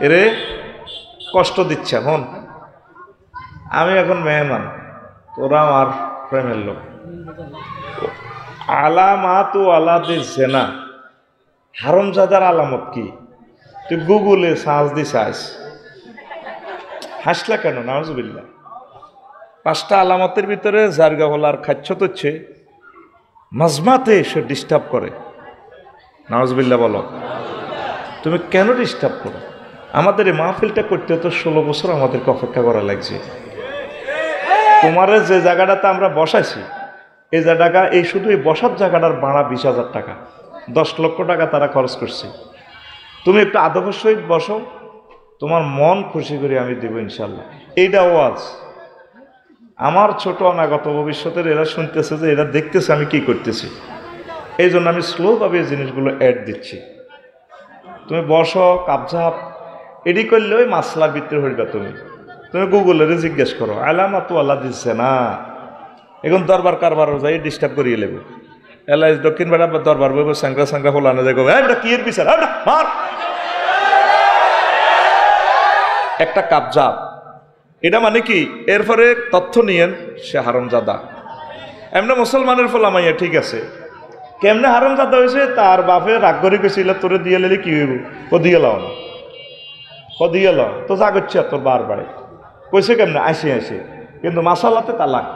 এরে কষ্ট দিচ্ছে। হন, আমি এখন মেহমান, তোরা আমার প্রেমের লোক। আলামাতু আলাদি জেনা, হারামজাদার আলামত কি? তুই গুগলে সার্চ দি চাইস। হাসলা কেন? নাউজুবিল্লাহ। 5টা আলামতের ভিতরে জারগা হলার খাচ্ছত হচ্ছে মাজমাতে সে ডিস্টার্ব করে। নাউজুবিল্লাহ বলো। তুমি কেন ডিস্টার্ব করো? আমাদের এই মাহফিলটা করতে তো 16 বছর আমাদেরকে অপেক্ষা করা লাগছে। তোমারে যে জায়গাটাতে আমরা বসাইছি এই জায়গা, এই শুধু এই বসার জায়গাটার ভাড়া 20,000 টাকা, 10 লক্ষ টাকা তারা খরচ করছে। তুমি একটু আদবের সহিত বসো, তোমার মন খুশি করে আমি দেব ইনশাল্লাহ। এইটা ওয়াজ আমার ছোট অনাগত ভবিষ্যতের এরা শুনতেছে, যে এরা দেখতেছে আমি কি করতেছি, এই জন্য আমি স্লোভাবে এই জিনিসগুলো অ্যাড দিচ্ছি। তুমি বসো, কাবঝাপ এডি করলে ওই মাসলার ভিতরে হইবা। তুমি গুগলের জিজ্ঞেস করো আলামাতু আল্লাহ দিচ্ছে না, এখন দরবার কারবারও যাই ডিস্টার্ব করিয়ে লেব। এলাই দক্ষিণ বেড়া দরবার বইব সাংরা সাংরা হলানো যাই কি এর বিচার একটা কাবজাব। এটা মানে কি? এরপরে তথ্য নিয়েন সে হারামজাদা। এমনি মুসলমানের ফলামাইয়া ঠিক আছে, কেমনে হারামজাদা হয়েছে? তার বাপে রাগ করে গেছিল, তোরে দিয়ে লেলে কি হইব? ও দিয়ে লাও না, ও দিয়ে লাও তো যা করছে তোর বারবারে কইছে কেমনে আসে কিন্তু মাসালাতে তালাক।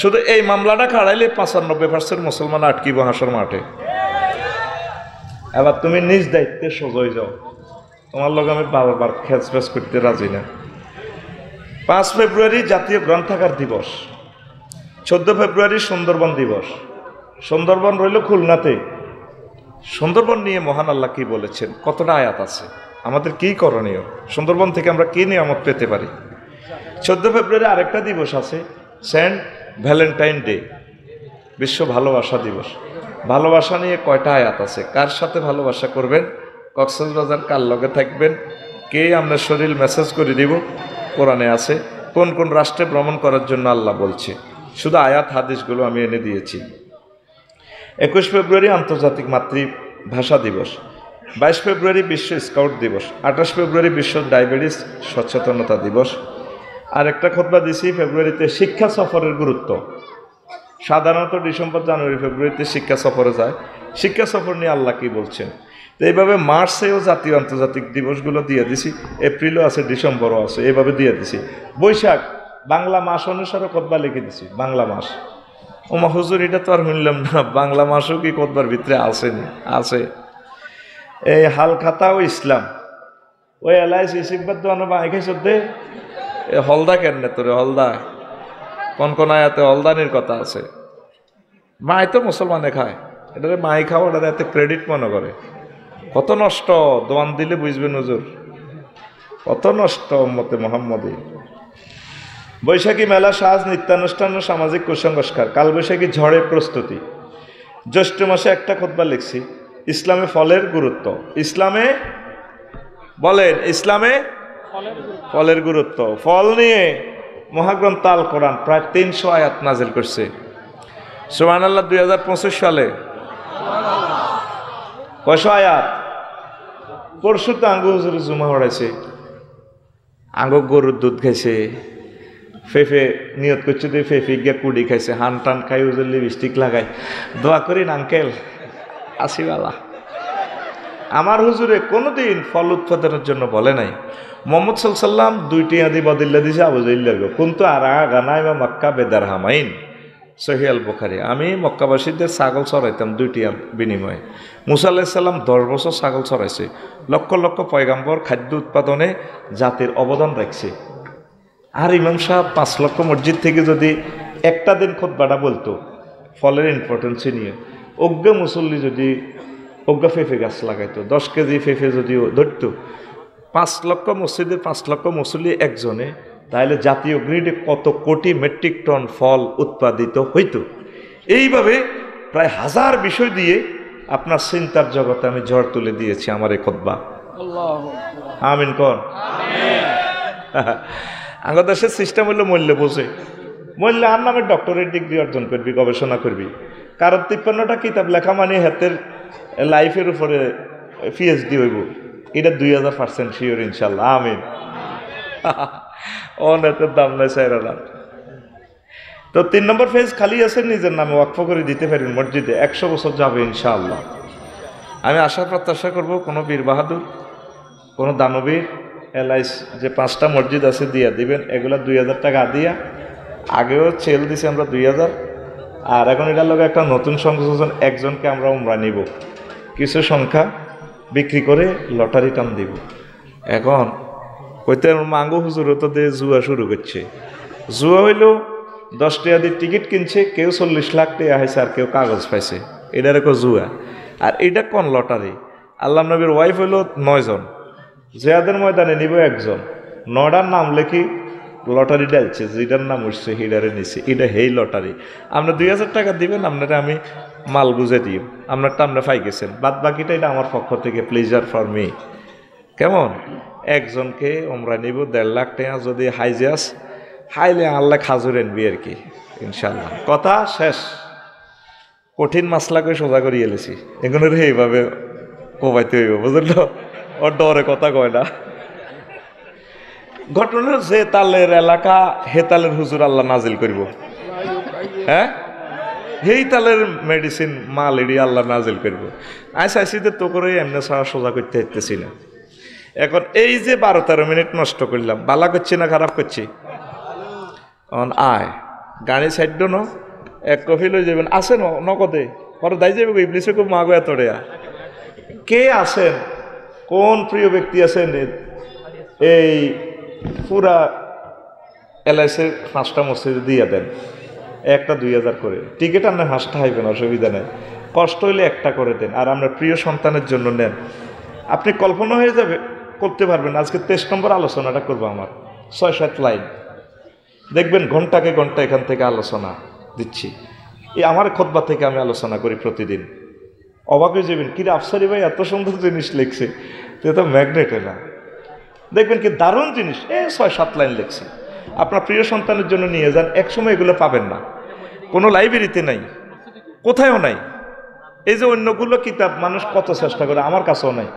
শুধু এই মামলাটা খাড়াইলে 95% মুসলমান আটকিব হাসর মাঠে। এবার তুমি নিজ দায়িত্বে সজয় যাও, তোমার লোক আমি বারবার খেজফেজ করতে রাজি না। 5 ফেব্রুয়ারি জাতীয় গ্রন্থাগার দিবস, 14 ফেব্রুয়ারি সুন্দরবন দিবস। সুন্দরবন রইল খুলনাতে। সুন্দরবন নিয়ে মহান আল্লাহ কি বলেছেন, কতটা আয়াত আছে, আমাদের কি করণীয়, সুন্দরবন থেকে আমরা কি নিয়ামত পেতে পারি। 14 ফেব্রুয়ারি আরেকটা দিবস আছে, সেন্ট ভ্যালেন্টাইন ডে, বিশ্ব ভালোবাসা দিবস। ভালোবাসা নিয়ে কয়টা আয়াত আছে, কার সাথে ভালোবাসা করবেন, কক্সবাজার কার লগে থাকবেন, কে আপনার শরীর মেসেজ করে দিব, কোরআনে আছে। কোন কোন রাষ্ট্রে ভ্রমণ করার জন্য আল্লাহ বলছে, শুধু আয়াত হাদিসগুলো আমি এনে দিয়েছি। 21 ফেব্রুয়ারি আন্তর্জাতিক মাতৃভাষা দিবস, 22 ফেব্রুয়ারি বিশ্ব স্কাউট দিবস, 28 ফেব্রুয়ারি বিশ্ব ডায়াবেটিস সচেতনতা দিবস। আর একটা খুতবা দিছি ফেব্রুয়ারিতে শিক্ষা সফরের গুরুত্ব। সাধারণত ডিসেম্বর, জানুয়ারি, ফেব্রুয়ারিতে শিক্ষা সফরে যায়। শিক্ষা সফর নিয়ে আল্লাহ কি বলছেন, তো এইভাবে মার্চেও জাতীয় আন্তর্জাতিক দিবসগুলো দিয়ে দিছি, এপ্রিলও আছে, ডিসেম্বরও আছে, এইভাবে দিয়ে দিছি। বৈশাখ বাংলা মাস অনুসারে খুতবা লিখে দিছি, বাংলা মাস। ওমা হুজুর এটা তো আর শুনলাম না, বাংলা মাসও কি খুতবার ভিতরে আসেনি? আছে। এই হালখাতা ও ইসলাম, ওই এলআইসি সিব্বাদ দোয়ানো বাঁকে দে হলদা কেন তোরে হলদা, কোন আয়াতে হলদানির কথা আছে? মাই তো মুসলমানে খায়, এটারে মাই খাও, ওটা এত ক্রেডিট মনে করে। কত নষ্ট, দোয়ান দিলে বুঝবেন হুজুর, কত নষ্ট উম্মতে মুহাম্মদী। বৈশাখী মেলা, সাজ, নৃত্যানুষ্ঠান ও সামাজিক কুসংস্কার। কালবৈশাখী ঝড়ের প্রস্তুতি। জ্যৈষ্ঠ মাসে একটা খুতবা লিখছি, ইসলামে ফলের গুরুত্ব। ইসলামে বলেন, ইসলামে ফলের গুরুত্ব। ফল নিয়ে মহাগ্রন্থ আল কোরআন প্রায় 300 আয়াত নাজিল করছে। সুবহানাল্লাহ। 2025 সালে কয়শো আয়াত? পরশু তো আঙ্গু হুজুরে জুমা হড়াইছে, আঙ্গু গরুর দুধ খাইছে, ফেফে নিয়ত করছে দিয়ে ফেফে গিয়া কুড়ি খাইছে, হান টান খাই, হুজুর লিপস্টিক লাগাই। দোয়া করিন আঙ্কেল আসিওয়ালা। আমার হুজুরে কোনোদিন ফল উৎপাদনের জন্য বলে নাই। মোহাম্মদ সাল্লাম 2টি আদি বদিল্লা দিছে আবু জাইল্লার কিন্তু আর গানাই বা মক্কা বেদার হামাইন সহিহ আল বুখারী। আমি মক্কাবাসীদের ছাগল চড়াইতাম 2টি বিনিময়ে। মুসা আলাইহিস সালাম 10 বছর ছাগল চড়াইছে। লক্ষ লক্ষ পয়গাম্বর খাদ্য উৎপাদনে জাতির অবদান রাখছে। আর ইমাম সাহেব 5 লক্ষ মসজিদ থেকে যদি একটা দিন খুতবাটা বলতো ফলের ইম্পর্টেন্সে নিয়ে, অজ্ঞ মুসল্লি যদি অজ্ঞ ফেফে গাছ লাগাইতো, 10 কেজি ফেফে যদি ধরতো, 5 লক্ষ মসজিদের 5 লক্ষ মুসল্লি একজনে, তাহলে জাতীয় গ্রিডে কত কোটি মেট্রিক টন ফল উৎপাদিত হইতো। এইভাবে প্রায় 1000 বিষয় দিয়ে আপনার চিন্তার জগতে আমি ঝড় তুলে দিয়েছি আমার এই খুতবা। আমিন কোন? আমার দেশের সিস্টেম হইল মূল্য বোঝে, মূল্য আর নামে ডক্টরেট ডিগ্রি অর্জন করবি, গবেষণা করবি, কারণ 53টা কিতাব লেখা মানে হাতের লাইফের উপরে পিএইচডি হইব। এটা 2000% শিওর ইনশাল্লাহ, আমিন। অনেকের দাম নাই চাইরা না। তো 3 নম্বর ফেজ খালি আছে, নিজের নামে ওয়াকফ করে দিতে পারেন মসজিদে, 100 বছর যাবে ইনশাআল্লাহ। আমি আশা প্রত্যাশা করব কোনো বীর বাহাদুর, কোনো দানবীর এলআইস যে 5টা মসজিদ আছে দিয়া দিবেন। এগুলা 2000 টাকা দিয়া, আগেও চেল দিছি আমরা 2000, আর এখন এটার লগে একটা নতুন সংযোজন, একজনকে আমরা উমরা নিব, কিছু সংখ্যা বিক্রি করে লটারি টান দিব। এখন কইতে মাঙ্গু হুজুরও তো দিয়ে জুয়া শুরু করছে। জুয়া হইলেও 10 টাকা দিয়ে টিকিট কিনছে, কেউ 40 লাখ টাকা হয়েছে, আর কেউ কাগজ পাইছে, এটার একটা জুয়া। আর এটা কোন লটারি? আল্লাহ নবীর ওয়াইফ হইল 9 জন, জিয়াদের ময়দানে নিব 1 জন, 9টার নাম লেখি লটারি ডালছে, যেটার নাম উঠছে হিডারে নিছে, এটা হেই লটারি। আপনার 2000 টাকা দিবেন, আপনারা আমি মাল বুঝে দিই, আপনারটা আপনার পাই গেছেন, বাদ বাকিটা এটা আমার পক্ষ থেকে প্লেজার ফর মি। কেমন? একজনকে আমরা নিব 1.5 লাখ টাকা, যদি হাইজাস হাইলে আল্লাহ খাজুর এনবি আর কি ইনশাল্লাহ। কথা শেষ। কঠিন মাসলা করে সোজা করিয়ে এলেছি, এগুলো এইভাবে কোবাইতে হইব, বুঝলো? ওর ডরে কথা কয় না। ঘটনা যে তালের এলাকা, হে তালের হুজুর আল্লাহ নাজিল করব, হ্যাঁ, হেই তালের মেডিসিন মাল এডি আল্লাহ নাজিল করব। আইসিতে তো করে এমনি সারা সোজা করতে হইতেছি না। এখন এই যে 12-13 মিনিট নষ্ট করলাম, বালা করছি না খারাপ করছি? আয় গাড়ি সাইড ন, 1 কফি লই যাবেন, আসেন নগদে পরে দাই যাবে, ইবলিসে খুব মাগো এত রেয়া। কে আছেন, কোন প্রিয় ব্যক্তি আছেন এই পুরা এলআইসির 5টা মসজিদে দিয়ে দেন, একটা 2000 করে টিকিট, আপনি হাসটা হাইবেন, অসুবিধা নেই। কষ্ট হইলে একটা করে দেন, আর আমরা প্রিয় সন্তানের জন্য নেন। আপনি কল্পনা হয়ে যাবে, করতে পারবেন। আজকে 23 নম্বর আলোচনাটা করবো, আমার 6-7 লাইন দেখবেন, ঘন্টাকে ঘন্টা এখান থেকে আলোচনা দিচ্ছি। এই আমার খুতবা থেকে আমি আলোচনা করি প্রতিদিন। অবাক হয়ে যাবেন, কিরে আফসারি ভাই এত সুন্দর জিনিস লিখছে, তো ম্যাগনেট না, দেখবেন কি দারুণ জিনিস, 6-7 লাইন লিখছে। আপনার প্রিয় সন্তানের জন্য নিয়ে যান, একসময় এগুলো পাবেন না, কোনো লাইব্রেরিতে নাই, কোথায়ও নাই। এই যে অন্যগুলো কিতাব মানুষ কত চেষ্টা করে, আমার কাছেও নাই।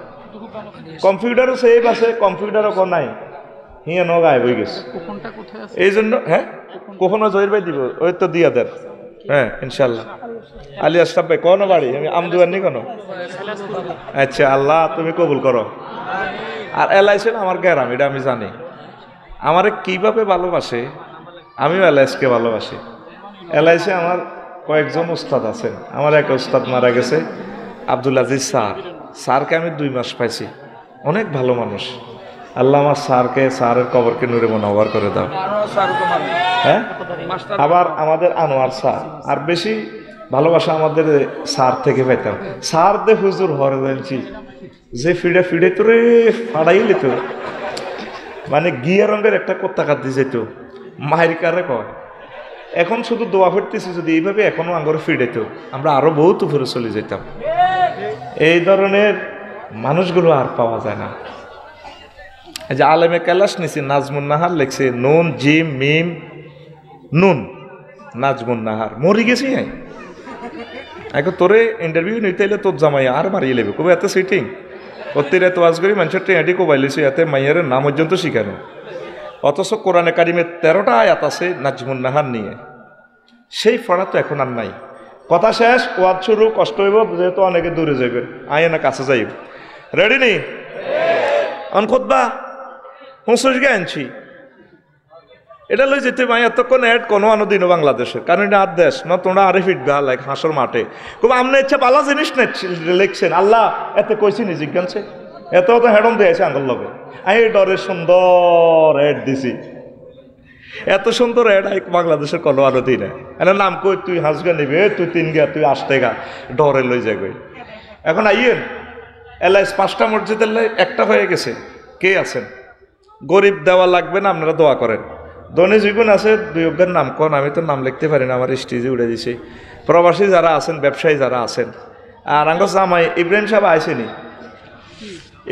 কম্পিউটারও সেভ আছে, কম্পিউটারও নাই, হিয়া ন গায়েব হয়ে গেছে। এই জন্য হ্যাঁ, কখনো জহির ভাই দিব, ওই তো দিয়া দেন, হ্যাঁ ইনশাল্লাহ। আলী আশরাফ ভাই কোনো বাড়ি, আমি আমদুয়ার নি কোনো। আচ্ছা, আল্লাহ তুমি কবুল করো। আর এলআইসি আমার গ্যারাম, এটা আমি জানি। আমারে কিভাবে ভালোবাসে, আমিও এলআইসকে ভালোবাসি। এলআইসি আমার কয়েকজন উস্তাদ আছেন। আমার এক উস্তাদ মারা গেছে, আব্দুল আজিজ স্যারকে আমি 2 মাস পাইছি, অনেক ভালো মানুষ। আল্লাহ আমার স্যারের কবরকে নূরে মুনাওয়ার করে দাও। হ্যাঁ, আবার আমাদের আনোয়ার স্যার, আর বেশি ভালোবাসা আমাদের স্যার থেকে পাইতাম। স্যার দে হুজুর হরে জানছি, যে ফিডে ফিডে তোরে ফাড়াইলে তো, মানে গিয়া রঙের একটা কোত্তা কাট দিয়ে যেত, মায়ের কারে কয়। এখন শুধু দোয়া ফিরতেছি, যদি এইভাবে এখনো আঙ্গরে ফিডেত, আমরা আরো বহুত উপরে চলে যেতাম। এই ধরনের মানুষগুলো আর পাওয়া যায় না। এই যে আলেমে কেলাস নিছি, নাজমুন নাহার লিখছে, নুন জিম মিম নুন, নাজমুন নাহার। মরি গেছি এখন তোরে ইন্টারভিউ নিতে এলে তোর জামাই আর মারিয়ে লেবে, কবে এত সিটিং অতির এত আজ করি মানুষের ট্রেনটি কোবাইলিছি, এতে মাইয়ের নাম পর্যন্ত শিখানো। অথচ কোরআনে কারিমে 13টা আয়াত আছে নাজমুন নাহার নিয়ে, সেই পড়া তো এখন আর নাই। কথা শেষ, ওয়াজ শুরু, কষ্ট হইব যেহেতু অনেকে দূরে যাইবেন, আয় না কাছে যাইব। রেডি নি অন খুতবা হুঁসুস গে আনছি, এটা লই যেতে ভাই এতক্ষণ এড কোনো দিনও বাংলাদেশের, কারণ এটা আর দেশ না, তোমরা আরে ফিটবে লাইক হাঁসর মাঠে। খুব আমনে ইচ্ছা পালা জিনিস লিখছেন, আল্লাহ এতে কইছি নি জিজ্ঞানছে, এত তো হেডম দিয়েছে আঙ্গল লগে। আমি ডরে সুন্দর এড দিছি, এত সুন্দর এড বাংলাদেশের কোনো আরো দিই না। এনে নাম কই তুই হাঁসগা নিবি, তুই 3 গা, তুই 8 গা, ডরে লই যাই গই। এখন আইয়েন এলআইস 5টা মসজিদের একটা হয়ে গেছে। কে আছেন গরিব, দেওয়া লাগবে না, আপনারা দোয়া করেন। ধনী জীবন আছে, 2 অজ্ঞার নাম কন, আমি তো নাম লিখতে পারি না, আমার স্টেজে উড়ে দিছি। প্রবাসী যারা আছেন, ব্যবসায়ী যারা আছেন, আর আঙ্গ জামাই ইব্রাহিম সাহেব আইসেনি,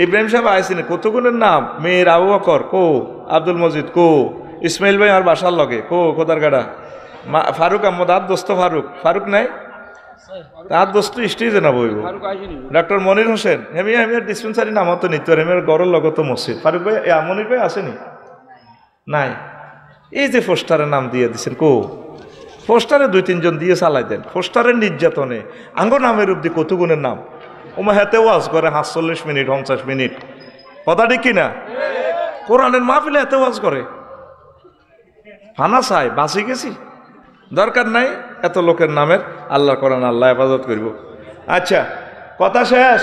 ইব্রাহিম সাহেব আইসেনি, কতগুণের নাম, মেয়ের আবু বকর কো, আব্দুল মজিদ কো, ইসমাইল ভাই আমার বাসার লগে কো, কোদার গাড়া, ফারুক আহমদ আর দোস্ত ফারুক, ফারুক নাই, তার দোস্ত স্টেজে না বইব ডক্টর মনির হোসেন হেমিয়া ডিসপেন্সারি নামও তো নিত হেমিয়ার গড়ের লগত মসজিদ ফারুক ভাই মনির ভাই আসেনি নাই এই যে পোস্টারের নাম দিয়ে দিচ্ছেন কো পোস্টারে 2-3 জন দিয়ে চালাই দেন পোস্টারের নির্যাতনে আঙ্গ নামের অব্দি কত গুণের নাম ওমা হাতে ওয়াজ করে 45 মিনিট 50 মিনিট কথা ঠিক কিনা কোরআনের মাহফিলে এত ওয়াজ করে ফানা চাই বাঁচি গেছি দরকার নাই এত লোকের নামের আল্লাহ কোরআন আল্লাহ হেফাজত করব আচ্ছা কথা শেষ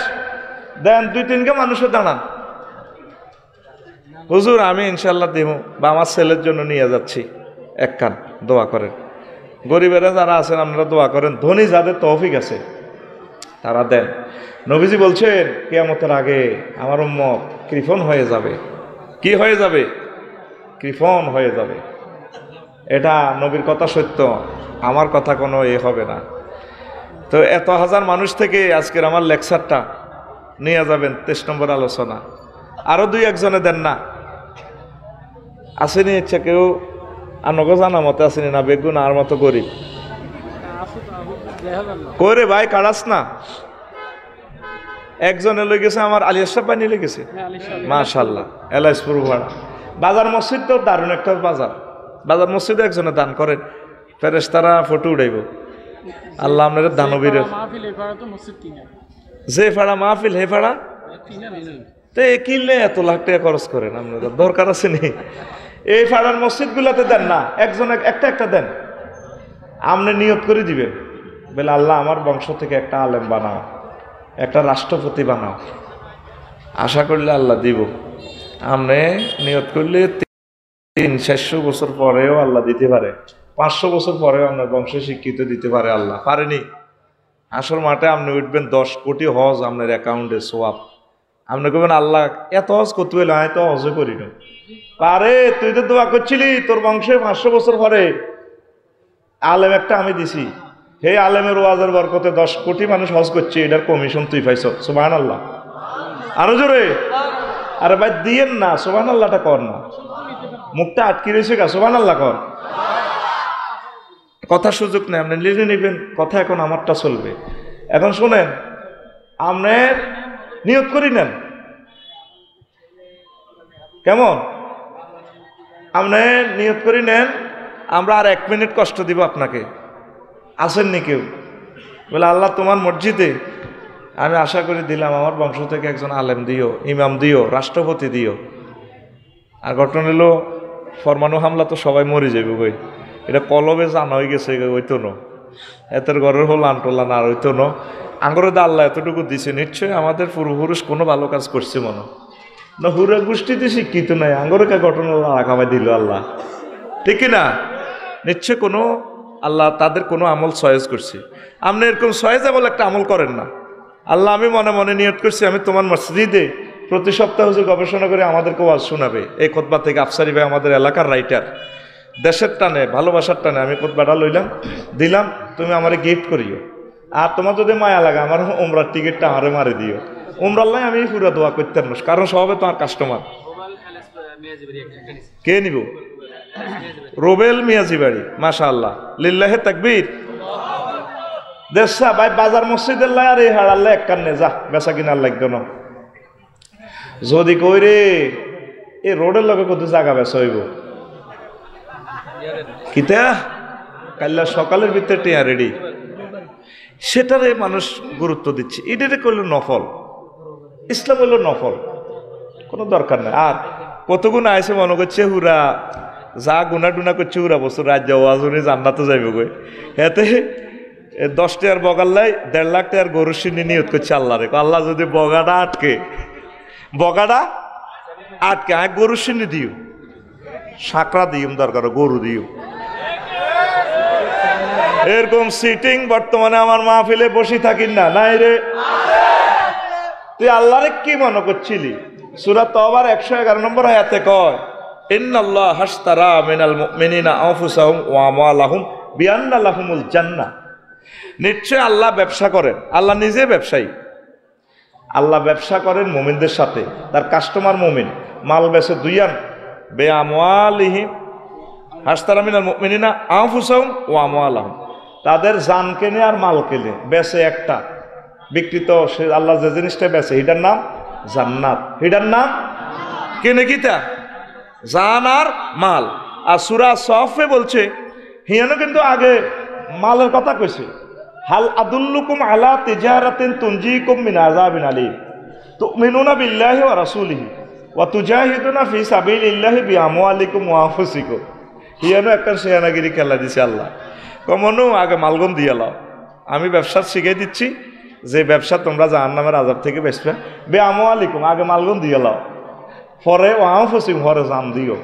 দেন 2-3 কে মানুষের দাঁড়ান হুজুর আমি ইনশাল্লাহ দিব বা আমার ছেলের জন্য নিয়ে যাচ্ছি এক কান দোয়া করেন গরিবেরা যারা আছেন আপনারা দোয়া করেন ধনী যাদের তৌফিক আছে তারা দেন নবীজি বলছেন কিয়ামতের আগে আমার উম্মত কৃপণ হয়ে যাবে কি হয়ে যাবে কৃপণ হয়ে যাবে এটা নবীর কথা সত্য আমার কথা কোনো হবে না তো এত হাজার মানুষ থেকে আজকের আমার লেকচারটা নিয়ে যাবেন 23 নম্বর আলোচনা আরো 2-1 জনে দেন না আসেনি ইচ্ছা কেউ আনগো জানা মতে আসেনি না বেগুন আর মতো গরিব করে ভাই কাড়াস না একজনে লই গেছে আমার আলিয়াসা পানি লই গেছে মাশাআল্লাহ এলাইসপুর ভাড়া বাজার মসজিদ তো দারুণ একটা বাজার মসজিদে একজনে দান করেন ফেরেশতারা ফটো উঠাইব আল্লাহ আপনার দানবীর যে ফাড়া মাহফিল হে ফাড়া তো কিনলে এত লাখ টাকা খরচ করেন আপনাদের দরকার আছে নি এই ফাড়ার মসজিদ গুলাতে দেন না একজন একটা দেন আপনি নিয়ত করে দিবেন বলে আল্লাহ আমার বংশ থেকে একটা আলেম বানাও একটা রাষ্ট্রপতি বানাও আশা করলে আল্লাহ দিব আপনি নিয়ত করলে 300-400 বছর পরেও আল্লাহ দিতে পারে 500 বছর পরেও আপনার বংশে শিক্ষিত দিতে পারে আল্লাহ পারেনি আসল মাঠে আপনি উঠবেন 10 কোটি হজ আপনার অ্যাকাউন্টে সোয়াব আপনি কবেন আল্লাহ এত হজ করতে হইলে আমি তো হজও করি না পারে তুই তো দোয়া করছিলি তোর বংশে 500 বছর পরে আলেম একটা আমি দিছি হে আলেমের ওয়াজের বরকতে 10 কোটি মানুষ হজ করছে এটার কমিশন তুই পাইছ সুবহানাল্লাহ আরো জোরে আরে ভাই দিয়েন না সুবহানাল্লাহটা কর না মুখটা আটকে রয়েছে গা সুবহানাল্লাহ কর কথা সুযোগ নেই আপনি লিখে নেবেন কথা এখন আমারটা চলবে এখন শোনেন আপনার নিয়ত করি নেন কেমন আপনি নিয়ত করি নেন আমরা আর 1 মিনিট কষ্ট দিব আপনাকে আসেননি কেউ বলে আল্লাহ তোমার মসজিদে আমি আশা করে দিলাম আমার বংশ থেকে একজন আলেম দিও ইমাম দিও রাষ্ট্রপতি দিও আর ঘটনা হলো ফরমানু হামলা তো সবাই মরে যাবে বই এটা কলবে জানা হয়ে গেছে ওইতো ন এতের ঘরের হল আনটোলা না আর ওইতো ন আঙ্গরে দা আল্লাহ এতটুকু দিছে নিশ্চয়ই আমাদের পূর্বপুরুষ কোনো ভালো কাজ করছে মনে না হুরা গোষ্ঠীতে শিক্ষিত নাই আঙ্গরকে ঘটনা রাখামাই দিল আল্লাহ ঠিক না নিশ্চয় কোনো আল্লাহ তাদের কোনো আমল সয়েজ করছে আপনি এরকম সয়েজ বলে একটা আমল করেন না আল্লাহ আমি মনে মনে নিয়ত করছি আমি তোমার মসজিদে প্রতি সপ্তাহে হুজুর গবেষণা করে আমাদেরকে ওয়াজ শোনাবে এই খুতবা থেকে আফসারি ভাই আমাদের এলাকার রাইটার দেশের টানে ভালোবাসার টানে আমি খুতবাটা লইলাম দিলাম তুমি আমারে গিফট করিও আর তোমার যদি মায়া লাগে আমার উমরার টিকিটটা আমারে মারে দিও উমরাল্লাহ আমি পুরো দোয়া করতে পারবো কারণ সবে তোমার কাস্টমার কে নিব রোবেল মিয়াজি বাড়ি মাশাআল্লাহ লিল্লাহে তাকবীর দেশা ভাই বাজার মসজিদের লাই আর এই হাড়াল্লাহ এক কান্নে যা বেচা কিনার লাগবে না যদি কই রে এই রোডের লগে কত জায়গা বেচা হইব কিতা কাল্লা সকালের ভিতরে টিয়া রেডি সেটারে মানুষ গুরুত্ব দিচ্ছে এটারে কইল নফল ইসলাম হইল নফল কোনো দরকার নাই আর কতগুণ আইসে মনে করছে হুরা যা গুনা টুনা করছে হুরা বছর রাজ্য ওয়াজনে জান্নাতে যাইব গই এতে 10 টাকার বগাল্লাই 1.5 লাখ টাকার গরুর সিনি নিয়ত করছে আল্লাহ রে আল্লাহ যদি বগাটা আটকে আয় গরুর সিনি দিও সাঁকড়া দিও দরকার গরু দিও এরকম সিটিং বর্তমানে আমার মাহফিলে বসে থাকিন না নাই রে তুই আল্লাহরে কি মনে করছিলি সূরা তাওবার 111 নম্বর আয়াতে কয় ইন্নাল্লাহ হাশতারা মিনাল মুমিনিনা আনফুসাহুম ওয়া আমওয়ালাহুম বিআন্না লাহুমুল জান্নাহ নিশ্চয় আল্লাহ ব্যবসা করেন আল্লাহ নিজে ব্যবসায়ী আল্লাহ ব্যবসা করেন মুমিনদের সাথে তার কাস্টমার মুমিন মাল বেচে দুইয়ান বিআমওয়ালিহিম হাশতারা মিনাল মুমিনিনা আনফুসাহুম ওয়া আমওয়ালাহুম তাদের জান কেনে আর মাল কেনে, বেচে একটা বিকৃত, সে আল্লাহ যে জিনিসটা বেচে এটার নাম জান্নাত, এটার নাম কেনে কিতা জান আর মাল। আর সূরা সফে বলছে হিয়ানো কিন্তু আগে মালের কথা কইছে, হাল আদুল্লুকুম আলা তিজারাতিন তুনজিকুম মিন আযাবিন আলীম তুমিনুনা বিল্লাহি ওয়া রাসূলিহি ওয়া তুজাহিদুনা ফি সাবিলিল্লাহি বিআমওয়ালিকুম ওয়া আনফুসিকুম। হিয়ানো একটা সেনাগিরি খেলা দিছে আল্লাহ, কমনো আগে মালগন দিয়ে লাও, আমি ব্যবসা শিখিয়ে দিচ্ছি যে ব্যবসা তোমরা জাহান্নামের আযাব থেকে বাঁচবে, বিআমওয়ালিকুম আগে মালগন দিয়ে লাও, পরে ওয়া আনফুসিকুম পরে জান দিও।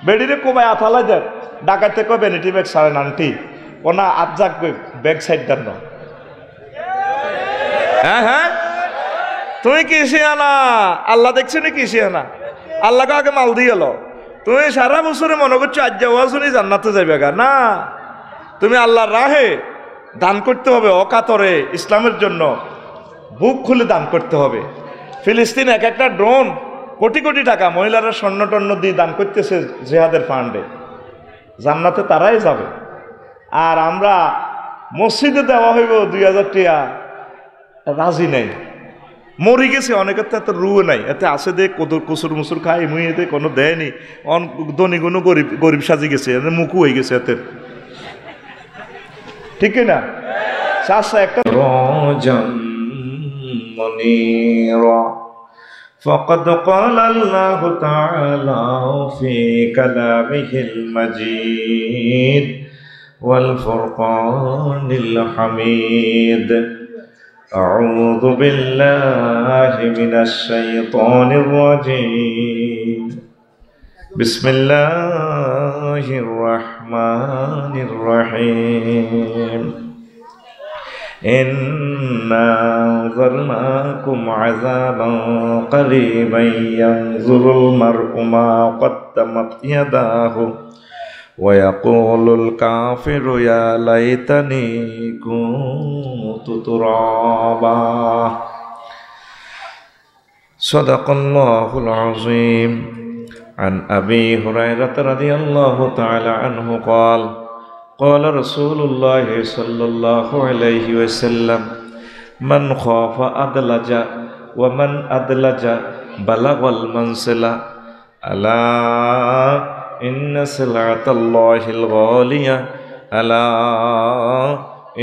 বেডিরে কোবাই আথালা দেন ডাকাতে কই বেনিটি ব্যাগ সাড়ে নানটি ওনা আজাক ব্যাগ সাইড দেন না। হ্যাঁ হ্যাঁ, তুমি কিসে আনা আল্লাহ দেখছো নি কিসে আনা, আল্লাহকে আগে মাল দিয়ে এলো। তুমি সারা বছরে মনে করছো আজ যাওয়া শুনি জান্নাতে যাবে গা না, তুমি আল্লাহর রাহে দান করতে হবে, অকাতরে ইসলামের জন্য বুক খুলে দান করতে হবে। ফিলিস্তিন এক একটা ড্রোন কোটি কোটি টাকা মহিলারা স্বর্ণ টর্ণ দিয়ে দান করতেছে জিহাদের ফান্ডে, জান্নাতে তারাই যাবে। আর আমরা মসজিদে দেওয়া হইব 2000 টাকা, রাজি নেই, মরি গেছে অনেকের তো এত রুও নাই, এতে আছে দে কসুর মুসুর খাই মুই, এতে কোনো দেয়নি, ধনী কোনো গরিব গরিব সাজি গেছে, মুখু হয়ে গেছে এতে, ঠিক না? চাষা একটা فقد قال الله تعالى في كلامه المجيد والفرقان الحميد أعوذ بالله من الشيطان الرجيم بسم الله الرحمن الرحيم إنا أنذرناكم عذابا قريبا ينظر المرء ما قدمت يداه ويقول الكافر يا ليتني كنت ترابا صدق الله العظيم عن أبي هريرة رضي الله تعالى عنه قال قال رسول الله صلى الله عليه وسلم من خاف أدلج ومن أدلج بلغ المنزل ألا إن سلعة الله الغالية ألا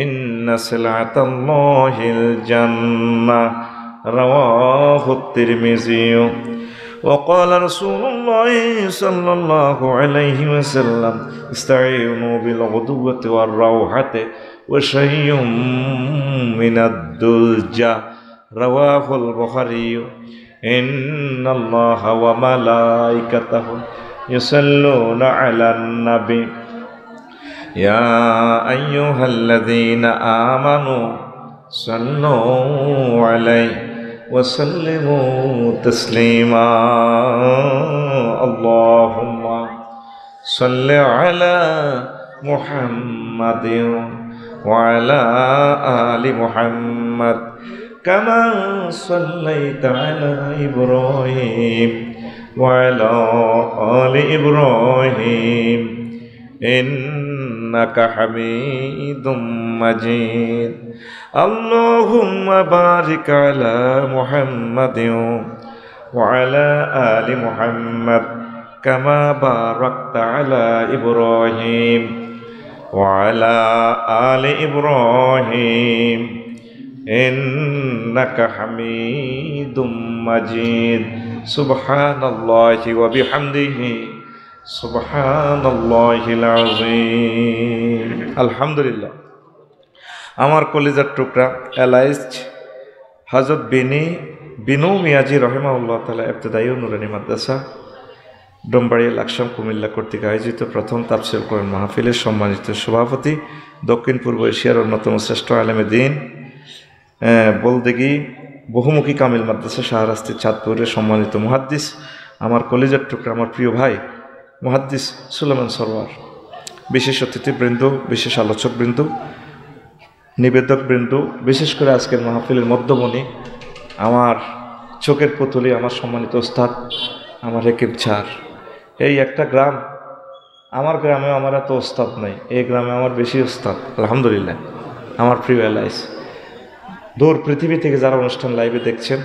إن سلعة الله الجنة رواه الترمذي وقال رسول الله صلى الله عليه وسلم استعينوا بالغدوة والروحة وشيء من الدلجة رواه البخاري إن الله وملائكته يصلون على النبي يا أيها الذين آمنوا صلوا عليه وسلموا تسليما اللهم صل على محمد وعلى آل محمد كما صليت على إبراهيم وعلى آل إبراهيم إنك حميد مجيد اللهم بارك على محمد وعلى آل محمد كما باركت على إبراهيم وعلى آل إبراهيم إنك حميد مجيد سبحان الله وبحمده سبحان الله العظيم الحمد لله আমার কলিজার টুকরা এলাইজ হযরত বিনু মিয়াজি রহিমাহুল্লাহ তাআলা ইবতিদায়ী ও নুরানী মাদ্রাসা ডোমবাড়িয়া লাকসাম কুমিল্লা কর্তৃক আয়োজিত প্রথম তাফসীর কোরআন মাহফিলের সম্মানিত সভাপতি, দক্ষিণ পূর্ব এশিয়ার অন্যতম শ্রেষ্ঠ আলেমে দ্বীন বলদেগি বহুমুখী কামিল মাদ্রাসা শাহরাস্তি চাঁদপুরের সম্মানিত মুহাদ্দিস, আমার কলিজার টুকরা, আমার প্রিয় ভাই মুহাদ্দিস সুলেমান সরওয়ার, বিশেষ অতিথিবৃন্দ, বিশেষ আলোচকবৃন্দ, নিবেদকবৃন্দ, বিশেষ করে আজকের মাহফিলের মধ্যমণি, আমার চোখের পুতুলি, আমার সম্মানিত ওস্তাদ, আমার হেকিম স্যার। এই একটা গ্রাম আমার গ্রামে আমার এত ওস্তাদ নাই, এই গ্রামে আমার বেশি ওস্তাদ আলহামদুলিল্লাহ। আমার প্রিয় এলাইস, দূর পৃথিবী থেকে যারা অনুষ্ঠান লাইভে দেখছেন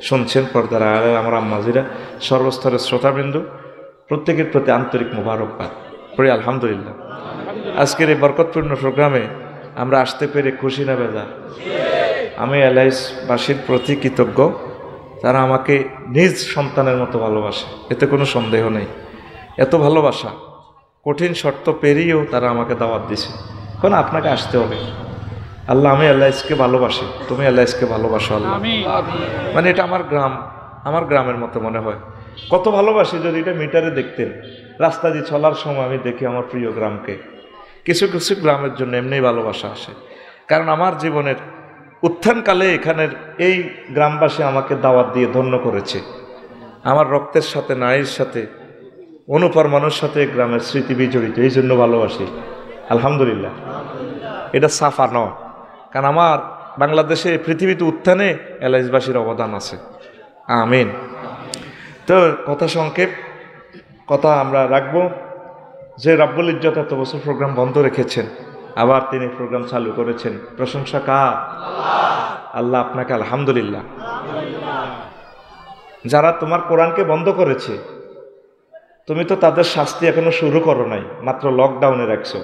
শুনছেন, পর্দার আড়ালে আমার আম্মাজিরা, সর্বস্তরের শ্রোতাবৃন্দ, প্রত্যেকের প্রতি আন্তরিক মোবারকবাদ পড়ি আলহামদুলিল্লাহ। আজকের এই বরকতপূর্ণ প্রোগ্রামে আমরা আসতে পেরে খুশি না বেজা? আমি এলাইসবাসীর প্রতি কৃতজ্ঞ, তারা আমাকে নিজ সন্তানের মতো ভালোবাসে, এতে কোনো সন্দেহ নেই। এত ভালোবাসা, কঠিন শর্ত পেরিয়েও তারা আমাকে দাওয়াত দিছে, এখন আপনাকে আসতে হবে। আল্লাহ, আমি এলাইসকে ভালোবাসি, তুমি এলাইসকে ভালোবাসো আল্লাহ। মানে এটা আমার গ্রাম, আমার গ্রামের মতো মনে হয়। কত ভালোবাসি, যদি এটা মিটারে দেখতেন। রাস্তা দিয়ে চলার সময় আমি দেখি আমার প্রিয় গ্রামকে। কিছু কিছু গ্রামের জন্য এমনি ভালোবাসা আসে, কারণ আমার জীবনের উত্থানকালে এখানের এই গ্রামবাসী আমাকে দাওয়াত দিয়ে ধন্য করেছে। আমার রক্তের সাথে, নারীর সাথে, অনুপরমাণুর সাথে গ্রামের স্মৃতি বিজড়িত, এই জন্য ভালোবাসি আলহামদুলিল্লাহ। এটা সাফা নয়, কারণ আমার বাংলাদেশে পৃথিবীতে উত্থানে এলাইসবাসীর অবদান আছে। আমিন। তো কথা সংক্ষেপ, কথা আমরা রাখবো যে রব্বুল ইজ্জত এত বছর প্রোগ্রাম বন্ধ রেখেছেন, আবার তিনি প্রোগ্রাম চালু করেছেন, প্রশংসা কার? আল্লাহ। আপনাকে আলহামদুলিল্লাহ। যারা তোমার কোরআনকে বন্ধ করেছে, তুমি তো তাদের শাস্তি এখনো শুরু করো নাই, মাত্র লকডাউনে রাখছো,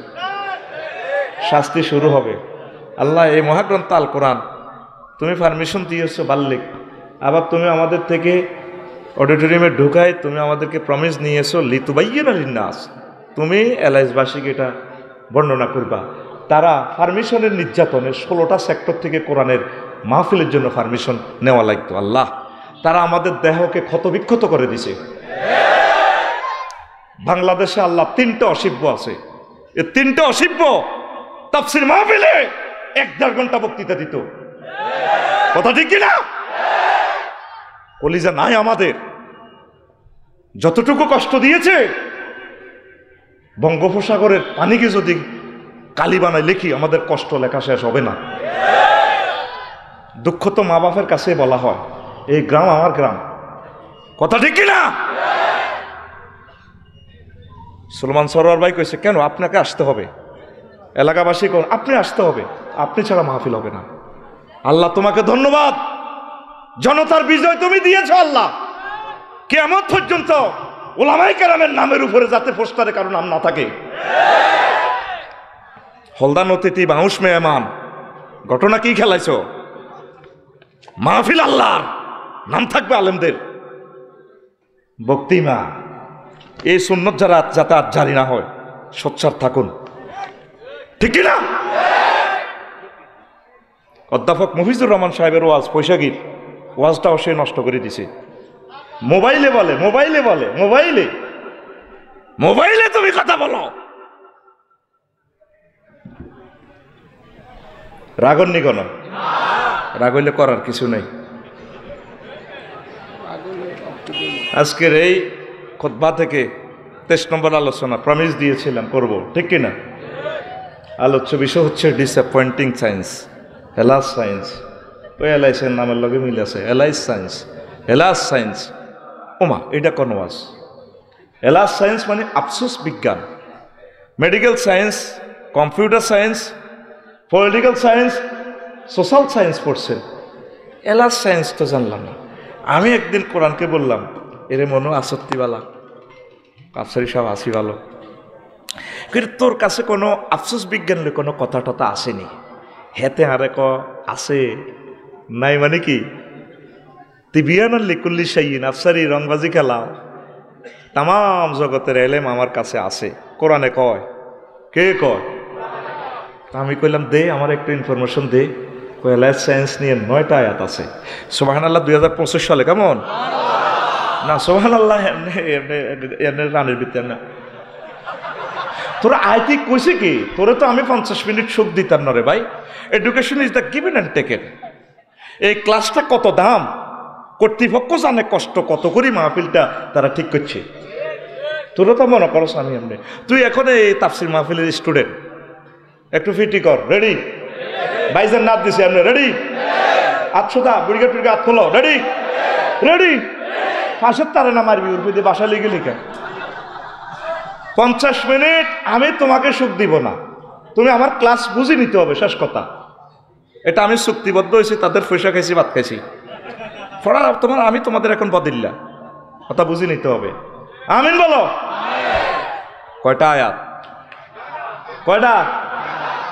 শাস্তি শুরু হবে। আল্লাহ, এই মহাগ্রন্থ আল কোরআন তুমি পারমিশন দিয়েছো বাল্লিক, আবার তুমি আমাদের থেকে অডিটোরিয়ামে ঢুকায় তুমি আমাদেরকে প্রমিস নিয়েছো লিতুবাইয়িনা লিন্নাস, তুমি এলাইসবাসীকে এটা বর্ণনা করবা। তারা পারমিশনের নির্যাতনের 16টা সেক্টর থেকে কোরআনের মাহফিলের জন্য পারমিশন নেওয়া লাগতো। আল্লাহ, তারা আমাদের দেহকে ক্ষতবিক্ষত করে দিছে। বাংলাদেশে আল্লাহ 3টে অসিব্য আছে, এই 3টে অসিব্য তাফসীর মাহফিলে 1-1.5 ঘন্টা বক্তৃতা দিত। কথা ঠিক কিনা? কলিজা নাই আমাদের, যতটুকু কষ্ট দিয়েছে, বঙ্গোপসাগরের পানিকে যদি কালি বানায় লিখি, আমাদের কষ্ট লেখা শেষ হবে না। দুঃখ তো মা বাপের কাছে বলা হয়, এই গ্রাম আমার গ্রাম। কথা ঠিক কিনা? সুলমান সরোয়ার ভাই কইছে, কেন আপনাকে আসতে হবে? এলাকাবাসী কোন, আপনি আসতে হবে, আপনি ছাড়া মাহফিল হবে না। আল্লাহ তোমাকে ধন্যবাদ, জনতার বিজয় তুমি দিয়েছ আল্লাহ। কিয়ামত পর্যন্ত উলামায়ে কেরামের নামের উপরে যাতে পোস্টারে কারো নাম না থাকে। হলদান অতিথি বাউশ মেহমান, ঘটনা কি খেলাইছ? মাহফিল আল্লাহর, নাম থাকবে আলেমদের। বক্তিমা, এই সুন্নত যারা যাতে আর জারি না হয়, সোচ্চার থাকুন, ঠিক কিনা? অধ্যাপক মফিজুর রহমান সাহেবের ওয়াজ, পৈশাগীর ওয়াজটাও সে নষ্ট করে দিছে। মোবাইলে বলে, মোবাইলে বলে, মোবাইলে মোবাইলে তুমি কথা বলো। রাগন্নি কোন? রাগ হইলে করার কিছু নেই। আজকের এই খুতবা থেকে 23 নম্বর আলোচনা প্রমিস দিয়েছিলাম করব, ঠিক কিনা? আলোচ্য বিষয় হচ্ছে ডিসঅ্যাপয়েন্টিং সায়েন্স, হেলাস সায়েন্স। ওই এলাইসের নামের লগে মিল আছে, এলাইস সায়েন্স, হেলাস সায়েন্স। ওমা, এটা কোন ওয়াজ? হেলাস সায়েন্স মানে আফসোস বিজ্ঞান, medical science, computer science, political science, social science পড়ছেন, এলাস সায়েন্স তো জানলাম না। আমি একদিন কোরআনকে বললাম, এরে মনো আসত্তিওয়ালা কাপসারি সাহেব আসি ভালো, কিন্তু তোর কাছে কোনো আফসোস বিজ্ঞানের কোনো কথা টথা আসেনি। হেতে হারে ক আছে নাই মানে কি? তিবিয়ানাল লিকুল্লি শাইইন, আফসারি রংবাজি খেলা, তাম জগতের এলেম আমার কাছে আছে। কোরআনে কয়, কে কয়? আমি কইলাম দে আমার একটা ইনফরমেশন দে। লাইফ সায়েন্স নিয়ে 9টা আয়াত আছে। সুবহানাল্লাহ 2025 সালে, কেমন না? সুবহানাল্লাহ এমনি রানের ভিতরে না। তোরা আয়াতি কইছে কি? তোরে তো আমি 50 মিনিট সুখ দিতাম না রে ভাই। Education is the given and taken. এই ক্লাসটা কত দাম, কর্তৃপক্ষ জানে কষ্ট কত করি মাহফিলটা তারা ঠিক করছে। তোরা তো মনে করস আমি এমনি। তুই এখন এই তাফসির মাহফিলের স্টুডেন্ট, একটু ফিটি কর, রেডি? বাইজের নাচ দিছে এমনি, রেডি? আটশোটা বুড়িগা টুড়িগা হাত খোলো, রেডি? রেডি? ফাঁসের তারে না মারবি, উর্ফি দিয়ে বাসা লিগে লিখে 50 মিনিট আমি তোমাকে সুখ দিব না, তুমি আমার ক্লাস বুঝে নিতে হবে, শেষ কথা। এটা আমি চুক্তিবদ্ধ হয়েছি, তাদের পয়সা খাইছি, ভাত খাইছি, পড়া তোমার, আমি তোমাদের এখন বদিল্লা, কথা বুঝে নিতে হবে। আমিন বলো। কয়টা আয়াত? কয়টা?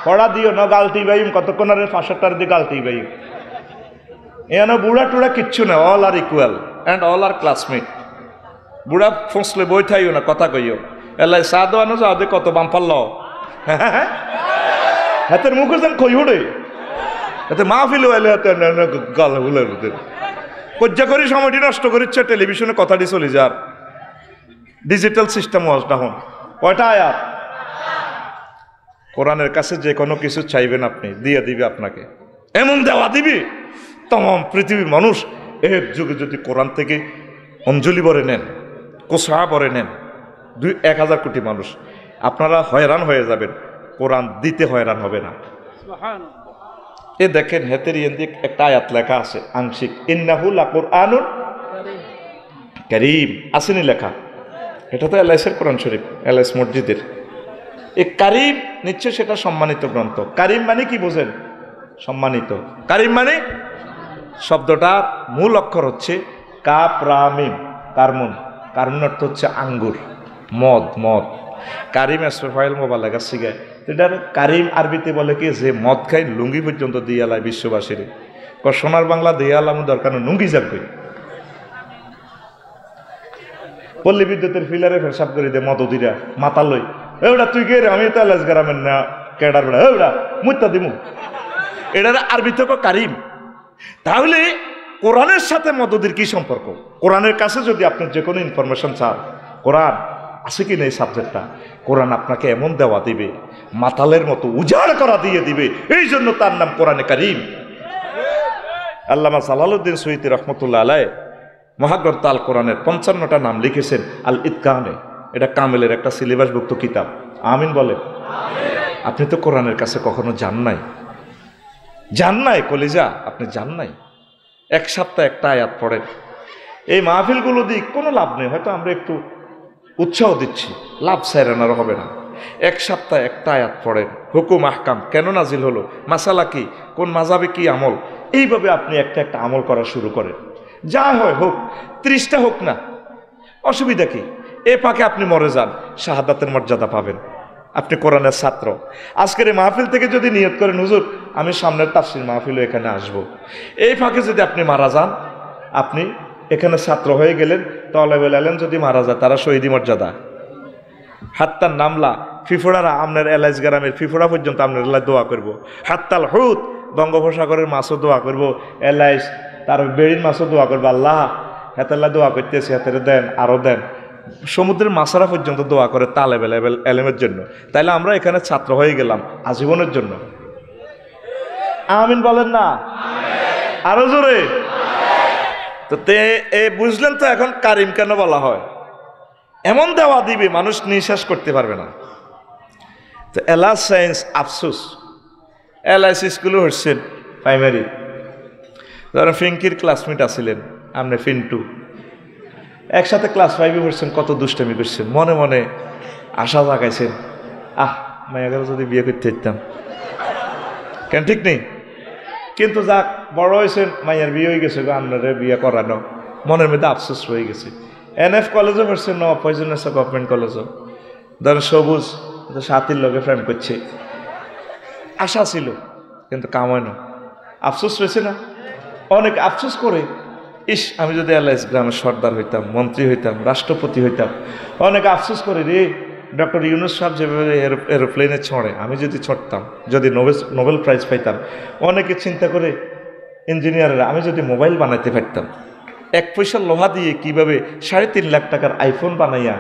পড়া দিও না গালতি বাইম, কতক্ষণ আর 5-7টার দিকে গালতি বাইম। এখানে বুড়া টুড়া কিচ্ছু না, all are equal and all are classmate. বুড়া ফসলে বই থাইও না, কথা কইও এলাই চা দেওয়ানো যাও দে কত বাম পারল হাতের মুখে যেন কই উড়ে এতে মাহফিল এলে হাতে গাল হুলে কজ্জা করি সময়টি নষ্ট করিচ্ছে, টেলিভিশনে কথাটি চলে যার, ডিজিটাল সিস্টেম ওয়াজটা হন। কয়টা আয়াত? কোরআনের কাছে যে কোনো কিছু চাইবেন আপনি, দিয়ে দিবে আপনাকে, এমন দেওয়া দিবি তমাম পৃথিবীর মানুষ এক যুগে যদি কোরআন থেকে অঞ্জলি ভরে নেন, কোসা ভরে নেন, 1,000 কোটি মানুষ, আপনারা হয়রান হয়ে যাবেন, কোরআন দিতে হয়রান হবে না। এ দেখেন হেতের ইয়েন্দিক একটা আয়াত লেখা আছে আংশিক, ইন্নাহু লাকুরআনুন কারীম, আসেনি লেখা, এটা তো এলআইসের কোরআন শরীফ, এলআইস মসজিদের। এই কারিম নিশ্চয় সেটা সম্মানিত গ্রন্থ। কারিম মানে কি বোঝেন? সম্মানিত। কারিম মানে শব্দটার মূল অক্ষর হচ্ছে কাপ রা মিম, কারমুন। কারমুন অর্থ হচ্ছে আঙ্গুর, মদ, মদ। কারিম এসফাইল মোবাইল শিখায়, এটার কারিম আরবিতে বলে কি, যে মদ খাই লুঙ্গি পর্যন্ত দিয়ে আলায় বিশ্ববাসীর। সোনার বাংলা দিয়ে আলাম দরকার লুঙ্গি যাবে, পল্লী বিদ্যুতের ফিলারে ফেরসাব করে দে মদদিরা মাথা লই, এওটা তুই কে রে, আমি তো এলাস গ্রামের না কেডার বেড়া, এওটা মুত্তা দিমু, এটার আরবি থেকে কারিম। তাহলে কোরআনের সাথে মদদির কি সম্পর্ক? কোরআনের কাছে যদি আপনি যে কোনো ইনফরমেশন চান, কোরআন আছে কি না এই সাবজেক্টটা, কোরআন আপনাকে এমন দেওয়া দিবে, মাতালের মতো উজাড় করা দিয়ে দিবে, এই জন্য তার নাম কোরআনে কারিম। আল্লামা জালালউদ্দিন সুয়ুতী রহমতুল্লাহ আলাইহ মহাগ্রন্থ আল কোরআনের 55টা নাম লিখেছেন আল ইতকানে। এটা কামেলের একটা সিলেবাসভুক্ত কিতাব। আমিন বলে। আপনি তো কোরআনের কাছে কখনো যান নাই, যান নাই কলিজা, আপনি যান নাই। এক সপ্তাহ একটা আয়াত পড়েন। এই মাহফিলগুলো দিক কোনো লাভ নেই, হয়তো আমরা একটু উৎসাহ দিচ্ছি, লাভ সাইরানার হবে না। এক সপ্তাহ একটা আয়াত পড়েন, হুকুম আহকাম কেন নাজিল হলো, মাসালা কি, কোন মাযাবে কি আমল, এইভাবে আপনি একটা একটা আমল করা শুরু করেন। যা হয় হোক, 30টা হোক না, অসুবিধা কি? এ ফাঁকে আপনি মরে যান, শাহাদাতের মর্যাদা পাবেন, আপনি কোরআনের ছাত্র। আজকের এই মাহফিল থেকে যদি নিয়ত করেন, হুজুর আমি সামনের তাফসীর মাহফিলে এখানে আসব, এই ফাঁকে যদি আপনি মারা যান, আপনি এখানে ছাত্র হয়ে গেলেন, তাহলে বলেন যদি মারা যায় তারা শহীদি মর্যাদা। হাত্তার নামলা ফিফোড়ারা, আপনার এলাইস গ্রামের ফিফোড়া পর্যন্ত আপনার এলাই দোয়া করবো। হাত্তাল হুত, বঙ্গোপসাগরের মাছও দোয়া করবো, এলাইস তার বেড়ির মাছও দোয়া করবো, আল্লাহ হেতাল্লা দোয়া করতেছে, হাতের দেন, আরও দেন। সমুদ্রের মাছারা পর্যন্ত দোয়া করে তালেব এলেমের জন্য। তাইলে আমরা এখানে ছাত্র হয়ে গেলাম আজীবনের জন্য। আমিন বলেন না? আরো জোরে। তো বুঝলেন তো এখন কারিম কেন বলা হয়? এমন দেওয়া দিবে মানুষ নিঃশ্বাস করতে পারবে না। তো এলাস সায়েন্স আফসোস, এলআইস স্কুলে হচ্ছেন প্রাইমারি, ধরেন ফিঙ্কির ক্লাসমেট আসছিলেন, আপনি ফিন্টু, একসাথে ক্লাস 5-এ পড়ছেন, কত দুষ্টামি করছেন, মনে মনে আশা জাগাইছেন, মায়াগারে যদি বিয়ে করতে দিতাম, কেন ঠিক নেই? কিন্তু যাক বড় হয়েছেন, মাইয়ার বিয়ে হয়ে গেছে, আপনারে বিয়ে করানো, মনের মধ্যে আফসোস রয়ে গেছে। NF কলেজও পড়ছেন, নবাব ফয়জুন্নেসা গভর্নমেন্ট কলেজও, ধরেন সবুজ সাথীর লোকে ফ্রেম করছে, আশা ছিল কিন্তু কামায় না, আফসোস রয়েছে না? অনেক আফসোস করে, ইস আমি যদি এলআইস গ্রামের সর্দার হইতাম, মন্ত্রী হইতাম, রাষ্ট্রপতি হইতাম। অনেক আফসোস করে রে, ডক্টর ইউনূস সাহেব যেভাবে এরোপ্লেনে ছড়ে, আমি যদি ছড়তাম, যদি নোবেল প্রাইজ পাইতাম। অনেকে চিন্তা করে ইঞ্জিনিয়াররা, আমি যদি মোবাইল বানাইতে পারতাম, 1 পয়সার লোহা দিয়ে কিভাবে 3.5 লাখ টাকার আইফোন বানাইয়া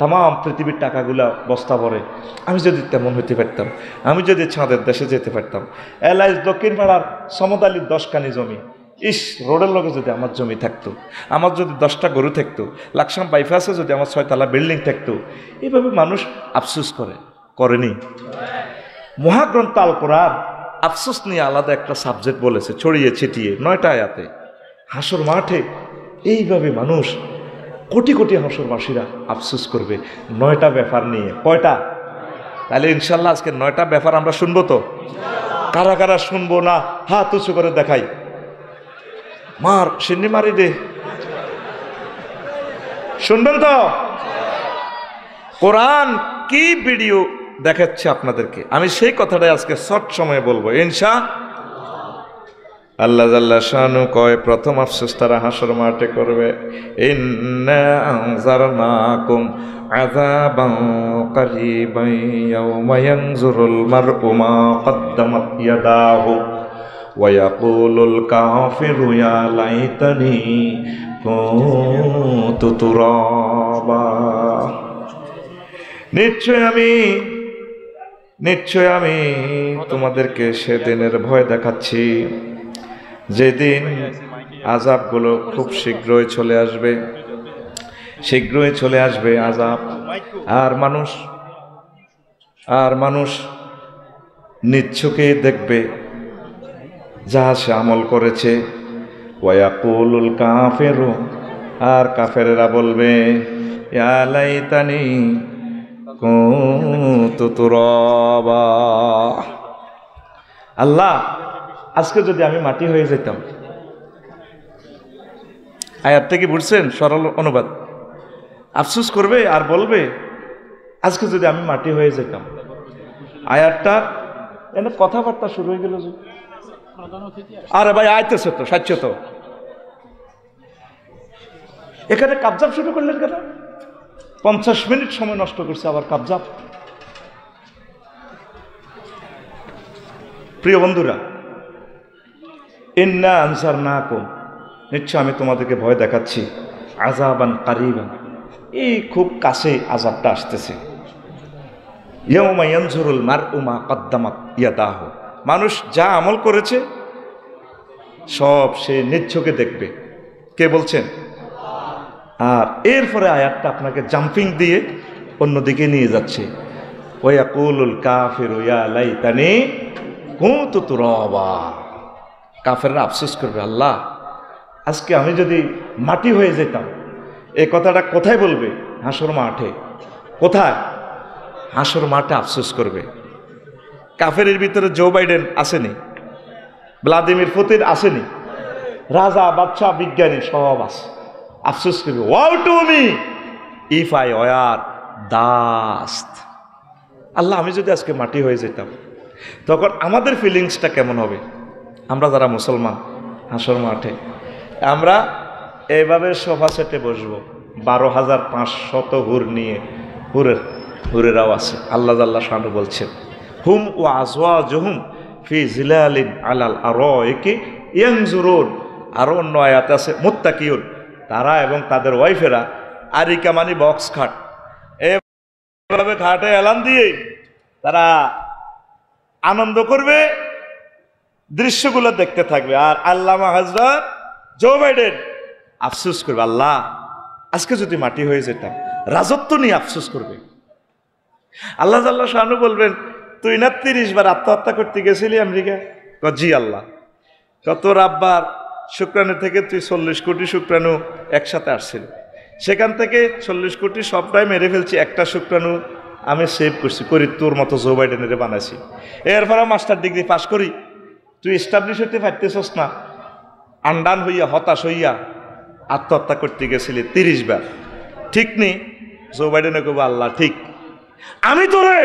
তাম পৃথিবীর টাকাগুলা বস্তা ভরে, আমি যদি তেমন হইতে পারতাম, আমি যদি ছাদের দেশে যেতে পারতাম। এলআইস দক্ষিণ পাড়ার সমদালির 10 কানি জমি, ইস রোডের লগে যদি আমার জমি থাকতো, আমার যদি 10টা গরু থাকতো, লাকসাম বাইপাসে যদি আমার 6 তলা বিল্ডিং থাকতো। এইভাবে মানুষ আফসোস করেনি। মহাগ্রন্থ আল কোরআন আফসোস নিয়ে আলাদা একটা সাবজেক্ট বলেছে, ছড়িয়ে ছিটিয়ে 9টা আয়াতে। হাসর মাঠে এইভাবে মানুষ কোটি কোটি হাসরবাসীরা আফসোস করবে 9টা ব্যাপার নিয়ে। কয়টা? তাহলে ইনশাল্লাহ আজকে 9টা ব্যাপার আমরা শুনবো তো? কারা কারা শুনবো না হাত উঁচু করে দেখাই। মার সিন্নি মারি দে, শুনবেন তো? কোরআন কি ভিডিও দেখাচ্ছে আপনাদেরকে, আমি সেই কথাটাই আজকে শর্ট সময়ে বলবো আল্লাহ জাল্লা শানু কয় প্রথম আফসোস তারা হাসর মাঠে করবে, ইন্না আনজারনাকুম আযাবান কারীবান ইয়াওমা ইয়ানজুরুল মার'উ মা কদ্দামাত ইয়াদাহু ওয়া ইয়াকুলুল কাফিরু ইয়া লাইতানি কুনতু তুরাবা। নিশ্চয় আমি তোমাদেরকে সেদিনের ভয় দেখাচ্ছি, যেদিন আযাবগুলো খুব শীঘ্রই চলে আসবে আযাব। আর মানুষ নিচ্ছকে দেখবে যা সে আমল করেছে। ওয়ায়াকুলুল কাফিরু, আর কাফেরেরা বলবে ইয়া লাইতানি কুনতু তুরাবা। আল্লাহ, আজকে যদি আমি মাটি হয়ে যেতাম। আয়াতটা কি বুঝছেন? সরল অনুবাদ। আফসোস করবে আর বলবে আজকে যদি আমি মাটি হয়ে যেতাম। আয়াতটা এনে কথাবার্তা শুরু হয়ে গেল যে, আরে ভাই আইতেছে তো, সাচ্য তো, এখানে কাবজাব শুরু করলেন কেন? 50 মিনিট সময় নষ্ট করছে, আবার কাবজাব। প্রিয় বন্ধুরা, ইন্না আনজারনাকুম, নিশ্চয় আমি তোমাদেরকে ভয় দেখাচ্ছি, আযাবান কারীবান, এই খুব কাছে আযাবটা আসতেছে। ইয়াওমা ইয়ানজুরুল মার'উ মা কদ্দামাত ইয়াদাহু, মানুষ যা আমল করেছে সব সে নিচ্ছকে দেখবে। কে বলছেন? আর এরপরে আয়াতটা আপনাকে জাম্পিং দিয়ে অন্যদিকে নিয়ে যাচ্ছে, ওয়া ইয়াকুলুল কাফিরু ইয়া লাইতানি কুনতু তুরাবা। কাফেররা আফসোস করবে, আল্লাহ আজকে আমি যদি মাটি হয়ে যেতাম। এই কথাটা কোথায় বলবে? হাসর মাঠে। কোথায়? হাসর মাঠে আফসোস করবে। কাফেরের ভিতরে জো বাইডেন আসেনি, ভ্লাদিমির পুতিন আসেনি, রাজা বাদশাহ বিজ্ঞানী সব আছে। আফসোস করবে, woe to me if I were dust. Allah, আমি যদি আজকে মাটি হয়ে যেতাম, তখন আমাদের ফিলিংসটা কেমন হবে? আমরা যারা মুসলমান, হাসর মাঠে আমরা এইভাবে সোফা সেটে বসবো, 12,500 হুর নিয়ে। হুরেরাও আছে। আল্লাহ জাল্লা শানু বলছেন, হুম ওয়া আজওয়াজুহুম ফি জিলালিন আলাল আরাইকি ইয়ানজুরুন। আরো অন্য আয়াত আছে মুত্তাকিউন, তারা এবং তাদের ওয়াইফেরা আরিকা মানে বক্স খাট, এভাবে খাটে এলান দিয়ে তারা আনন্দ করবে, দৃশ্যগুলো দেখতে থাকবে। আর আল্লামা হযরত জো বাইডেন আফসোস করবে, আল্লাহ আজকে যদি মাটি হয়ে যেতাম। রাজত্ব নিয়ে আফসোস করবে। আল্লাহ জাল্লা শানু বলবেন, তুই না 30 বার আত্মহত্যা করতে গেছিলি আমেরিকা? জি আল্লাহ। তোর আব্বার শুক্রাণু থেকে তুই 40 কোটি শুক্রাণু একসাথে আসছিল, সেখান থেকে 40 কোটি সবটাই মেরে ফেলছি, একটা শুক্রাণু আমি সেভ করি তোর মতো জো বাইডেনের বানাইছি। এরপরে মাস্টার ডিগ্রি পাস করি, তুই এস্টাবলিশ হইতে পারতেছস না, আন্ডান হইয়া হতাশ হইয়া আত্মহত্যা করতে গেছিলি 30 বার। ঠিক নেই? জো বাইডেনে কব, আল্লাহ ঠিক, আমি তোরে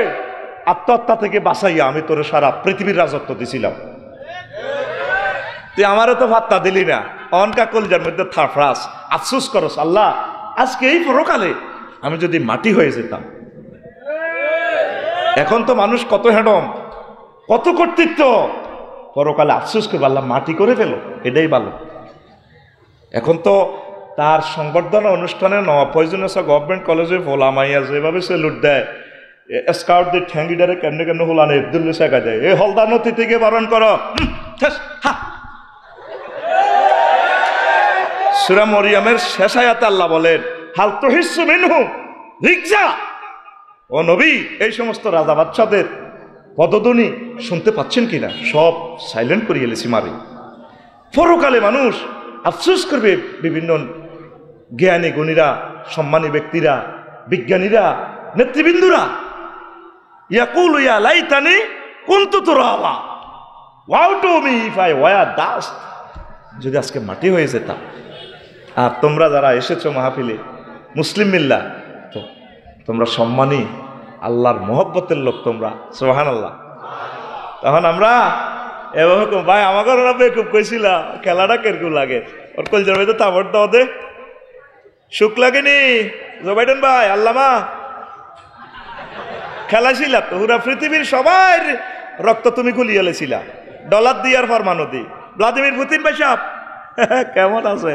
আত্মহত্যা থেকে বাঁচাইয়া আমি তোরে সারা পৃথিবীর রাজত্ব দিছিলাম, তুই আমারও তো ভাত্তা দিলি না। অনকা কলজার মধ্যে থাফরাস আফসোস করস, আল্লাহ আজকে এই পরকালে আমি যদি মাটি হয়ে যেতাম। এখন তো মানুষ কত হ্যাডম, কত কর্তৃত্ব, পরকালে আফসোস করবে, আল্লাহ মাটি করে ফেলো, এটাই ভালো। এখন তো তার সংবর্ধনা অনুষ্ঠানে প্রয়োজনীয় গভর্নমেন্ট কলেজে ভোলামাইয়া যেভাবে সে লুট দেয়, স্কাউট দিয়ে ঠ্যাঙ্গিডারে কেমনে কেমনে হোলানে ইবদুল্লা শেখা যায়, এই হলদা নথি থেকে বারণ করো। সূরা মরিয়মের শেষ আয়াতে আল্লাহ বলেন, হাল তুহিসসু মিনহু রিকজা। ও নবী, এই সমস্ত রাজা বাদশাদের পদধ্বনি শুনতে পাচ্ছেন কিনা? সব সাইলেন্ট করিয়ে এলেছি মারি। পরকালে মানুষ আফসোস করবে বিভিন্ন জ্ঞানী গুণীরা, সম্মানী ব্যক্তিরা, বিজ্ঞানীরা, নেতৃবৃন্দুরা ইয়াকুলু ইয়া লাইতানি কুনতু তুরাবা woe to me if I were dust, যদি আজকে মাটি হয়ে যেতাম। আর তোমরা যারা এসেছো মাহফিলে মুসলিম মিল্লা, তো তোমরা সম্মানী আল্লাহর মহব্বতের লোক তোমরা, সুবহানাল্লাহ। তখন আমরা এভাবে ভাই আমাকে ওরা বেকুব কইছিল খেলাটা কেরকম লাগে, ওর কলজার ভাই তো তাবর দাও দে সুখ লাগেনি জোবাইডেন ভাই আল্লামা খেলাছিলা তো পুরা পৃথিবীর সবার রক্ত তুমি খুলিয়ে এলেছিলা ডলার দিয়ে আর ফরমানো দি। ভ্লাদিমির পুতিন ভাই সাহেব কেমন আছে?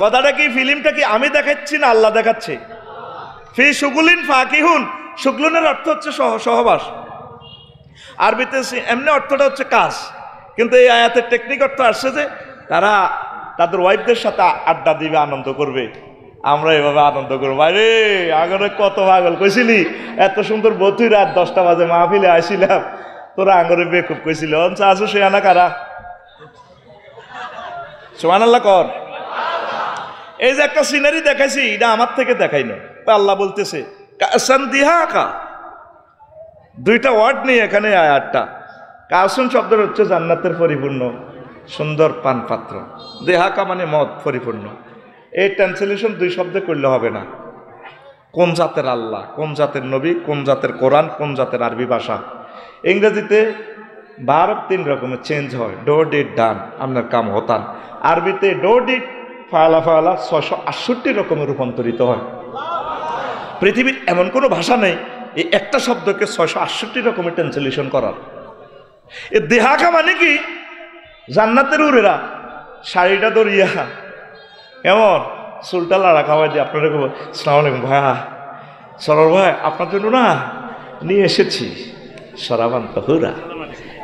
কথাটা কি, ফিল্মটা কি আমি দেখাচ্ছি না আল্লাহ দেখাচ্ছে? ফি সুগুলিন ফাকিহুন, সুগলুনের অর্থ হচ্ছে সহবাস, আরবিতে এমনি অর্থটা হচ্ছে কাজ, কিন্তু এই আয়াতের টেকনিক অর্থ আসছে যে তারা তাদের ওয়াইফদের সাথে আড্ডা দিবে, আনন্দ করবে। আমরা এভাবে আনন্দ করবো। আরে আগরে কত পাগল কইছিলি, এত সুন্দর বতুই রাত 10টা বাজে মাহফিলে আসিলাম, তোরা আঙরে বেকুব কইছিল আসো সে আনা কারা? সুবহানাল্লাহ কর। এই যে একটা সিনারি দেখাইছি, এটা আমার থেকে দেখাই না, আল্লাহ বলতেছে কাসান দিহাকা, দুইটা ওয়ার্ড নিয়ে এখানে আয়াতটা। কাসুন শব্দের হচ্ছে জান্নাতের পরিপূর্ণ সুন্দর পান পাত্র, দেহাকা মানে মদ পরিপূর্ণ। এই ট্রান্সলেশন দুই শব্দে করলে হবে না। কোন জাতের আল্লাহ, কোন জাতের নবী, কোন জাতের কোরআন, কোন জাতের আরবি ভাষা। ইংরেজিতে ভার্ব 3 রকমের চেঞ্জ হয়, ডো ডিড ডান, আপনার কাম হতান। আরবিতে ডো ডিড ফালা ফালা 668 রকমের রূপান্তরিত হয়। পৃথিবীর এমন কোনো ভাষা নেই এই একটা শব্দকে 668 রকমের ট্রান্সলেশন করার। এ দেহাকা মানে কি, জান্নাতের উরেরা শাড়িটা দরিয়া এমন চুলটা লাড়া খাওয়াই দিয়ে আপনারা আসসালামু আলাইকুম ভাইয়া, সরল ভাই আপনার জন্য না নিয়ে এসেছি শরাবান তাহুরা।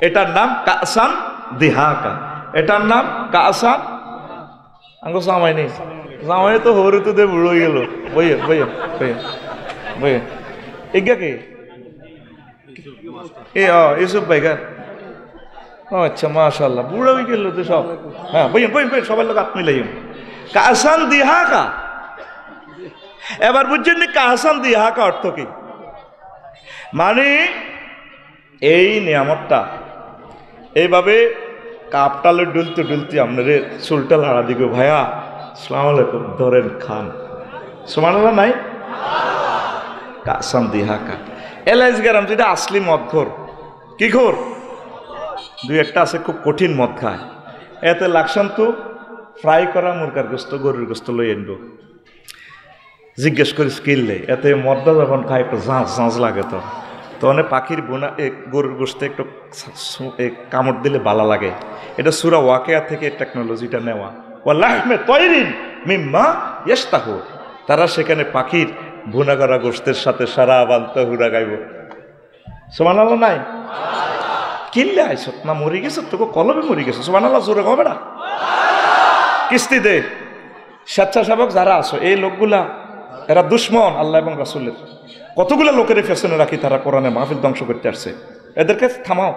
এটার নাম কাসান দিহাকা, এটার নাম কাসান আঙ্গো সামাই নেই, সামাই তো হরে তো দে বুড়ো গেল। বইয়ে বইয়ে বইয়ে বইয়ে এগা কে এ ইউসুফ ভাই গা, আচ্ছা মাশাআল্লাহ বুড়ো হয়ে গেল তো সব। হ্যাঁ বইয়ে বইয়ে বইয়ে সবার লোক আপনি লাইম কাসান দিহাকা। এবার বুঝছেন কাসান দিহাকা অর্থ কি? মানে এই নিয়ামতটা এইভাবে কাপটালে ডুলতে ডুলতে আপনারে চুলটা লাড়া দিকে ভাইয়া আসসালামু আলাইকুম ধরেন খান, সুবহানাল্লাহ নাই? কাসান দিহাকা। এলাইস গ্রাম যেটা আসলি মদ ঘোর, কি ঘোর? দুই একটা আছে খুব কঠিন মদ খায়, এতে লাগসান তো ফ্রাই করা মুরগার গোস্ত, গরুর গোস্ত লই আনবো। জিজ্ঞেস করি স্কিল নেই, এতে মদটা যখন খায় একটু ঝাঁঝ ঝাঁঝ লাগে, তো তখন পাখির বোনা গরুর গোস্তে একটু কামড় দিলে ভালো লাগে। এটা সূরা ওয়াকিয়া থেকে টেকনোলজিটা নেওয়া। ওয়ালাহমে তয়রিন মিম্মা ইয়াশতাহু, তারা সেখানে পাখির ভুনা করা গোস্তের সাথে শারাবান তাহুরা গাইব। সুবহানাল্লাহ নাই? কিল্লে আইস না মরে গেছ, তোকে কলবে মরে গেছে। সুবহানাল্লাহ জোরে হবে না? কিস্তি দে স্বেচ্ছাসেবক যারা আছো, এই লোকগুলা এরা দুশ্মন আল্লাহ এবং রাসূলের। কতগুলো লোকের পেছনে রাখি, তারা কোরআনে মাহফিল ধ্বংস করতে আসছে। এদেরকে থামাও।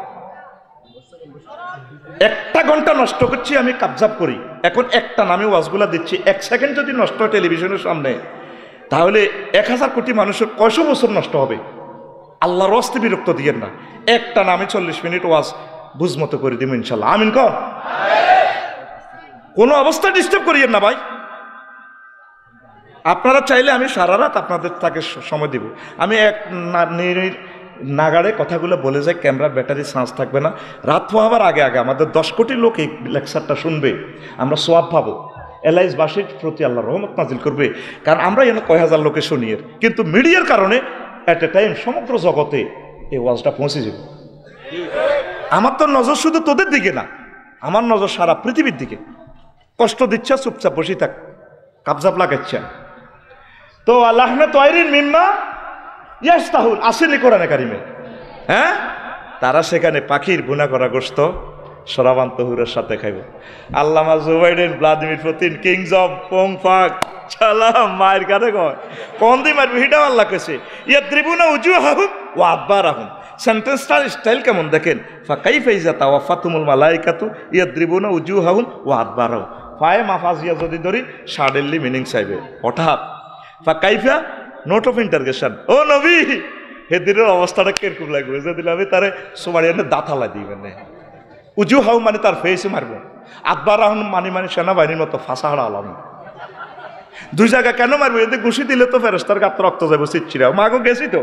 1 ঘন্টা নষ্ট করছি আমি, কাবজাব করি। এখন একটা নামে ওয়াজগুলা দিচ্ছি, 1 সেকেন্ড যদি নষ্ট হয় টেলিভিশনের সামনে, তাহলে 1000 কোটি মানুষের কয়শো বছর নষ্ট হবে। আল্লাহর ওয়াস্তে বিরক্ত দিয়েন না। একটা নামে 40 মিনিট ওয়াজ বুঝমতো করে দিব ইনশাল্লাহ। আমিন কর। কোনো অবস্থায় ডিস্টার্ব করিয়েন না ভাই। আপনারা চাইলে আমি সারা রাত আপনাদের তাকে সময় দিব। আমি এক নাগাড়ে কথাগুলো বলে যাই, ক্যামেরার ব্যাটারি চার্জ থাকবে না। রাত হওয়ার আগে আগে আমাদের 10 কোটি লোক এই লেকচারটা শুনবে, আমরা সোয়াব পাবো। এলাইসবাসীর প্রতি আল্লাহ রহমত নাজিল করবে, কারণ আমরা যেন কয় হাজার লোকে শুনি। কিন্তু মিডিয়ার কারণে অ্যাট এ টাইম সমগ্র জগতে এই ওয়াজটা পৌঁছে যাবে। আমার তো নজর শুধু তোদের দিকে না, আমার নজর সারা পৃথিবীর দিকে। কষ্ট দিচ্ছে, চুপচাপ বসে থাক, কাবজাব লাগাচ্ছে। তো আল্লাহমে তয়রিন মিম্মা ইয়াশতাহুন আসেনি কোরআনে কারিমে। হ্যাঁ, তারা সেখানে পাখির বুনা করা গোশত শরাবান তাহুরের সাথে খাইব। আল্লামা জুবাইডেন, Vladimir Putin, Kings of Pong ফাক সালাম মায়ের কাছে কয় কোন দি মারবি, হিটাও আল্লাহ কেছে ইয়াদ্রিবুনা উজুহাহুম ওয়া আদবারাহুম। সেন্টেন্সটার স্টাইল কেমন দেখেন, ফাকাইফা ইযা তাওয়াফাতুমুল মালাইকাতু ইয়াদ্রিবুনা উজুহাহুম ওয়া আদবারাহুম পায়ে মাফাজিয়া যদি ধরি সাডেনলি মিনিং চাইবে হঠাৎ কাইফা নোট অফ ইন্টারগেশন ও নবী সেদিনের অবস্থাটা কিরকম লাগবে যেদিন আমি তারে সোমারিয়ানে দাঁতালা দিই মানে উজু হাও মানে তার ফেসে মারবো আকবর রাহন মানে সেনাবাহিনীর মতো ফাঁসা হারা আলাম দুই জায়গা কেন মারবো এতে ঘুষি দিলে তো ফেরস্তার গাত্র রক্ত যাবো চিচ্ছিরা মাগো গেছি তো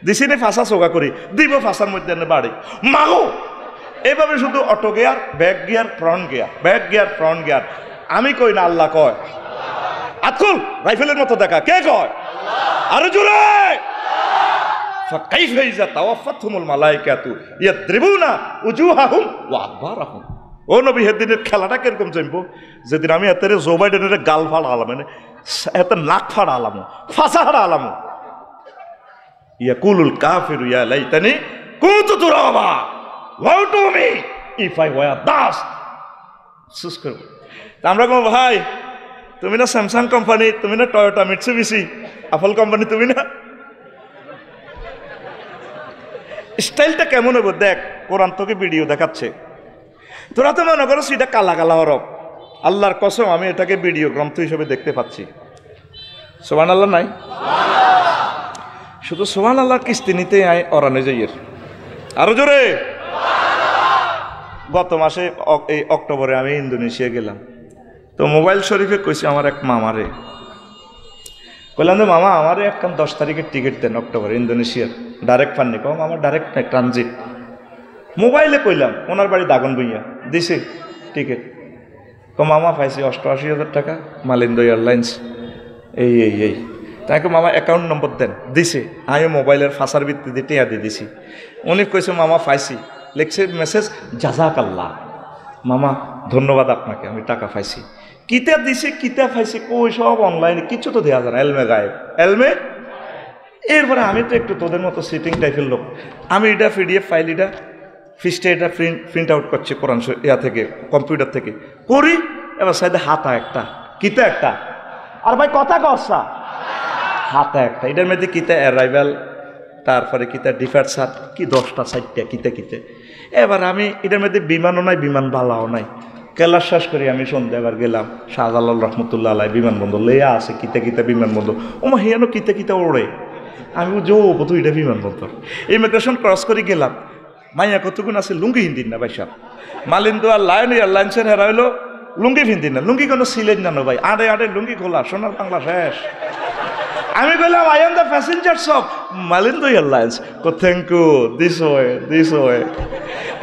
দিছি নে ফাঁসা চোখা করি দিব ফাঁসার মধ্যে বাড়ি মাগো এইভাবে শুধু auto gear back gear front gear back gear front gear আমি কই না আল্লাহ কয় আতকুল রাইফেলের মতো দেখা কে কয় আরো জোরে ফাকাইফা ইযা তাওয়াফাতহুমুল মালায়েকাতু ইয়াদরিবুনা উজুহাহুম ওয়া আদবারাহুম ও নবী হেদিনের খেলাটা কিরকম জমবো যেদিন আমি এত জো বাইডেনের গাল ফাড়া আলাম মানে এত নাক ফাড়া আলাম ফাঁসা হারা আলাম ইয়াকুলুল কাফিরু ইয়া লাইতানি কুনতু তুরাবা woe to me if I were dust সুস করব আমরা কম ভাই তুমি না স্যামসাং কোম্পানি তুমি না টয়োটা মিৎসুবিশি আপেল কোম্পানি তুমি না স্টাইলটা কেমন হবে দেখ কোরআন তোকে ভিডিও দেখাচ্ছে তোরা তো মনে করো সেটা কালা কালা হরফ আল্লাহর কসম আমি এটাকে ভিডিও গ্রন্থ হিসেবে দেখতে পাচ্ছি সুবহানাল্লাহ নাই শুধু সুবহানাল্লাহর কিস্তি নিতে অরানে যাইয়ের আরো জোরে গত মাসে এই অক্টোবরে আমি ইন্দোনেশিয়া গেলাম তো মোবাইল শরীফে কইছি আমার এক মামারে কইলাম যে মামা আমারে একখান 10 তারিখের টিকিট দেন অক্টোবরে ইন্দোনেশিয়ার ডাইরেক্ট ফান্নি কম আমার ডাইরেক্ট নাই ট্রানজিট মোবাইলে কইলাম ওনার বাড়ি দাগন বইয়া দিছে টিকিট কম মামা পাইছি 88,000 টাকা মালিন্দো এয়ারলাইন্স এই তাকে মামা অ্যাকাউন্ট নম্বর দেন দিছে আমি মোবাইলের ফাঁসার ভিত্তিতে টিয়া দিয়ে দিছি উনি কইছে মামা পাইছি লিখছে মেসেজ জাযাকাল্লাহ মামা ধন্যবাদ আপনাকে আমি টাকা পাইছি কিতাব দিছে কিতাব পাইছি কই সব অনলাইনে কিছু তো দেওয়া যায় না এলমে গায়েব এলমে এরপরে আমি তো একটু তোদের মতো সিটিং টাইপের লোক আমি এটা পিডিএফ ফাইল এটা ফিস্টে এটা প্রিন্ট আউট করছি কোরআন ইয়া থেকে কম্পিউটার থেকে করি এবার সাইডে হাতা একটা কিতা একটা আর ভাই কথা কসা হাতা একটা এটার মধ্যে কিতা অ্যারাইভাল তারপরে কিতা ডিপার্চার কি 10টা 4টা কিতে এবার আমি এটার মধ্যে বিমানও নাই বিমান বালাও নাই কেলাস শেষ করি আমি সন্ধ্যা এবার গেলাম শাহজালাল রহমতুল্লাহ আলাই বিমানবন্দর লেয়া আছে কিতা বিমানবন্দর ওমা হিয়ানো কিতা ওড়ে আমি যো তুই এটা বিমানবন্দর ইমিগ্রেশন ক্রস করে গেলাম মাইয়া কতক্ষণ আছে লুঙ্গি হিন্দিন না ভাই সাহেব মালিন্দু আর লায়ন এয়ারলাইন্সের হেরা হইলো লুঙ্গি হিন্দিন না লুঙ্গি কোনো সিলেন না ভাই আড়ে লুঙ্গি খোলা সোনার বাংলা শেষ আমি কইলাম I am the passengers of Malindo airlines thank you this way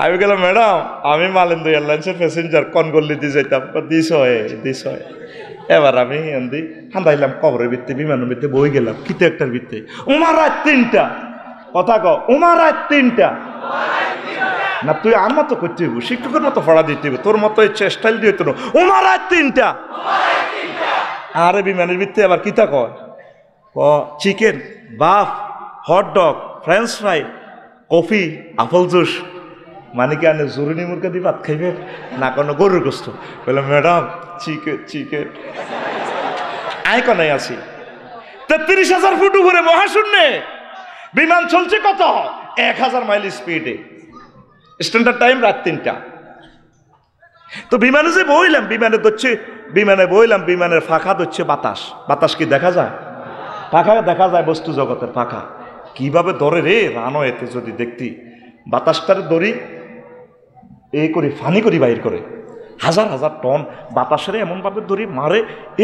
আমি গেলাম ম্যাডাম আমি মালিন্দু এয়ারলাইন্সের প্যাসেঞ্জার কনগল্লি দিয়ে যাইতাম দিস হয় এবার আমি হিন্দি হান্দাইলাম কবরের ভিত্তি বিমানের ভিত্তি বই গেলাম কিতে একটার ভিত্তি উমার রাত 3টা কথা ক উমার রাত 3টা না তুই আর মতো করতে হইব শিক্ষকের মতো পড়া দিতে হইব তোর মতো স্টাইল দিয়ে তো উমার রাত 3টা আরে বিমানের ভিত্তি আবার কিতা কয় chicken buff hot dog French fry coffee apple juice মানে কি আনে জরুরি মুরগা দিয়ে ভাত খাইবে না কোনো গরুর গোস্ত বললাম ম্যাডাম চিকেন আয় কনাই আছি 33,000 ফুট উপরে মহাশূন্যে বিমান চলছে কত 1,000 মাইল স্পিডে স্ট্যান্ডার্ড টাইম রাত 3টা তো বিমানে যে বইলাম বিমানের ফাঁকা ধরছে বাতাস কি দেখা যায় পাখা দেখা যায় বস্তু জগতের পাখা কিভাবে ধরে রে রানো এতে যদি দেখতি বাতাসটার দড়ি এই করে ফানি করি বাইর করে হাজার টন বাতাসের এমনভাবে দড়ি মারে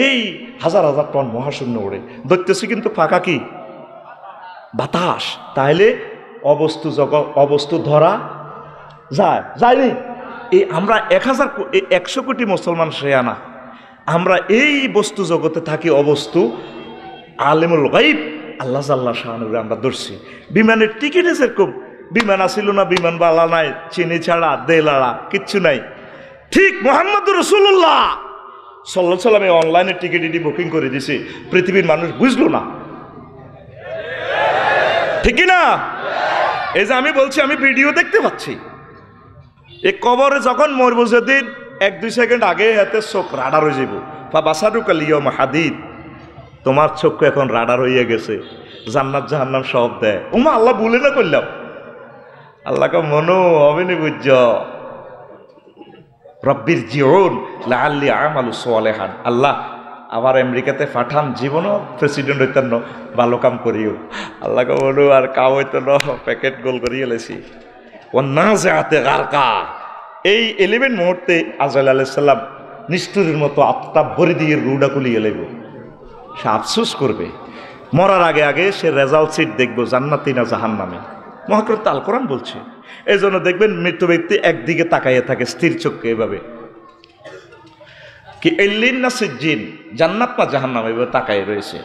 এই হাজার টন মহাশূন্য ওড়ে দেখতেছি কিন্তু ফাঁকা কি বাতাস তাহলে অবস্তু ধরা যায়নি এই আমরা 100 কোটি মুসলমান শেয়ানা আমরা এই বস্তু জগতে থাকি অবস্তু আলেমুল গাইব আল্লাহ শাহানুরে আমরা ধরছি বিমানের টিকিট এরকম বিমান আসিল না বিমান বালা নাই চিনি ছাড়া দেলাড়া কিচ্ছু নাই ঠিক মুহাম্মদুর রাসূলুল্লাহ সাল্লাল্লাহু আলাইহি ওয়াসাল্লাম অনলাইনে টিকিট বুকিং করে দিছে পৃথিবীর মানুষ বুঝলো না ঠিক না এই যে আমি বলছি আমি ভিডিও দেখতে পাচ্ছি এই কবরে যখন মরবো যেদিন 1-2 সেকেন্ড আগে হাতে চোখ রাডার হয়ে যাব ফাবাসারুকাল ইয়াউমা হাদিদ তোমার চক্ষু এখন রাডার হয়ে গেছে জান্নাত জাহান্নাম সব দেয় ওমা আল্লাহ ভুলে না করলাম আল্লাহকে মনো হবে নি বুঝছ রব্বির জিউন লাআল্লি আমালু সালিহান, আল্লাহ আবার আমেরিকাতে পাঠান, জীবনও প্রেসিডেন্ট হইতেন না, ভালো কাম করিও। আল্লাহ বলো আর কাউ হইতো না, প্যাকেট গোল করিয়ে লেছি। ও না যে হাতে গারকা, এই 11 মুহূর্তে আজরাইল আলাইহিস সালাম নিষ্ঠুরের মতো আত্মা ভরে দিয়ে রুডা কুলিয়ে লেব। সে আফসোস করবে, মরার আগে আগে সে রেজাল্ট সিট দেখবো জান্নাতি না জাহান্নামে। মহাগ্রন্থ আল কোরআন বলছে। এই জন্য দেখবেন মৃত ব্যক্তি একদিকে তাকাইয়ে থাকে স্থির চোখকে, এভাবে কি এল্লিন না সিজ্জিন, জান্নাত না জাহান্নাম, এভাবে তাকাই রয়েছে।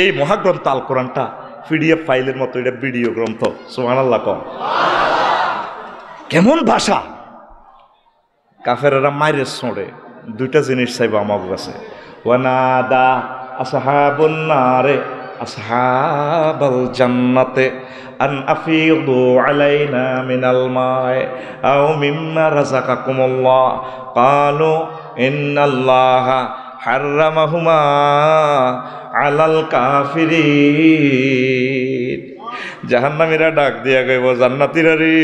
এই মহাগ্রন্থ আল কোরআনটা পিডিএফ ফাইলের মতো, এটা ভিডিও গ্রন্থ। সুবহানাল্লাহ কম, কেমন ভাষা! কাফেরেরা মাইরে ছোঁড়ে, দুইটা জিনিস চাইব আমার কাছে। ওয়ানাদা আসহাবুন নারে আসহাবাল জান্নাতে আন আফিদু আলাইনা মিনাল মাই আও মিম্মা রাযাকাকুমুল্লাহ ক্বালু ইন্নাল্লাহা হাররামাহুমা আলাল কাফিরিন। জাহান্নামীরা ডাক দিয়া কইব, জান্নাতীরা রে,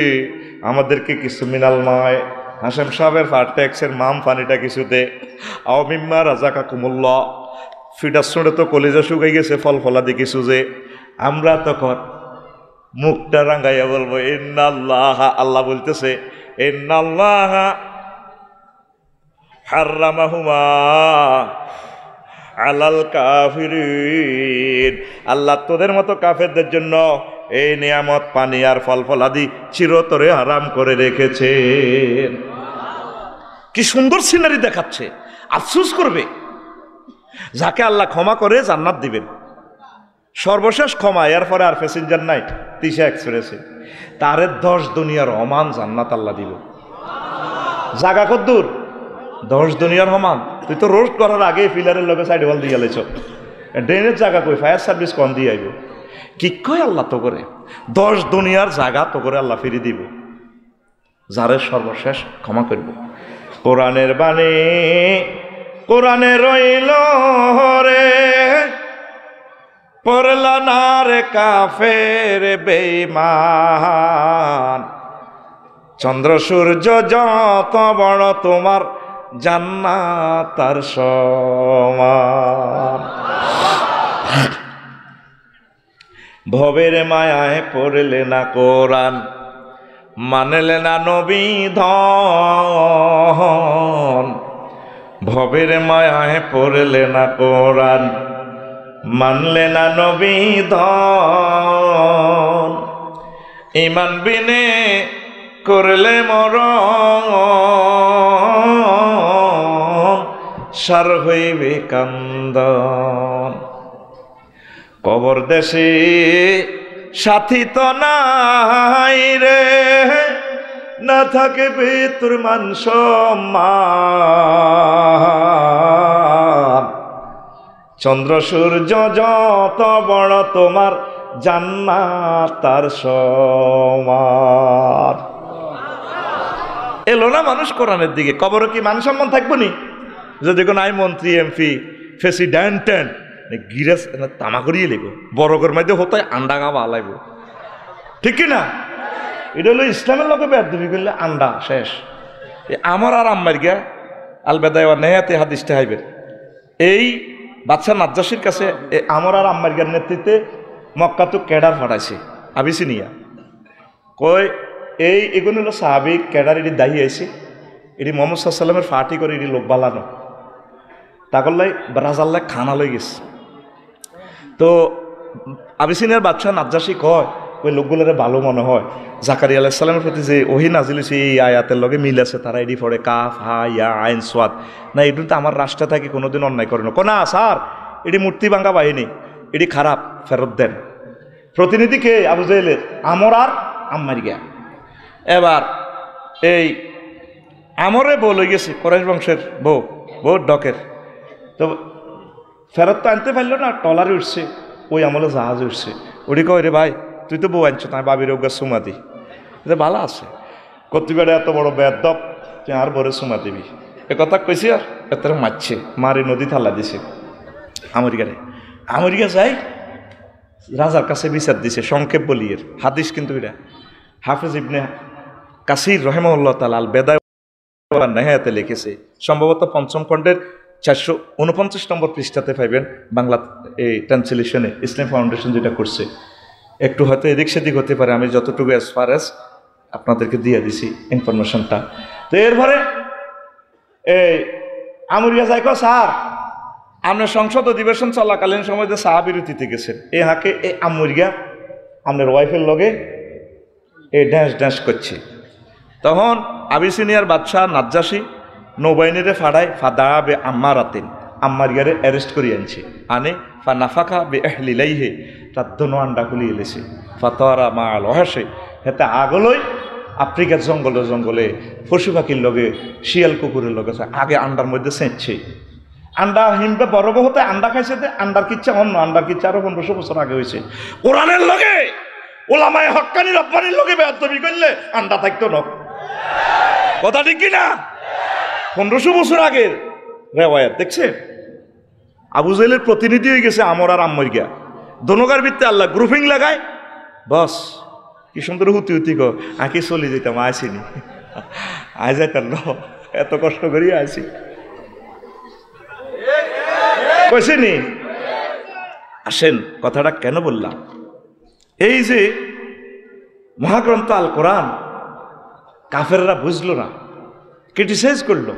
আমাদেরকে কিছু মিনাল মায়, হাশেম সাহেবের ফারটেক্সের মাম পানিটা কিছু দে, আও মিম্মা রাযাকাকুমুল্লাহ, ফিটা শুনে তো কলিজা শুকাই গেছে, ফল ফলাদি কিছু যে। আমরা তখন মুখটা রাঙ্গাইয়া বলবো ইন্নাল্লাহ, আল্লাহ বলতেছে ইন্নাল্লাহ হাররামাহুমা আলাল কাফিরিন, আল্লাহ তোদের মতো কাফেরদের জন্য এই নিয়ামত পানি আর ফল ফলাদি চিরতরে হারাম করে রেখেছেন। কি সুন্দর সিনারি দেখাচ্ছে। আফসোস করবে যাকে আল্লাহ ক্ষমা করে জান্নাত দিবেন, সর্বশেষ ক্ষমা, এরপরে আর প্যাসেঞ্জার নাই তিশা এক্সপ্রেসে, তারে 10 দুনিয়ার সমান জান্নাত আল্লাহ দিব। জাগা কদ্দুর? 10 দুনিয়ার সমান। তুই তো রোস্ট করার আগে ফিলারের লগে সাইড ওয়াল দিয়ে গেলেছ, ড্রেনের জায়গা কই, ফায়ার সার্ভিস কম দিয়ে আইব, কি কয় আল্লাহ তো করে 10 দুনিয়ার জায়গা তো করে আল্লাহ ফিরে দিব, যারে সর্বশেষ ক্ষমা করব। কোরআনের বাণী কোরআনে রইল রে, পড়লা না রে কাফের বেঈমান, চন্দ্র সূর্য যত বড় তোমার জান্নাত তার সমান। ভবের মায়ায় পড়লে না কোরআন, মানলে না নবী ধন, ভবের মায়ায় পড়লে না কোরআন, মানলে না নবী ধন, ঈমান বিনে করলে মরণ, সার হইবে কান্দন। কবর দেশে সাথী তো নাই রে, না থাকবে তোর মান সম্মান, চন্দ্র সূর্য যত বড় তোমার জান্নাত তার সমান। এলো না মানুষ কোরআনের দিকে, কবরে কি মান সম্মান থাকবো নি? যদি কোনো আই মন্ত্রী এমপি প্রেসিডেন্ট গিরাস তামা করিয়ে লেগো, বড়গর মধ্যে হতায় আন্ডা গাওয়া লাগবো, ঠিক কি না? এটা হলো ইসলামের লোকে বেদবি করলে আন্ডা শেষ। আমার আর আম্মার গিয়া আলবেদায় নেহাতে হাদিসটা হাইবের, এই বাদশাহ নাজ্জাসীর কাছে আমার আর আম্মার গিয়ার নেতৃত্বে মক্কা তো ক্যাডার ফাটাইছে আবিসিনিয়া, কই এই এগুলো হলো সাহাবিক ক্যাডার, এটি দায়ী আইছে, এটি মোহাম্মদ সাল্লাল্লাহু আলাইহি ওয়াসাল্লামের ফাটি করে এটি লোক বালানো, তাকল্লাই রাজাল্লাহ খানা লই গেছে। তো আবিসিনিয়ার বাদশাহ নাজ্জাসী কয়, ওই লোকগুলোরে ভালো মনে হয়, জাকারিয়া আলাইহিস সালামের প্রতি যে ওহী নাজিল হইছে এই আয়াতের লগে মিল আছে, তারা এটি পড়ে কাফ হা ইয়া আইন সোয়াদ, না এটি তো আমার রাষ্ট্রে থাকি কোনোদিন অন্যায় করে না। না স্যার, এটি মূর্তি ভাঙ্গা বাহিনী, এটি খারাপ, ফেরত দেন। প্রতিনিধি কে? আবু জাহেলের আমর আর আম্মার গিয়া। এবার এই আমরে বউ লই গেছে, কোরাইশ বংশের বউ, বউ ডকের, তো ফেরত তো আনতে পারলো না, টলারে উঠছে, ওই আমলে জাহাজে উঠছে। ওটি কয় রে ভাই তুই তো বউ আনছো, তাই বাবির ওগা সুমা দি, ভালো আছে, কর্তৃপক্ষে এত বড় বেদব, তুই আর বরে সুমা দিবি, এ কথা কইছি। আর এত মারছে, মারি নদী থাল্লা দিছে আমেরিকারে। আমেরিকা যাই রাজার কাছে বিচার দিছে, সংক্ষেপ বলিয়ের হাদিস কিন্তু এটা হাফেজ ইবনে কাসির রহিমাহুল্লাহ তাআলা আল বেদায় নেহায়াতে লিখেছে, সম্ভবত পঞ্চম খণ্ডের 449 নম্বর পৃষ্ঠাতে পাইবেন বাংলা এই ট্রান্সলেশনে ইসলাম ফাউন্ডেশন যেটা করছে। একটু হয়তো এদিক সেদিক হতে পারে, আমি যতটুকু অ্যাজ ফার অ্যাজ আপনাদেরকে দিয়ে দিছি ইনফরমেশনটা। তো এরপরে এই আমরিয়া যাই কো স্যার আপনার সংসদ অধিবেশন চলাকালীন সময় যে চা বিরতিতে গেছেন, এই হাঁকে এই আমরিয়া আপনার ওয়াইফের লগে এই ড্যান্স ড্যান্স করছে। তখন আবিসিনিয়ার বাদশাহ নাজ্জাসী নৌবাহিনীরে ফাড়ায় ফাদা বে আম্মার আতিন, আম্মার ইয়ারে অ্যারেস্ট করে আনছে, আনে ফা নাফাকা বে এহলিলাইহে তার দোনো আন্ডা খুলি এলেছে ফাতোয়ারা মা লহাসে হেতে আগলই আফ্রিকার জঙ্গলে জঙ্গলে পশু পাখির লগে শিয়াল কুকুরের লগে আগে আন্ডার মধ্যে সেঁচছে। আন্ডা হিমবে বড় হতে আন্ডা খাইছে, আন্ডার কিচ্ছা অন্য আন্ডার কিচ্ছা আরো 1500 বছর আগে হয়েছে। কোরআনের লগে ওলামায়ে হক্কানি রব্বানির লগে বেয়াদবি করলে আন্ডা থাকতো না, কথা ঠিক কিনা? 1500 বছর আগের রেওয়ায়াত দেখছে। আবু জাহেলের প্রতিনিধি হয়ে গেছে আমর আর আম্মর গিয়া, দোনোকার ভিত্তে আল্লাহ গ্রুপিং লাগায়, বস কি সুন্দর হুতি হুতি গো আঁকি চলে যেতাম, আসিনি আয় যাইতাম না, এত কষ্ট করিয়া আসি কইসিনি। আসেন কথাটা কেন বললাম, এই যে মহাগ্রন্থ আল কোরআন কাফেররা বুঝলো না, ক্রিটিসাইজ করলো,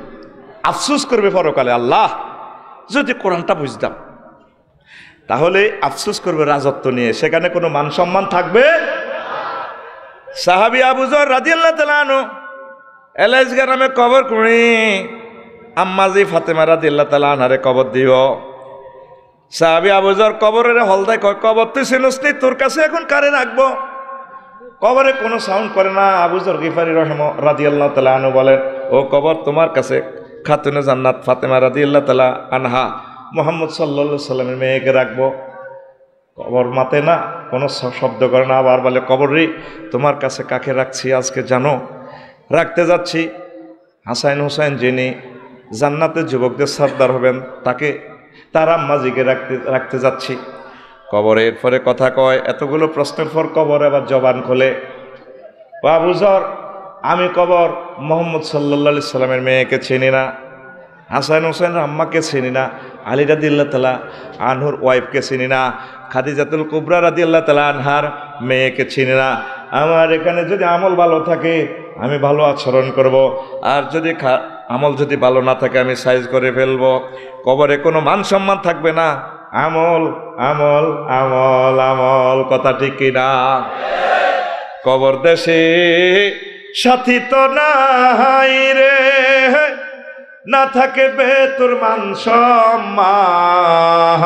আফসোস করবে পরকালে, আল্লাহ যদি কোরআনটা বুঝতাম, তাহলে আফসোস করবে রাজত্ব নিয়ে, সেখানে কোনো মান সম্মান থাকবে। সাহাবী আবু যর রাদিয়াল্লাহু তাআলা আনহু এলাইস গ্রামে কবর করি আম্মাজি ফাতেমা রাদিয়াল্লাহু তাআলা আনহারে কবর দিও। সাহাবী আবু যর কবরের হলদায় কয়, কবর তুই চিনস নি, তোর কাছে এখন কারে রাখবো? কবরে কোনো সাউন্ড করে না। আবু যর গিফারি রাদিয়াল্লাহু তাআলা আনহু বলেন, ও কবর তোমার কাছে খাতুনে জান্নাত ফাতেমা রাদিয়াল্লাহু তাআলা আনহা মুহাম্মদ সাল্লাল্লাহু আলাইহি সাল্লামের মেয়েকে রাখবো। কবর মাতে না, কোনো শব্দ করে না, আবার বলে, কবর রে তোমার কাছে কাকে রাখছি আজকে জানো? রাখতে যাচ্ছি হাসান হুসাইন, যিনি জান্নাতের যুবকদের সর্দার হবেন, তাকে তার আম্মাজিকে রাখতে যাচ্ছি। কবরের পরে কথা কয়, এতগুলো প্রশ্নের পর কবর আবার জবান খোলে, আবু যর আমি কবর মুহাম্মদ সাল্লাল্লাহু আলাইহি সাল্লামের মেয়েকে চিনি না, হাসান হুসাইনের আম্মাকে চিনি না, আলী রাদিয়াল্লাহু তাআলা আনহুর ওয়াইফকে চিনি না, খাদিজাতুল কুবরা রাদিয়াল্লাহু তাআলা আনহার মেয়েকে চিনি না। আমার এখানে যদি আমল ভালো থাকে আমি ভালো আচরণ করব, আর যদি আমল যদি ভালো না থাকে আমি সাইজ করে ফেলবো। কবরে কোনো মান সম্মান থাকবে না, আমল আমল আমল আমল, কথা ঠিক কিনা? কবর দেশে সাথী তো নাই রে, না থাকে বে তোর মান সম্মান,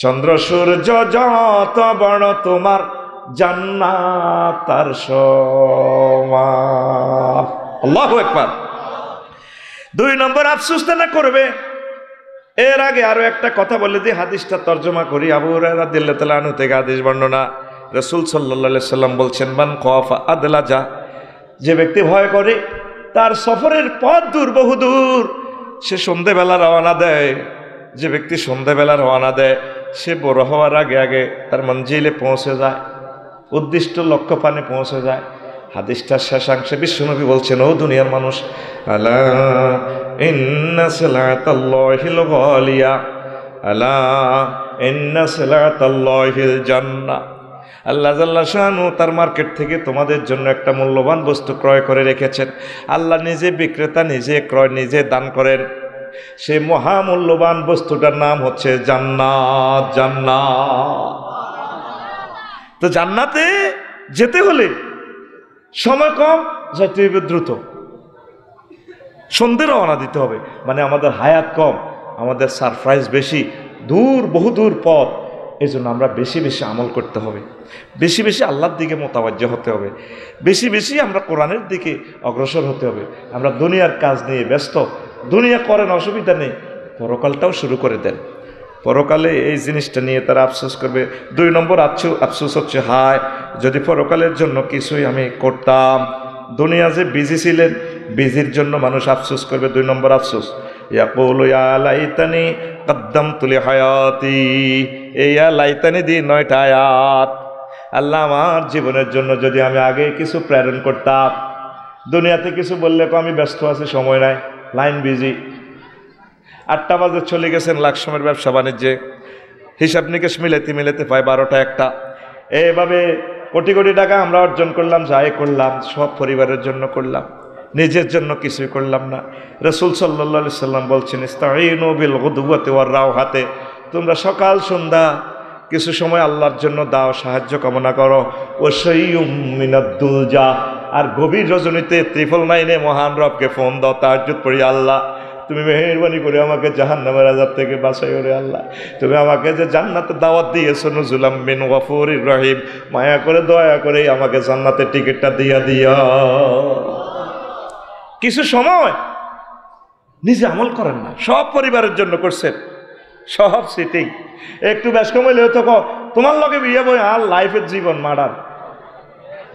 চন্দ্র সূর্য যত বড় তোমার জান্নাত তার সমান। আল্লাহু আকবার। 2 নম্বর আফসোসটা না করবে। এর আগে আরো একটা কথা বলে দিই, হাদিসটা তর্জমা করি। আবু হুরায়রা রাদিয়াল্লাহু তাআলা আনহু থেকে হাদিস বর্ণনা, রাসূল সাল্লাল্লাহু আলাইহি সাল্লাম বলছেন, মান খাফা আদলাজা, যে ব্যক্তি ভয় করে তার সফরের পথ দূর, বহু দূর, সে সন্ধ্যেবেলা রওনা দেয়। যে ব্যক্তি সন্ধ্যেবেলা রওনা দেয় সে বড় হওয়ার আগে আগে তার মঞ্জিলে পৌঁছে যায়, উদ্দিষ্ট লক্ষ্য পানে পৌঁছে যায়। হাদিসটার শেষাংশে বিশ্বনবী বলছেন, ও দুনিয়ার মানুষ, আলা ইন্না সালাতাল্লাহিল গালিয়া, আলা ইন্না সালাতাল্লাহিল জান্নাহ। আল্লাহ জাল্লা শানু তার মার্কেট থেকে তোমাদের জন্য একটা মূল্যবান বস্তু ক্রয় করে রেখেছেন। আল্লাহ নিজে বিক্রেতা, নিজে ক্রয়, নিজে দান করেন। সে মহামূল্যবান বস্তুটার নাম হচ্ছে জান্নাত। জান্নাত। তো জান্নাতে যেতে হলে সময় কম, যাইতে হবে দ্রুত, সন্ধ্যে রওনা দিতে হবে। মানে আমাদের হায়াত কম, আমাদের সারপ্রাইজ বেশি, দূর, বহু দূর পথ। এই জন্য আমরা বেশি বেশি আমল করতে হবে, বেশি বেশি আল্লাহর দিকে মোতাবাজ্য হতে হবে, বেশি বেশি আমরা কোরআনের দিকে অগ্রসর হতে হবে। আমরা দুনিয়ার কাজ নিয়ে ব্যস্ত, দুনিয়া করেন অসুবিধা নেই, পরকালটাও শুরু করে দেন। পরকালে এই জিনিসটা নিয়ে তারা আফসোস করবে। 2 নম্বর আফসোস হচ্ছে, হায় যদি পরকালের জন্য কিছুই আমি করতাম। দুনিয়া যে বিজি ছিলেন, বিজির জন্য মানুষ আফসোস করবে। 2 নম্বর আফসোস, ইয়াকুলু ইয়া লাইতানি কদ্দামতু লিহায়াতি। এই ইয়া লাইতানি দিয়ে 9টা আয়াত। আল্লাহ আমার জীবনের জন্য যদি আমি আগে কিছু প্রেরণ করতাম, দুনিয়াতে কিছু বললে আমি ব্যস্ত আছি, সময় নাই, লাইন বিজি। 8টা বাজে চলে গেছেন লাকসামের ব্যবসা বাণিজ্যে, হিসাব নিকেশ মিলাতে মিলাতে পায় 12টা 1টা। এইভাবে কোটি কোটি টাকা আমরা অর্জন করলাম, যাই করলাম সব পরিবারের জন্য করলাম, নিজের জন্য কিছুই করলাম না। রাসূল সাল্লাল্লাহু আলাইহি সাল্লাম বলছেন, ইস্তাঈনু বিল গুদওয়াতি ওয়ার রাওহাতে, তোমরা সকাল সন্ধ্যা কিছু সময় আল্লাহর জন্য দাও, সাহায্য কামনা করো। ওয়াশাইয়ুম মিনাদ দুলজা, আর গভীর রজনীতে 999 মহান রবকে ফোন দাও, তাহাজ্জুদ পড়ি, আল্লাহ তুমি মেহেরবানি করে আমাকে জাহান্নামের আযাব থেকে বাঁচাইও রে আল্লাহ। তুমি আমাকে যে জান্নাতের দাওয়াত দিয়েছো, নুজুলাম মিন গফুরির রহিম, মায়া করে দয়া করে আমাকে জান্নাতের টিকিটটা দিয়া দিও। কিছু সময় নিজে আমল করেন না, সব পরিবারের জন্য করছেন, সব সিটিং। একটু ব্যস্ত হইলেও তো তোমার লগে বিয়ে বই, আর লাইফের জীবন মার্ডার,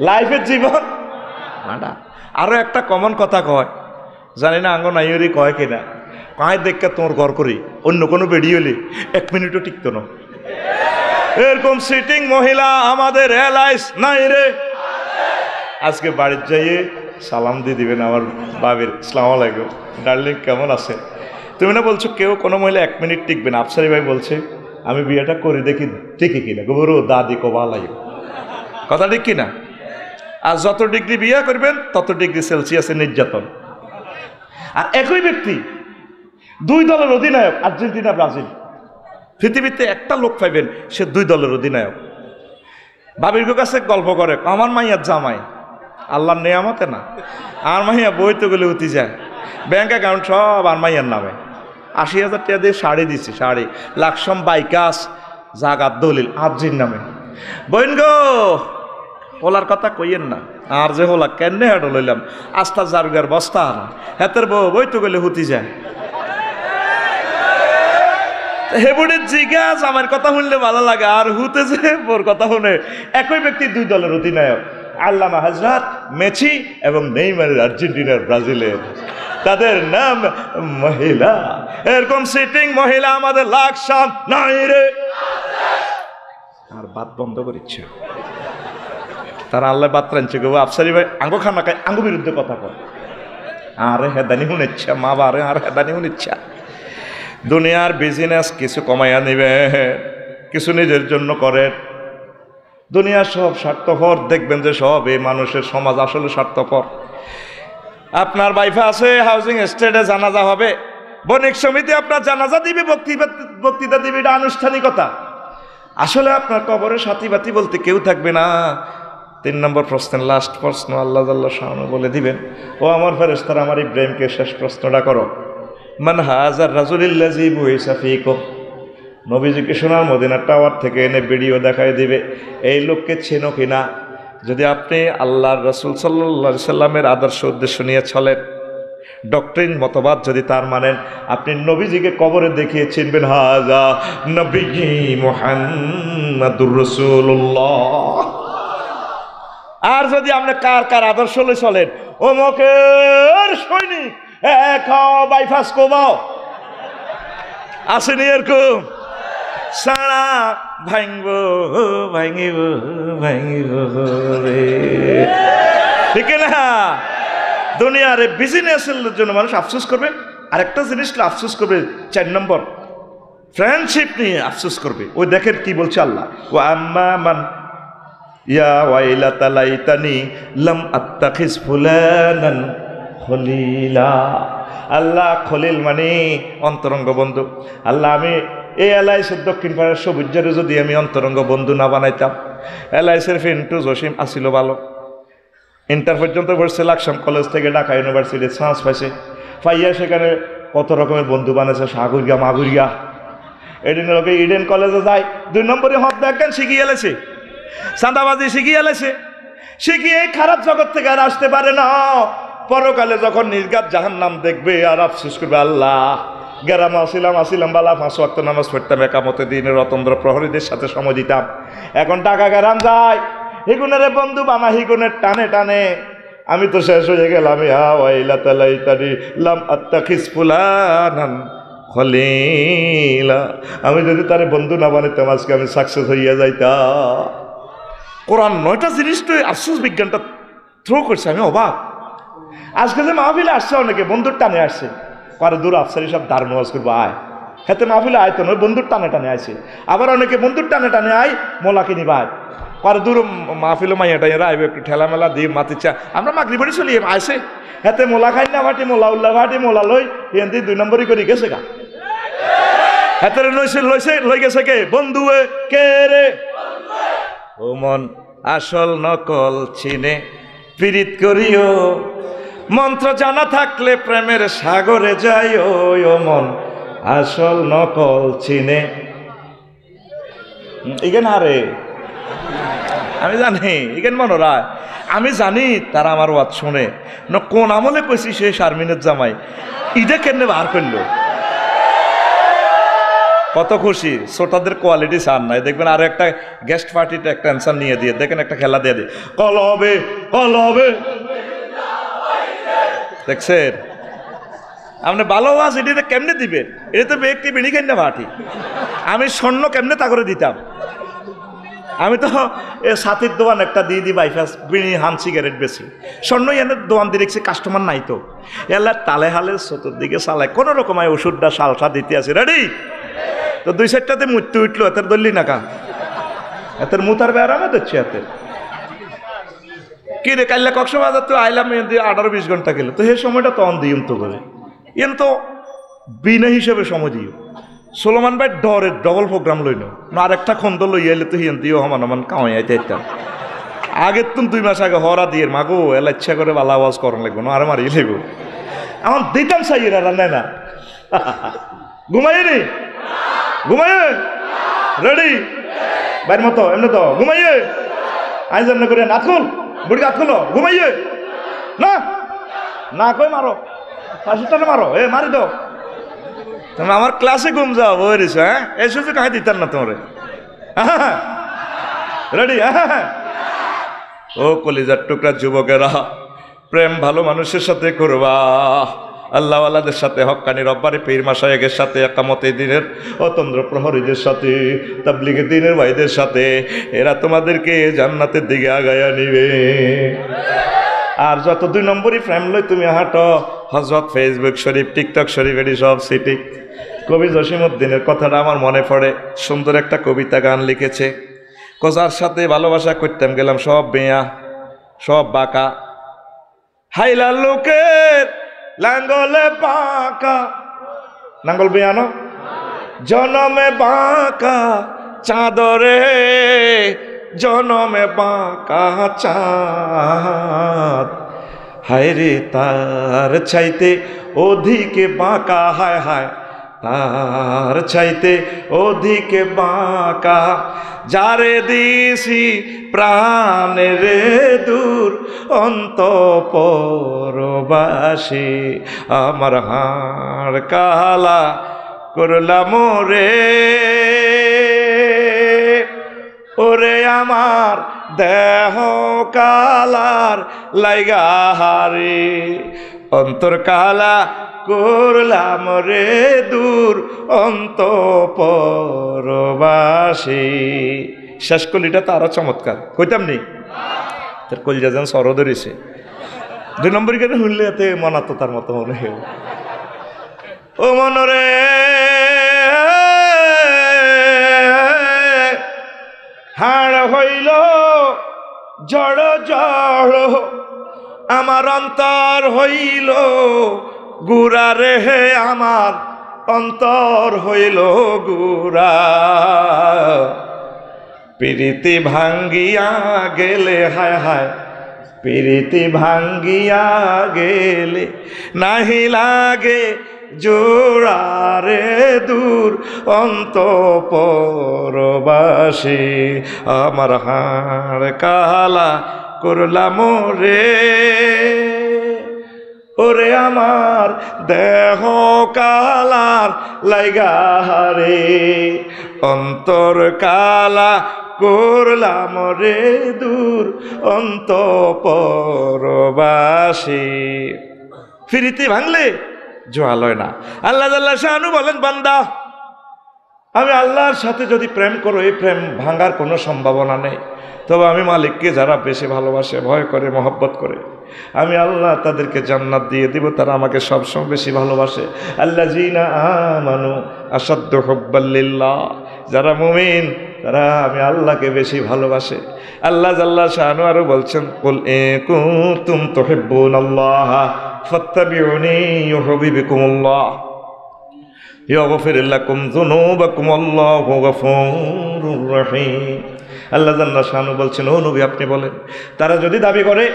লাইফের জীবন মার্ডার। আরো একটা কমন কথা কয়, জানি না আঙ্গ নাইরি কয় কিনা, কায় দেখে তোমার ঘর করি, অন্য কোনো বেড়ি হলে 1 মিনিটও টিকতো না। এরকম সিটিং মহিলা আমাদের এলাইস নাই রে। আজকে বাড়ির যাইয়ে সালাম দিয়ে দিবেন আমার বাবির, আসসালামু আলাইকুম ডার্লিং, কেমন আছে? তুমি না বলছো কেউ কোনো মহিলা 1 মিনিট টিকবে না। আফসারি ভাই বলছে আমি বিয়েটা করে দেখি টিকে কিনা, গোবরো দাদি কোবা লাগে, কথা ঠিক কিনা? আর যত ডিগ্রি বিয়ে করবেন তত ডিগ্রি সেলসিয়াসের নির্যাতন। আর একই ব্যক্তি 2 দলের অধিনায়ক, আর্জেন্টিনা ব্রাজিল, পৃথিবীতে একটা লোক পাইবেন সে 2 দলের অধিনায়ক। বাবির কাছে গল্প করে, আমার মাইয়ার জামাই আল্লাহর নেয়ামতে না, আর মাইয়া বইতে গেলে উঠি যায়, ব্যাংক অ্যাকাউন্ট সব আর মাইয়ার নামে। 80,000 টাকা দিয়ে শাড়ি দিছি, শাড়ি লাকসাম বাইকাস জাগাত দলিল আর্জির নামে। বইন গো ওলার কথা কইয়েন না, আর যে হোলা কেনে হাঁটো লইলাম, আস্তা জারগার বস্তা হেতের বউ বইতে গেলে হুতি যায়। হেবুড়ির জিজ্ঞাস আমার কথা শুনলে ভালো লাগে, আর হুতে যে বোর কথা শুনে। একই ব্যক্তি 2 দলের অধিনায়ক, আল্লামা হযরত মেসি এবং নেইমারের আর্জেন্টিনার ব্রাজিলের, তাদের নাম মহিলা। এরকম সিটিং মহিলা আমাদের লাকসাম নাই রে। আর বাত বন্ধ করিচ্ছে তারা, আল্লাহ বাত রানছে গো। আফসারি ভাই আঙ্গো খানা খায়, আঙ্গো বিরুদ্ধে কথা কয়, আরে হেদানি শুনেচ্ছা মা বারে, আর হেদানি শুনেচ্ছা। দুনিয়ার বিজনেস কিছু কমাইয়া নিবে, কিছু নিজের জন্য করে। দুনিয়ার সব স্বার্থপর, দেখবেন যে সব এই মানুষের সমাজ আসলে স্বার্থপর। আপনার বাইফা আছে হাউজিং এস্টেটে জানাজা হবে, বণিক সমিতি আপনার জানাজা দিবে, বক্তৃতা দিবে, এটা আনুষ্ঠানিকতা। আসলে আপনার কবরে সাথী বাতি বলতে কেউ থাকবে না। 3 নম্বর প্রশ্নের লাস্ট প্রশ্ন আল্লাহ জাল্লাহ শাআনু বলে দিবেন, ও আমার ফেরেশতারা আমার ইব্রাহিমকে শেষ প্রশ্নটা করো, মান হাযার রাজুলিল্লাযী বুইসা ফীকুম। নবীজিকে সোনার মদিনার টাওয়ার থেকে এনে ভিডিও দেখায় দিবে, এই লোককে চেনো কিনা। যদি আপনি আল্লাহর রাসূল সাল্লাল্লাহু আলাইহি সাল্লামের আদর্শ উদ্দেশ্য নিয়ে চলেন, ডক্ট্রিন মতবাদ যদি তার মানেন, আপনি নবীজিকে কবরে দেখিয়ে চিনবেন, হাযা নবী মুহাম্মাদুর রাসূলুল্লাহ। আর যদি আপনি কার কার আদর্শ লই চলেন, ও মকের সৈনিক বাইফাস কোবাও আসেনি এরকম, সারা ভাঙব ভাঙিব ভাঙিব রে, ঠিক না? দুনিয়ার বিজনেসের জন্য মানুষ আফসোস করবে, আরেকটা জিনিস আফসোস করবে, 4 নম্বর ফ্রেন্ডশিপ নিয়ে আফসোস করবে। ওই দেখেন কি বলছে আল্লাহ, ও আম্মা মান ইয়া ওয়াইলাতা লাইতানি লাম আত্তাখিজ ফুলানান খলিলা। আল্লাহ খলিল মানে অন্তরঙ্গ বন্ধু। আল্লাহ আমি এই এলআইসির দক্ষিণ পাড়ার সবুজের যদি আমি অন্তরঙ্গ বন্ধু না বানাইতাম। এলআইসির ফিন্টু জসিম আসিল ভালো, ইন্টার পর্যন্ত পড়ছে, লাকসাম কলেজ থেকে ঢাকা ইউনিভার্সিটি চান্স পাইছে, পাইয়া সেখানে কত রকমের বন্ধু বানাইছে, সাগুরিয়া মাগুরিয়া। এডিনের লোকে ইডেন কলেজে যায়, 2 নম্বরে হক দেখেন শিখিয়ে এলেছে, চাঁদাবাজি শিখিয়ে এলেছে, শিখিয়ে খারাপ জগৎ থেকে আর আসতে পারে না। পরকালে যখন নির্ঘাত জাহান্নাম দেখবে আর আফসোস করবে, আল্লাহ গ্রামে আসিলাম বালা 5 ওয়াক্ত নামাজ পড়তাম, একামতে দিনের রতন্দ্র প্রহরীদের সাথে সময় দিতাম, এখন টাকা গ্রাম যায়, হিগুনের বন্ধু বানা হিগুনের টানে টানে আমি তো শেষ হয়ে গেলাম। আমি যদি তারে বন্ধু না বানাইতাম আজকে আমি সাকসেস হইয়া যাইতাম। কোরআন 9টা জিনিস তো আফসোস বিজ্ঞানটা থ্রো করছে, আমি অবাক। আজকে যে মাহফিলে আসছে অনেকে বন্ধুর টানে আসছে, পরে দূর আফসারি সব দারুণ ওয়াজ করবো আয়, হেতে মাহফিলে আয় তো নয়, বন্ধুর টানে টানে আসে। আবার অনেকে বন্ধুর টানে টানে আয় মোলা কিনি ভাই, পরে দূর মাহফিলে মাইয়াটা এরা আইবে একটু ঠেলা মেলা দিয়ে মাতিচ্ছা আমরা মাগরি বাড়ি চলি আসে, হেতে মোলা খাই না ভাটি মোলা উল্লা ভাটি মোলা লই এনদি 2 নম্বরই করে গেছে গা। হেতে লই গেছে কে? বন্ধু কে রে? ও মন আসল নকল চিনে পীড়িত করিও, মন্ত্র জানা থাকলে প্রেমের সাগরে যাইও। ও মন আসল নকল চিনে। ইগেন আরে আমি জানি ইগেন মনোরায়, আমি জানি তারা আমার ওয়াজ শুনে না। কোন আমলে কইছি সে শারমিনের জামাই ইটা কেমনে বার করলো, কত খুশি। ছোটাদের কোয়ালিটি সার নাই, দেখবেন আরো একটা গেস্ট পার্টিতে একটা অ্যান্সার নিয়ে দিয়ে দেখেন, একটা খেলা দিয়ে দিয়ে কল হবে কল হবে, দেখছেন আপনি ভালো আওয়াজ এটিতে কেমনে দিবেন? এটা তো ব্যক্তি বিড়ি কেন পার্টি। আমি স্বর্ণ কেমনে তা করে দিতাম? আমি তো সাথীর দোকান একটা দিয়ে দিই বাইপাস বিড়ি হান সিগারেট বেশি, স্বর্ণ এনে দোকান দিয়ে রেখেছি, কাস্টমার নাই তো এলার তালে হালে চতুর্দিকে চালায় কোনো রকম ওষুধটা সালসা দিতে আছে রেডি। তো 2-4টাতে মৃত্যু উঠলো, এতের দললি না কা এতের মুতার বেড়ামে দিচ্ছে এতে কি রে কাল্লা কক্সবাজার তো আইলাম 18-20 ঘন্টা গেল, তো সেই সময়টা তখন দিই তো করে এন তো বিনা হিসেবে সময় দিও। সোলোমান ভাই ডরের ডবল প্রোগ্রাম লইল না, আরেকটা খন্দ লই আইলে তো হিয়ান দিও হমান হমান কামাই আইতে ইত্যাম। আগের তুম 2 মাস আগে হরা দিয়ে মাগো এলা ইচ্ছা করে ভালো আওয়াজ করান লাগবো না, আর মারি লাগবো আমার দিতাম চাইয়েরা রান্নায় না। ঘুমাইনি ঘুমাইয়ে রেডি বাইর মতো এমনি তো ঘুমাইয়ে আইজ এমনি করে নাথ খুল বুড়ি হাত খুলো ঘুমাইয়ে না না কই মারো 50 মারো এ মারি দাও। তুমি আমার ক্লাসে ঘুম যাও বইরিস, হ্যাঁ এই সুযোগ কাহে দিতাম না তোমারে। রেডি? ও কলিজার টুকরা যুবকেরা, প্রেম ভালো মানুষের সাথে করবা, আল্লাহওয়ালাদের সাথে, হক্কানি রব্বারি পীর মাশায়েখের সাথে, একামতে দিনের অতন্দ্র প্রহরীদের সাথে, তাবলিগে দিনের ভাইদের সাথে, এরা তোমাদেরকে জান্নাতের দিকে আগায়া নিবে। আর যত 2 নম্বরই প্রেম লই তুমি হাঁটো হজরত ফেসবুক শরীফ টিকটক শরীফ এটি সব সিটি। কবি জসিমউদ্দিনের কথাটা আমার মনে পড়ে, সুন্দর একটা কবিতা গান লিখেছে। যার সাথে ভালোবাসা করতাম গেলাম সব বেয়া সব বাঁকা, হাইলা লোকের লাঙ্গলে বাঁকা, নাঙ্গল বেয়ানো জনমে বাঁকা চাঁদরে, জনমে বাঁকা চাঁদ, হায়রে তার চাইতে অধিকে বাঁকা, হায় হায় তার চাইতে অধিকে বাঁকা, যারে দিছি প্রাণের দূর অন্তঃপরবাসী, আমার হাড় কালা করলাম রে, ওরে আমার দেহ কালার লাইগা হারে, অন্তর কালা করলাম রে দূর অন্তঃপরবাসী। শেষ কলিটা তো আরো চমৎকার, কইতাম নি তার কলিজা যেন সর ধরেছে। 2 নম্বর কেন শুনলে এতে মনাত তার মতো মনে হয়। ও মনরে হাড় হইল জড় জড়, আমার অন্তর হইল গুড়া রে, আমার অন্তর হইল গুড়া, প্রীতি ভাঙ্গিয়া গেলে, হায় হায় প্রীতি ভাঙ্গিয়া গেলে নাহি লাগে জোড়া রে দূর অন্তঃপরবাসী, আমার হাড় কালা করলাম রে, ওরে আমার দেহ কালার লাইগা রে, অন্তর কালা করলাম রে দূর অন্তঃপরবাসী। ফিরিতে ভাঙলে জোয়ালয় না। আল্লাহ জাল্লা শানু বলেন, বান্দা আমি আল্লাহর সাথে যদি প্রেম করো, এই প্রেম ভাঙার কোনো সম্ভাবনা নেই। তবে আমি মালিককে যারা বেশি ভালোবাসে, ভয় করে, মহব্বত করে, আমি আল্লাহ তাদেরকে জান্নাত দিয়ে দিব, তারা আমাকে সবসময় বেশি ভালোবাসে। আল্লাযীনা আমানু আশাদ্দু হুব্বাল লিল্লাহ, যারা মুমিন তারা আমি আল্লাহকে বেশি ভালোবাসে। আল্লাহ জাল্লা শানু আরো বলছেন, কুল ইন কুনতুম তুহিব্বুনাল্লাহ ফাত্তাবিউনি ইউহিব্বুকুমুল্লাহ ইয়াগফির লাকুম যুনুবাকুম আল্লাহু গফুরুর রহিম। আল্লাহ জাল্লা শানু বলছেন, ও নবী আপনি বলেন, তারা যদি দাবি করে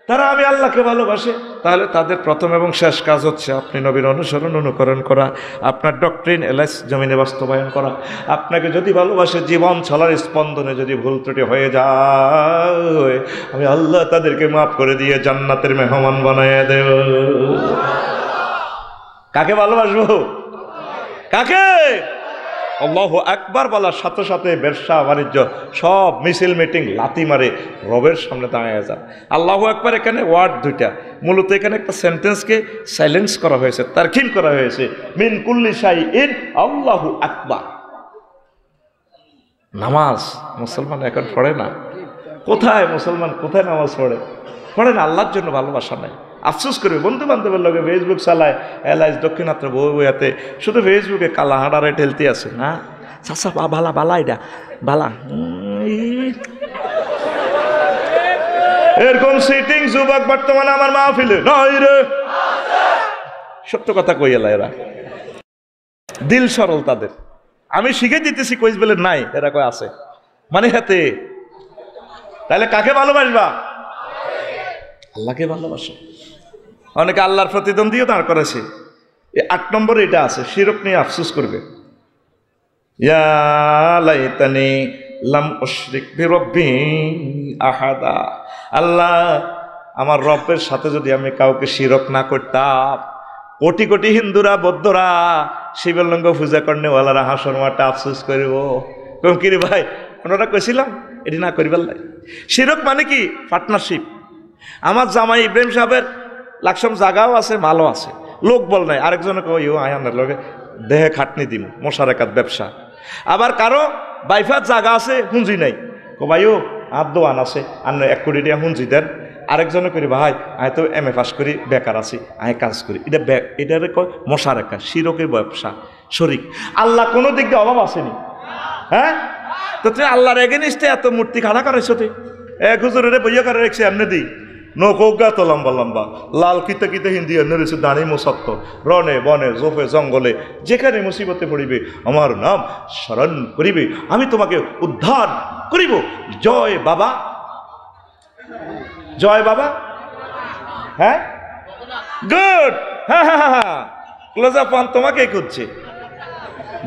তারা আমি আল্লাহকে ভালোবাসে, তাহলে তাদের প্রথম এবং শেষ কাজ হচ্ছে আপনি নবীর অনুসরণ অনুকরণ করা, আপনার ডক্ট্রিন এলাইস জমিনে বাস্তবায়ন করা। আপনাকে যদি ভালোবাসে, জীবন চলার স্পন্দনে যদি ভুল ত্রুটি হয়ে যায়, আমি আল্লাহ তাদেরকে মাফ করে দিয়ে জান্নাতের মেহমান বানায় দেব। কাকে ভালোবাসবো? কাকে? আল্লাহু আকবার বলার সাথে সাথে ব্যবসা বাণিজ্য সব মিছিল মিটিং লাথি মারে রবের সামনে দাঁড়িয়ে যায়। আল্লাহু আকবার এখানে ওয়ার্ড দুইটা, মূলত এখানে একটা সেন্টেন্সকে সাইলেন্স করা হয়েছে, তারকিন করা হয়েছে, মিন কুল্লি শাইইন আল্লাহু আকবার। নামাজ মুসলমান এখন পড়ে না। কোথায় মুসলমান, কোথায় নামাজ পড়ে? পড়ে না, আল্লাহর জন্য ভালোবাসা নাই। আফসোস করবে, বন্ধু বান্ধবের লগে ফেসবুক চালায়, এলাইস দক্ষিণাত্র বউ বইয়াতে শুধু ফেসবুকে কালা হাঁটারে ঠেলতে আছে না। চাচা বালা বালা, এটা বালা, এরকম সিটিং যুবক বর্তমানে আমার মাহফিলে নাই রে। সত্য কথা কই এলা, এরা দিল সরল তাদের। আমি শিখে দিতেছি কইস বলে নাই, এরা কয় আছে মানে হাতে। তাহলে কাকে ভালোবাসবা? আল্লাহকে ভালোবাসো। অনেকে আল্লাহর প্রতিদ্বন্দ্বীও দাঁড় করেছে। 8 নম্বরে এটা আছে, শিরক নিয়ে আফসোস করবে। ইয়া লাইতানি লাম উশরিক বিরব্বি আহাদা। আল্লাহ, আমার রবের সাথে যদি আমি কাউকে শিরক না করতাম। কোটি কোটি হিন্দুরা বৌদ্ধরা শিবলিঙ্গ পূজা করেওয়ালারা হাসর মাঠে আফসোস করব। কম কিরে ভাই, ওনারা কইছিলাম এটি না করিবার লাই। শিরক মানে কি? পার্টনারশিপ। আমার জামাই ইব্রাহিম সাহেবের লাকসম জায়গাও আছে, মালও আছে, লোক বল নাই। আরেকজনে কইও আয়ানের লগে দেহে খাটনি দিম, মশার একাত ব্যবসা। আবার কারো বাইফাত জায়গা আছে, হুঞ্জি নাই, কো ভাইও আর দোয়ান আছে, আর 1 কোটি টাকা হুঞ্জি দেন। আরেকজনে করি ভাই আয় তো MA পাস করি, বেকার আছি, আয় কাজ করি। এটারে কয় মশার একা, শিরকের ব্যবসা, শরিক। আল্লাহ কোনো দিক দিয়ে অভাব আসেনি। হ্যাঁ, তো তুই আল্লাহর এগেনিস্টে এত মূর্তি খাড়া করেছো। তুই এক হুজুরের বইয়া করে রেখেছে এমনি দিই নৌকা তো লম্বা লম্বা, লাল কিতে কিতে হিন্দি এনে রয়েছে দাঁড়ি মোসত্ত, রনে বনে জোফে জঙ্গলে যেখানে মুসিবতে পড়িবে আমার নাম স্মরণ করিবে, আমি তোমাকে উদ্ধার করিব। জয় বাবা, জয় বাবা। হ্যাঁ, গুড। হ্যাঁ হ্যাঁ হ্যাঁ, ক্লোজ আপ ওয়ান তোমাকে খুঁজছে।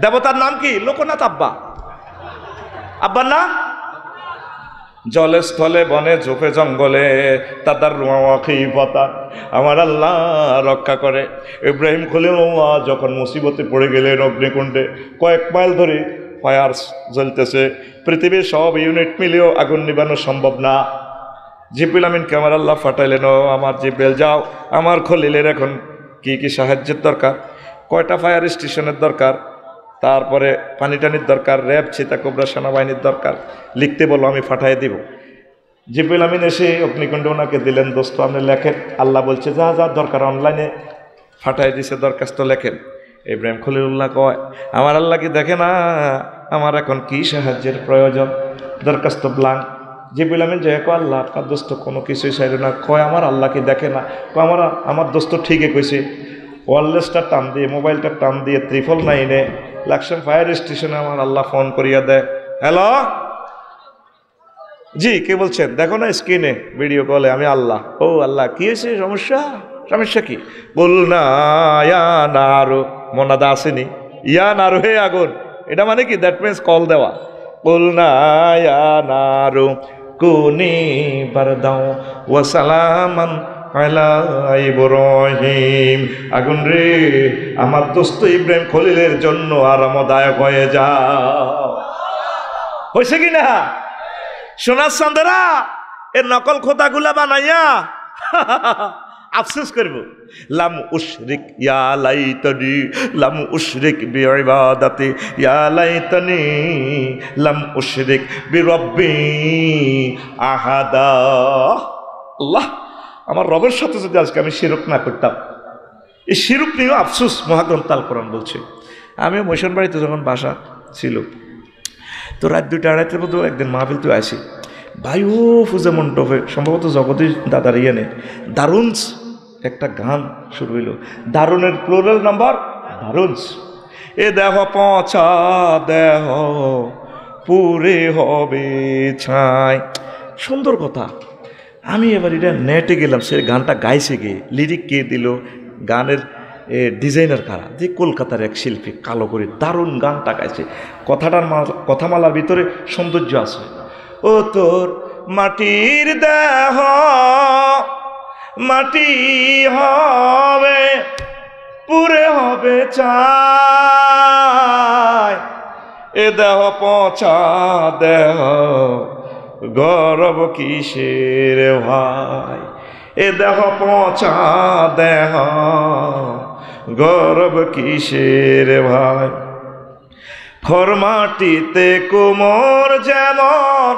দেবতার নাম কি? লোকনাথ আব্বা। আব্বার নাম? জলে স্থলে বনে ঝোপে জঙ্গলে তাদের রুয়াখিফতা আমার আল্লাহ রক্ষা করে। ইব্রাহিম খলিলুল্লাহ যখন মুসিবতে পড়ে গেলেন অগ্নিকুণ্ডে, কয়েক মাইল ধরে ফায়ার জ্বলতেছে, পৃথিবীর সব ইউনিট মিলেও আগুন নিবানো সম্ভব না। জিব্রিল আমিনকে আমার আল্লাহ ফাটাইলেন, ও আমার জিব্রিল যাও, আমার খলিলের এখন কি কি সাহায্যের দরকার, কয়টা ফায়ার স্টেশনের দরকার, তারপরে পানি টানির দরকার, র্যাব চিতা কোবরা সেনাবাহিনীর দরকার, লিখতে বলো আমি ফাটাই দিব। জিব্রিল আমিন এসে অগ্নিকুণ্ডে ওনাকে দিলেন, দোস্ত আপনি লেখেন। আল্লাহ বলছে যা যা দরকার, অনলাইনে ফাটাই দিছে, দরখাস্ত লেখেন। ইব্রাহিম খলিলুল্লাহ কয় আমার আল্লাহ কি দেখে না আমার এখন কি সাহায্যের প্রয়োজন? দরখাস্ত ব্লাঙ্ক। জিব্রিল আমিন যে কয় আল্লাহ আপনার দোস্ত কোনো কিছুই চাইল না। কয় আমার আল্লাহ কি দেখে না? কয় আমার দোস্ত ঠিকই কইছে। ওয়ারলেসটা টান দিয়ে, মোবাইলটা টান দিয়ে 999-এ লাকসাম ফায়ার স্টেশনে আমার আল্লাহ ফোন করিয়া দেয়। হ্যালো জি, কে বলছেন? দেখো না স্ক্রিনে ভিডিও কলে, আমি আল্লাহ। ও আল্লাহ, কি হয়েছে? সমস্যা কি? বল না ইয়া নারু, মনাদা আসেনি, ইয়া নারু হে আগুন, এটা মানে কি? দ্যাট মিনস কল দেওয়া। বল না ইয়া নারু কুনি বারদাও ওয়া সালামান আলা ইব্রাহিম। আগুন রে, আমার দোস্ত ইব্রাহিম খলিলের জন্য আরামদায়ক হয়ে যাও। হয়েছে কি না? সোনার চাঁদেরা এর নকল খোদাগুলা বানাইয়া আফসোস করব। লাম উশরিক ইয়া লাইতানি লাম উশরিক বিইবাদাতি ইয়া লাইতানি লাম উশরিক বিরব্বি আহাদা। আল্লাহ, আমার রবের সাথে যদি আজকে আমি শিরক না করতাম, এই শিরক নিয়েও আফসোস মহাগ্রন্থ আল কোরআন বলছে। আমিও মৈশন বাড়িতে যখন বাসা ছিল, তো রাত 2টা 2:30টার মতো একদিন মাহফিল তো আসি, ভাই ও ফুজা মণ্ডপে সম্ভবত জগদীশ দাদার ইয়ে দারুণস একটা গান শুরু হইল। দারুণের প্লুরাল নাম্বার দারুণস। এ দেহ পচা দেহ পুরে হবে ছাই, সুন্দর কথা। আমি এবার এটা নেটে গেলাম, সে গানটা গাইছে গে, লিরিক কে দিল, গানের ডিজাইনার কারা, যে কলকাতার এক শিল্পী কালো করে দারুণ গানটা গাইছে। কথামালার ভিতরে সৌন্দর্য আছে। ও তোর মাটির দেহ মাটি হবে পুরে হবে চাই, এ দেহ পচা দেহ গরব কিসের ভাই, এ দেহ পচা দেহ গরব কিসের ভাই। খরমাটিতে কোমর যেমন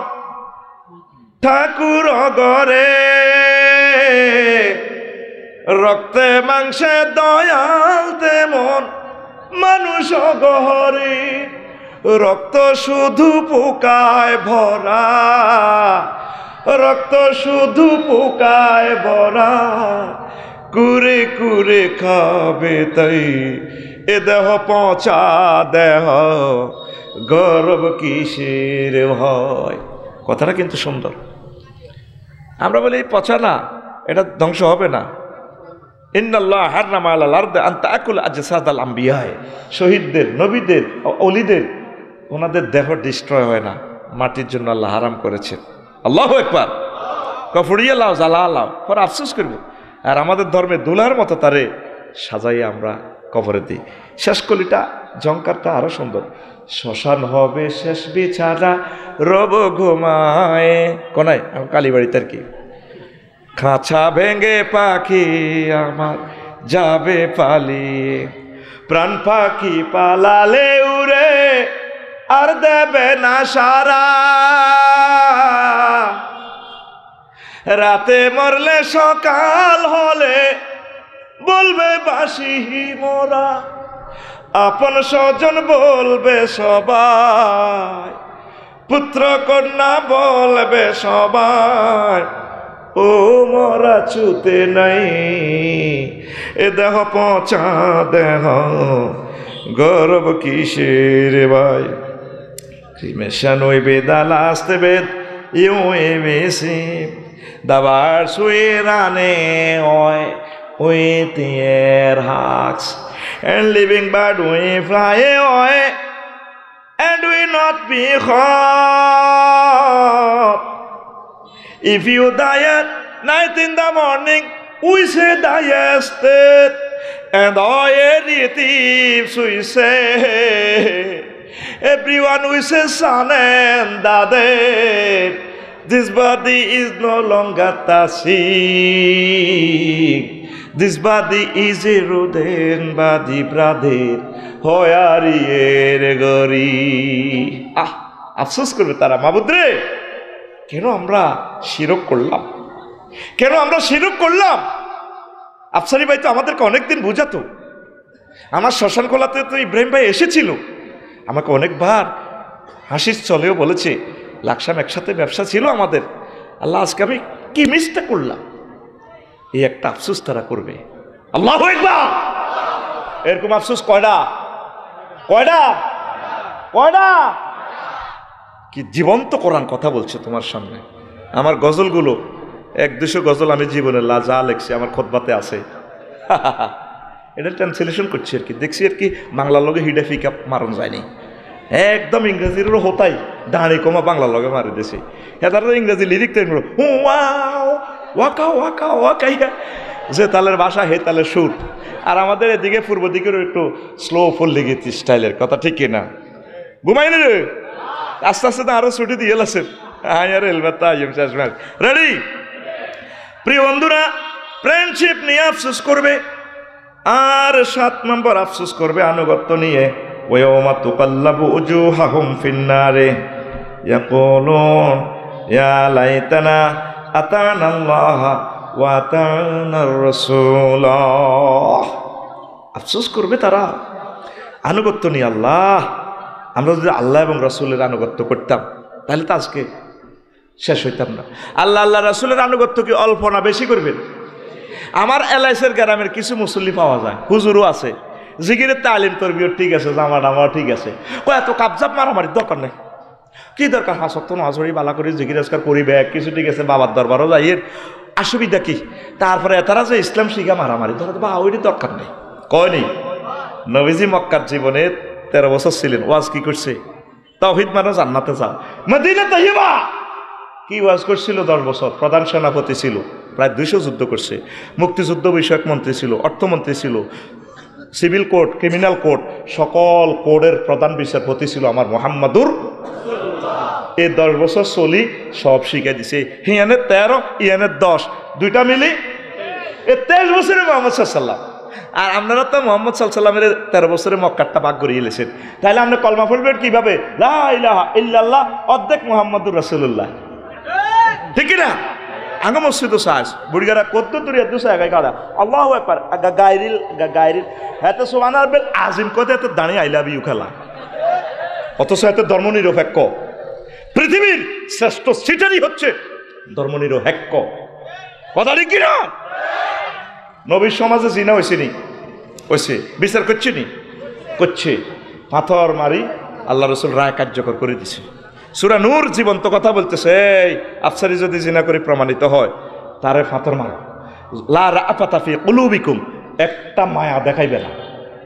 ঠাকুর গরে, রক্তে মাংসে দয়াল তেমন মানুষ গহরে। রক্ত শুধু পোকায় ভরা, রক্ত শুধু পোকায় ভরা, কুরে কুরে খাবে তাই, এ দেহ পচা দেহ গর্ব কিসের ভয়। কথাটা কিন্তু সুন্দর। আমরা বলি পচা না, এটা ধ্বংস হবে না। ইন্নাল্লাহ হাররামা আলাল আরদি আন তাকুল আজসাদাল আম্বিয়া, শহীদদের, নবীদের, ওলিদের ওনাদের দেহ ডিস্ট্রয় হয় না, মাটির জন্য আল্লাহ হারাম করেছেন। আল্লাহু আকবার। কফুরিয়া লাও জ্বালা লাও, পরে আফসোস করব। আর আমাদের ধর্মে দুলার মতো তারে সাজাইয়ে আমরা কবরে দিই। শেষ কলিটা ঝংকারটা আরো সুন্দর। শ্মশান হবে শেষ বিছানা রব ঘুমায়, কোনায় কালীবাড়িতে আর কি। খাঁচা ভেঙে পাখি আমার যাবে পালিয়ে, প্রাণ পাখি পালালে উড়ে আর দেবে না সারা। রাতে মরলে সকাল হলে বলবে বাসি মোরা, আপন স্বজন বলবে সবাই, পুত্র কন্যা বলবে সবাই, ও মরা ছুতে নাই, এ দেহ পচা দেহ গর্ব কিসের ভাই। Mission we be the last bit, you may see the bars we run away with their hearts, and living bird we fly away, and we not be hot. If you die at night in the morning, we say die state, and all relatives we say, everyone wishes son and daughter. This body is no longer tasik. This body is a rodent body, brother. Hoyarier gori. আফসোস করবে তারা, মাবুদ রে কেন আমরা শিরক করলাম, কেন আমরা শিরক করলাম। আফসারি ভাই তো আমাদেরকে অনেকদিন বুঝাতো। আমার শ্মশান খোলাতে তো ইব্রাহিম ভাই এসেছিল, আমাকে অনেকবার হাসির চলেও বলেছে, লাকসাম একসাথে ব্যবসা ছিল আমাদের, আল্লাহ আজকে আমি কি মিসটা করলাম। এই একটা আফসোস তারা করবে। আল্লাহু আকবার। এরকম আফসোস কয়টা কয়টা কয়টা কি জীবন্ত কোরআন কথা বলছে তোমার সামনে। আমার গজলগুলো 100-200 গজল আমি জীবনে যা লেখছি আমার খুতবাতে আছে। এটা ট্রান্সলেশন করছি আর কি, দেখছি আর কি বাংলার লগে হিডা ফিকা মারণ যায়নি, একদম ইংরেজিরও হতাই দাঁড়ি কমা বাংলার লগে মারি দিছি। তারা ইংরেজি লিরিক তো ওয়াকা ওয়াকা ওয়াকাইয়া, যে তালের ভাষা হে তালের সুর। আর আমাদের এদিকে পূর্ব দিকেরও একটু স্লো ফুল লিখেছি স্টাইলের, কথা ঠিক কিনা? ঘুমাইনি রে, আস্তে আস্তে আরো ছুটি দিয়ে লাসেন। রেডি? প্রিয় বন্ধুরা, ফ্রেন্ডশিপ নিয়ে আফসোস করবে। আর 7 নম্বর আফসোস করবে আনুগত্য নিয়ে। ওয়াউমা তুকাল্লাবু উজুহাহুম ফিন্নারে ইয়াকুলুন ইয়া লাইতানা আতানাল্লাহ ওয়া আতা'নার রাসূলা। আফসোস করবে তারা, আনুগত্য নিয়ে। আল্লাহ, আমরা যদি আল্লাহ এবং রাসূলের আনুগত্য করতাম তাহলে তো আজকে শেষ হইতাম না। আল্লাহ আল্লাহ রাসূলের আনুগত্য কি অল্প না বেশি করবেন? আমার এলাইসের গ্রামের কিছু মুসল্লি পাওয়া যায়, হুজুরও আছে, জিকিরের তালিম তরবিয়ত ঠিক আছে, জামা ডামা ঠিক আছে, এত কাবজাব মারামারির দরকার নেই। কি দরকার? হাসত নামাজ পড়ি, বালা করি, জিকির আজকার করি, ব্যাগ কিছু ঠিক আছে, বাবার দরবারও যাই, এর অসুবিধা কি? তারপরে তারা যে ইসলাম শিখা মারামারি ধরে বা ওইটি দরকার নেই। কয়নি নবীজি মক্কার জীবনে 13 বছর ছিলেন, ওয়াজ কি করছে? তাওহীদ মানে জান্নাতে যা, মদিনা তাইয়্যিবা। কি ওয়াজ করছিল? 10 বছর প্রধান সেনাপতি ছিল, প্রায় 200 যুদ্ধ করছে, মুক্তিযুদ্ধ বিষয়ক মন্ত্রী ছিল, অর্থমন্ত্রী ছিল, সিভিল কোর্ট, ক্রিমিনাল কোর্ট, সকল কোর্টের প্রধান বিচারপতি ছিল আমার মুহাম্মাদুর। এই 10 বছর চলি সব শিখে দিছে। হিয়ানের 13, ইয়ানের 10, দুইটা মিলি এই 23 বছরে মোহাম্মদ সাল্লাল্লাহু। আর আপনারা তো মোহাম্মদ সাল্লামের 13 বছরে মক্কারটা ভাগ করিয়ে এলেছেন, তাহলে আপনি কলমা পড়বেন কিভাবে? লা ইলাহা ইল্লাল্লাহ অর্ধেক মুহাম্মাদুর রাসূলুল্লাহ, ঠিক না? আগে মসজিদ সাজ বুড়িগারা কত দূরে দুসা গায় কাড়া আল্লাহু আকবার গায়রিল এত সুবহানাল বিল আজিম কত এত দাঁড়িয়ে আই লাভ ইউ খেলা, অথচ এত ধর্মনিরপেক্ষ। পৃথিবীর শ্রেষ্ঠ সিটারই হচ্ছে ধর্মনিরপেক্ষ, কথা ঠিক কিনা? নবীর সমাজে জিনা হয়েছে নি? হয়েছে। বিচার করছে নি? করছে। পাথর মারি আল্লাহ রাসূল রায় কার্যকর করে দিছে। সূরা নূর জীবন্ত কথা বলতেছে, এই আফসারি যদি জিনা করে প্রমাণিত হয় তারে পাথর মারো। লা রাআফাতা ফি কুলুবিকুম, একটা মায়া দেখাইবে না।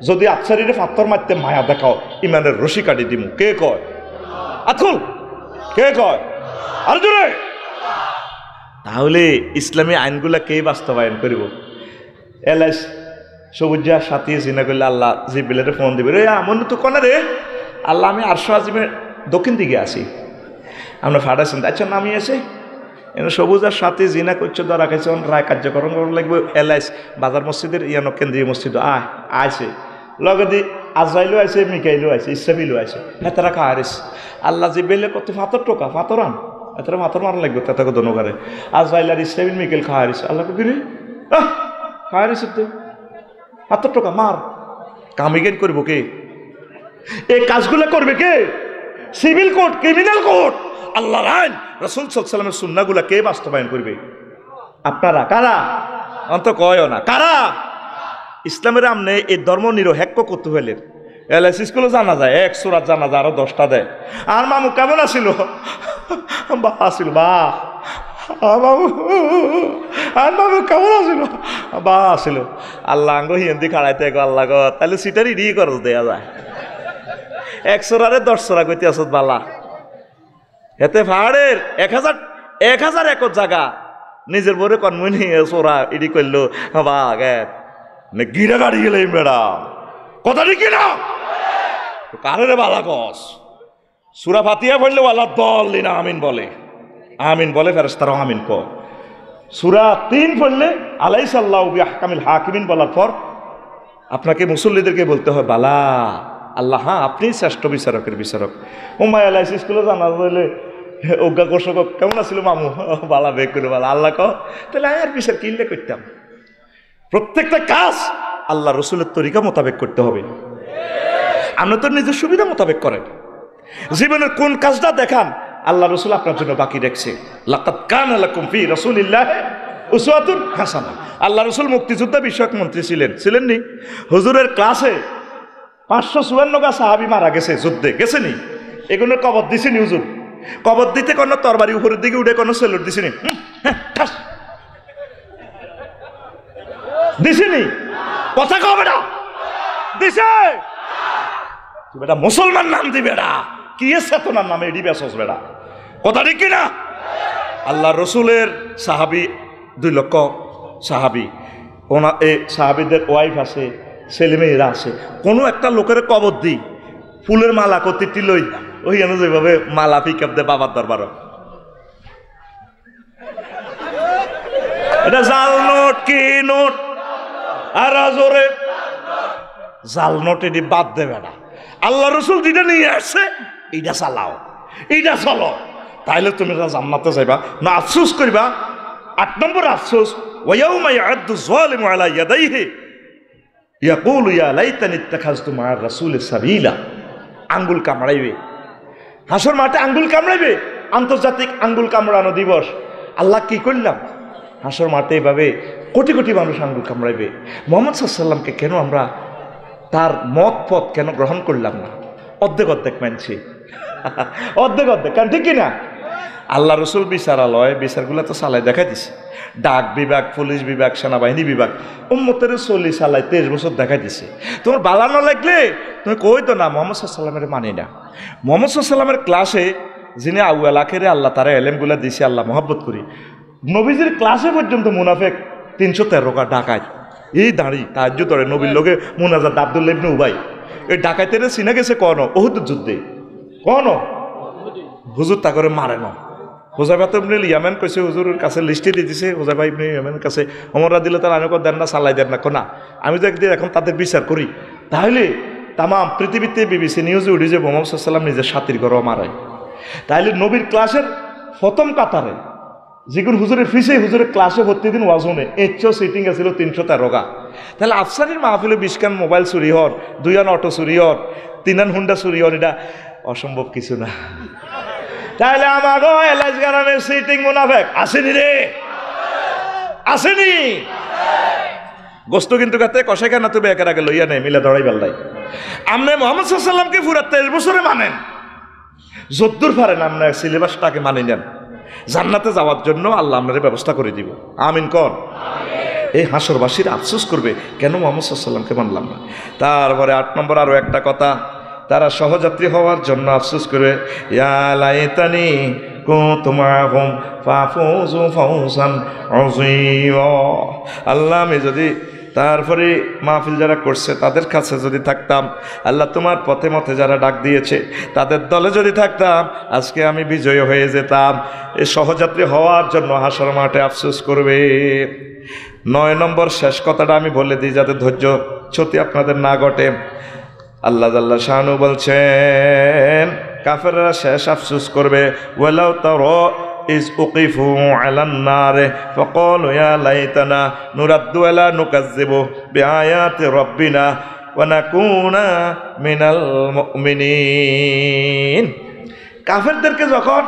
যদি আফসারিরে পাথর মারতে মায়া দেখাও, ইমানের রশি কাটি দিমু। কে কয়? আতুল কে কয়? আর জোরে। তাহলে ইসলামী আইনগুলা কে বাস্তবায়ন করিব? এলাইস সবুজা সাথী জিনা করলে আল্লাহ জিব্রাইলের ফোন দিবে, রে মনে তো কোনা রে আল্লাহ, আমি আরশ আজিমের দক্ষিণ দিকে আছি, আমরা ফাটাইছেন, আচ্ছা নামি আছে এনে সবুজার সাথে জিনা করছে, ধরা খাইছে, রায় কার্যকরণ করা লাগবে। এলাইস বাজার মসজিদের ইয়ানো কেন্দ্রীয় মসজিদ আইছে, লগে দি আজরাইলও আছে, মিকাইলও আছে, ইসরাফিলও আছে, হ্যাঁ তারা খাহারিস। আল্লাহ জিব্রাইলে কত ফাতর টোকা, ফাতর আন, এত ফাতর মারা লাগবে, তাতে কত নগারে আজরাইল আর ইসরাফিল মিকাইল খাহারিস। আল্লাহকে দিলি খাহারিস তো ফাতর টোকা মার, কামিগেন করবো কে? এই কাজগুলো করবে কে? সিভিল কোর্ট, ক্রিমিনাল কোর্ট, আল্লাহর আইন, রাসূল সাল্লাল্লাহু আলাইহি ওয়াসাল্লামের সুন্নাহগুলো কে বাস্তবায়ন করবে? আপনারা। কারা? অন্ত কয়ও না কারা? ইসলামের আমনে এই ধর্ম নিরপেক্ষ করতে হইলে এলএস স্কুলে জানা যায়, 1 সূরা জানা যায়, আরো 10টা দেয়। আর মামু কেমন আছিল? বা আছিল বা মামু, আর মামু কেমন আছিল? বা আছিল। আল্লাহ আঙ্গ হিন্দি খাড়াইতে আল্লাহ গো, তাহলে সিটারি রি খরচ দেয়া যায়। 1 সূরারে 10 সূরা কইতে আসত বালা, এতে পাহাড়ের 1000 একর জায়গা নিজের বরে কনমনি সোরা ইডি করলো বা গিরা গাড়ি গেলে বেড়া, কথা ঠিক না? কারে বালা কস সূরা ফাতিহা পড়লে ওয়ালা দল্লিন আমিন বলে, আমিন বলে, ফেরেশতারাও আমিন কয়। সূরা 3 পড়লে আলাইসাল্লাহু বিআহকামিল হাকিমিন বলার পর আপনাকে মুসল্লিদেরকে বলতে হয় বালা আল্লাহ, হ্যাঁ আপনি শ্রেষ্ঠ বিচারকের বিচারক। উম্মাই আলাইস স্কুলে জানা হইলে অজ্ঞা কোষক কেমন আছিল মামু? বালা বেগ করে বালা আল্লাহ কহ, তাহলে আমি আর বিচার কিনলে করতাম। প্রত্যেকটা কাজ আল্লাহ রসুলের তরিকা মোতাবেক করতে হবে। আপনি তো নিজের সুবিধা মোতাবেক করেন। জীবনের কোন কাজটা দেখান আল্লাহ রসুল আপনার জন্য বাকি রেখেছে। লাকাদ কানা লাকুম ফি রাসূলিল্লাহি উসওয়াতুন হাসানাহ। আল্লাহ রসুল মুক্তিযোদ্ধা বিষয়ক মন্ত্রী ছিলেন নি? হুজুরের ক্লাসে 554 গা সাহাবী মারা গেছে, যুদ্ধে গেছেনি, এগুলো কবর দিছেনি হুজুর। কবর দিতে কোনো তরবারি উপরের দিকে উঠে কোনো সেলুট দিছেনি? দিছেনি? কথা কও বেটা, দিছে? তুই বেটা মুসলমান নাম দি বেটা, কি চেতনার নামে এডি বেসস বেটা, কথা ঠিক কিনা? আল্লাহ রসুলের সাহাবী 2 লক্ষ সাহাবী, ওনা এই সাহাবীদের ওয়াইফ আছে, ছেলেমেয়েরা আছে। কোনো একটা লোকের কবর দিই ফুলের মালা কতিটি লই ওই যেভাবে মালা পিকআপ দে বাবার দরবার, এটা জাল নোট কি নোট? আর জোরে জাল নোট এটি বাদ দেবে না। আল্লাহ রসুল যেটা নিয়ে আসছে এইটা চালাও, এইটা চলো, তাইলে তুমি জান্নাতে যাইবা না। আফসোস করিবা। 8 নম্বর আফসোস, ওয়া ইয়াউমা ইয়া'আদ্দু যালিমু আলা ইয়াদাইহি ইয়াকুলু ইয়া লাইতানি ইত্তাখাযতু মা'আর রাসূলি সাবিলা। আঙ্গুল কামড়াইবে, হাসর মাঠে আঙ্গুল কামড়াইবে, আন্তর্জাতিক আঙ্গুল কামড়ানো দিবস। আল্লাহ কি করলাম? হাসর মাঠে এভাবে কোটি কোটি মানুষ আঙ্গুল কামড়াইবে। মুহাম্মদ সাল্লাল্লাহু আলাইহি সাল্লামকে কেন আমরা তার মত পথ কেন গ্রহণ করলাম না? অর্ধেক অর্ধেক মানছি, অর্ধেক অর্ধেক, কারণ ঠিক কিনা? আল্লাহ রসুল বিচারালয় বিচারগুলো তো চালাই দেখাই দিছে। ডাক বিভাগ, পুলিশ বিভাগ, সেনাবাহিনী বিভাগ উম্মতের চল্লিশ চালাই 23 বছর দেখাই দিছে। তোমার বালানো লাগলে তুমি কই তো না মুহাম্মদ সাল্লাল্লাহু আলাইহি সাল্লামের মানি না। মুহাম্মদ সাল্লাল্লাহু আলাইহি সাল্লামের ক্লাসে যিনি আউয়াল আখেরে আল্লাহ তারা এলেমগুলা দিছে, আল্লাহ মহব্বত করি, নবীজির ক্লাসে পর্যন্ত মুনাফেক 313 ডাকায় এই দাঁড়ি তাহাজ্জুদ ধরে নবীর লোকে মুনাজাত আব্দুল্লাহ ইবনে উবাই এই ডাকাইতের চিনা গেছে কোন উহুদ যুদ্ধে, কোন হুজুর তা করে মারে না। হুযায়ফা ইবনে ইয়ামান কইছে হুজুরের কাছে লিস্টে দিয়ে দিছে, হুযায়ফা ইবনে ইয়ামানের কাছে ওমর রাদিয়াল্লাহু তাআলা আনহু দেন না, চালাই দেন না, কোনা আমি তো একদিন এখন তাদের বিচার করি, তাহলে তাম পৃথিবীতে বিবিসি নিউজে উঠি যে মুহাম্মদ সাল্লাল্লাহু আলাইহি সাল্লাম নিজের সাথীর ঘরও মারায়। তাহলে নবীর ক্লাসের প্রথম কাতারে যেগুলো হুজুরের ফিসে হুজুরের ক্লাসে প্রতিদিন ওয়াজনে এচও সিটিং আছিল 313। তাহলে আফসারির মাহফিলে 20 খান মোবাইল চুরি হর, 2 আন অটো চুরি হর, 3 আন হুন্ডা চুরি হর, এটা অসম্ভব কিছু না। তাহলে আমাগো এলাচ গ্রামের সিটিং মুনাফেক আসেনি রে, আসেনি গোস্ত কিন্তু কাতে কষাই খানা তো বেকার আগে লইয়া নেই মিলে দড়াই বেল্লাই। আপনি মুহাম্মদ সাল্লাল্লাহু আলাইহি সাল্লামকে পুরা 23 বছরে মানেন, যদ্দূর পারেন আপনার সিলেবাসটাকে মানে নেন, জান্নাতে যাওয়ার জন্য আল্লাহ আপনার ব্যবস্থা করে দিব। আমিন কর। এই হাসরবাসীর আফসোস করবে কেন মুহাম্মদ সাল্লাল্লাহু আলাইহি সাল্লামকে মানলাম না। তারপরে 8 নম্বর আরো একটা কথা, তারা সহযাত্রী হওয়ার জন্য আফসোস করবে, ইয়া লাইতানি কুনতু মাআহুম ফাফুযু ফাওজান আযীমা। আল্লাহ আমি যদি তারপরে মাহফিল যারা করছে তাদের কাছে যদি থাকতাম, আল্লাহ তোমার পথে মতে যারা ডাক দিয়েছে তাদের দলে যদি থাকতাম, আজকে আমি বিজয়ী হয়ে যেতাম। এই সহযাত্রী হওয়ার জন্য হাসর মাঠে আফসোস করবে। 9 নম্বর শেষ কথাটা আমি বলে দিই যাতে ধৈর্যচ্যুতি আপনাদের না ঘটে। আল্লাহ জাল্লা শানু বলছেন কাফেররা শেষ আফসোস করবে, ওয়ালাউ তারা ইজ উকিফু আলান নারে ফাকালু ইয়া লাইতানা নুরাদ্দু ওয়ালা নুকাজ্জিবু বিআয়াতি রাব্বিনা ওয়া নাকুনা মিনাল মুমিনিন। কাফেরদেরকে যখন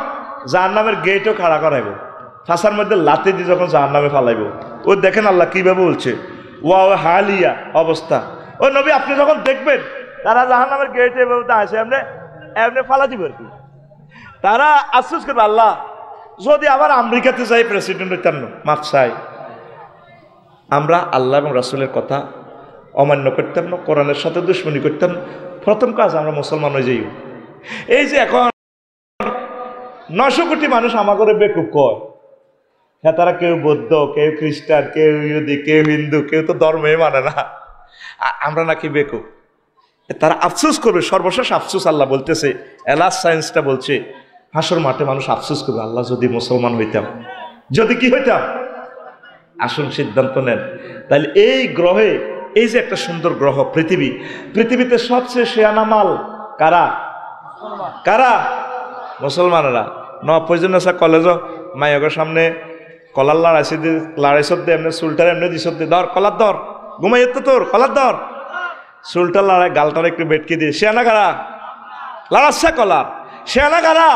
জাহান্নামের গেটও খাড়া করাইব, ফাঁসার মধ্যে লাথি দিয়ে যখন জাহান্নামে ফালাইব, ও দেখেন আল্লাহ কিভাবে বলছে, ওয়া হালিয়া অবস্থা। ও নবী আপনি যখন দেখবেন তারা জাহান্নামের গেটে এভাবে আসে, এমনি ফালা দিব আর কি, তারা আফসোস করবে আল্লাহ যদি আবার আমেরিকাতে যাই প্রেসিডেন্ট হইতাম না, মাফ চাই। আমরা আল্লাহ এবং রাসূলের কথা অমান্য করতাম না, কোরআনের সাথে দুশ্মনী করতাম, প্রথম কাজ আমরা মুসলমান হয়ে যাই। এই যে এখন 900 কোটি মানুষ আমাকে বেকুব কয়, হ্যাঁ তারা কেউ বৌদ্ধ, কেউ খ্রিস্টান, কেউ ইহুদি, কেউ হিন্দু, কেউ তো ধর্মই মানে না, আমরা নাকি বেকুব। তারা আফসোস করবে, সর্বশেষ আফসোস আল্লাহ বলতেছে, এলাস সায়েন্সটা বলছে হাসর মাঠে মানুষ আফসোস করবে, আল্লাহ যদি মুসলমান হইতাম, যদি কি হইতাম। আসুন সিদ্ধান্ত নেন। তাহলে এই গ্রহে, এই যে একটা সুন্দর গ্রহ পৃথিবী, পৃথিবীতে সবচেয়ে শেয়ানা মাল কারা? কারা? মুসলমানেরা। নয়জনসা কলেজ মাইগের সামনে কলার লড়াইছ দে, এমনি চুলটার এমনি দিস দে, ধর কলার ধর, ঘুমাই তো তোর কলার ধর, চুলটা লড়াই গালটার একটু বেটকে দিয়ে, শেয়ানা কারা? লড়াচ্ছে কলার, শেয়ানা কারা?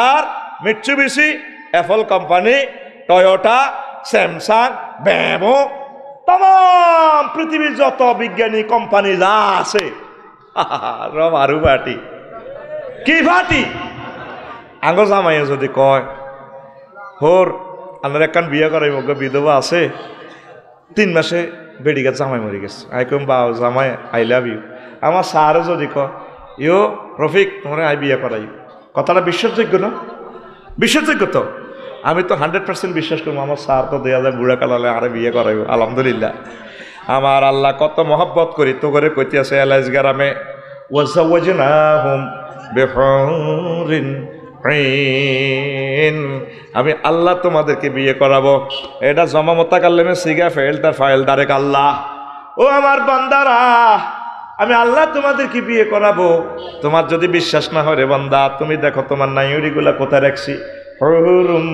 আর Mitsubishi, Apple company, Toyota, Samsung, ব্যামো, তাম পৃথিবীর যত বিজ্ঞানী কোম্পানি যা আছে সব আরু পার্টি। কি পার্টি? আঙ্গ জামাইয়ে যদি কয় হোর আমার একখান বিয়ে করাই মগ বিধবা আছে, 3 মাসে বেড়ি গেছে, জামাই মরি গেছে, আই কম বা জামাই আই লাভ ইউ। আমার স্যারও যদি কয় ইও রফিক তোমার আই বিয়ে করাই, কথাটা বিশ্বাসযোগ্য না? বিশ্বাসযোগ্য তো? আমি তো 100% বিশ্বাস করবো আমার স্যার তো 2000 বুড়া কালালে আরে বিয়ে করাইব। আলহামদুলিল্লাহ, আমার আল্লাহ কত মহব্বত করি তো করে কইতে আছে এলাইজ গ্রামে, ওয়াজাওয়াজনাহুম বিহুরিন আইন, আমি আল্লাহ তোমাদেরকে বিয়ে করাবো। এটা জমা মোতাকাল্লিমে সিগা ফাইলটার ফাইল ডাইরেক্ট আল্লাহ। ও আমার বান্দারা, আমি আল্লাহ তোমাদেরকে বিয়ে করাবো। তোমার যদি বিশ্বাস না হয় রে বান্দা, তুমি দেখো তোমার নাইউরিগুলা কোথায় রাখছি, হুরুম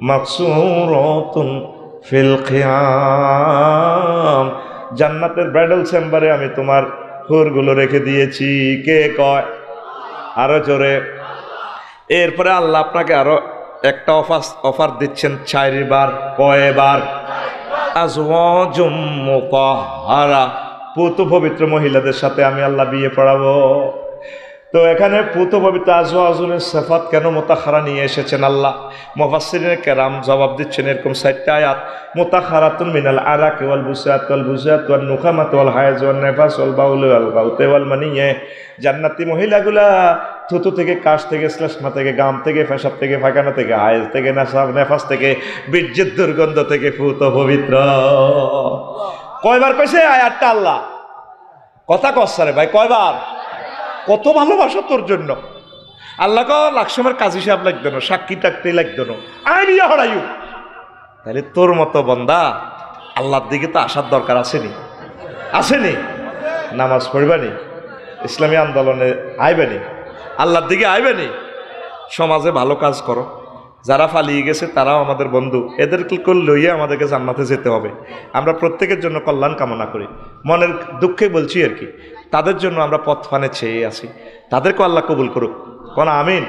মাকসুরাতুন ফিল খিয়াম, জান্নাতের ব্রাইডাল চেম্বারে আমি তোমার হুরগুলো রেখে দিয়েছি। কে কয়? আরো জোরে। এরপরে আল্লাহ আপনাকে আরো একটা অফার দিচ্ছেন 4 বার। কয়বার? আজওয়াজুম মুতাহহারা, পুত পবিত্র মহিলাদের সাথে আমি আল্লাহ বিয়ে পড়াবো। তো এখানে পুত পবিত্র আজওয়াজুনের সিফাত কেন মুতাহহারা নিয়ে এসেছেন আল্লাহ? মুফাসসিরিনে কেরাম জবাব দিচ্ছেন এরকম 4টা আয়াত। মুতাহহারাতুন মিনাল আরাক ওয়াল বুসাত ওয়ান নুখামাত ওয়াল হায়াজ ওয়ান নিফাস ওয়াল বাউল ওয়াল গাউত ওয়াল মানিয়ে। জান্নাতি মহিলাগুলা থুতু থেকে, কাশ থেকে, শ্লেষ্মা থেকে, গাম থেকে, পেশাব থেকে, পায়খানা থেকে, হায়েজ থেকে, নেফাস থেকে, বীর্যের দুর্গন্ধ থেকে পুত পবিত্র। কয়বার কইছে আয়াতটা আল্লাহ? কথা কসারে ভাই, কয়বার? কত ভালোবাসা তোর জন্য। আল্লাহ ক লাকসমের কাজী সাহেব লাগতো না, সাক্ষী টাকতে লাগতো না, আমি বিয়ে হরাইও। তাহলে তোর মতো বন্দা আল্লাহর দিকে তো আসার দরকার আসেনি? আসেনি? নামাজ পড়বানি, ইসলামী আন্দোলনে আইবেনি, আল্লাহর দিকে আইবেনি, সমাজে ভালো কাজ করো। যারা পালিয়ে গেছে তারাও আমাদের বন্ধু, এদেরকে লইয়ে আমাদেরকে জান্নাতে যেতে হবে। আমরা প্রত্যেকের জন্য কল্যাণ কামনা করি, মনের দুঃখে বলছি আর কি। তাদের জন্য আমরা পথ ফানে চেয়ে আছি, তাদেরকে আল্লাহ কবুল করুক, কোন আমিন।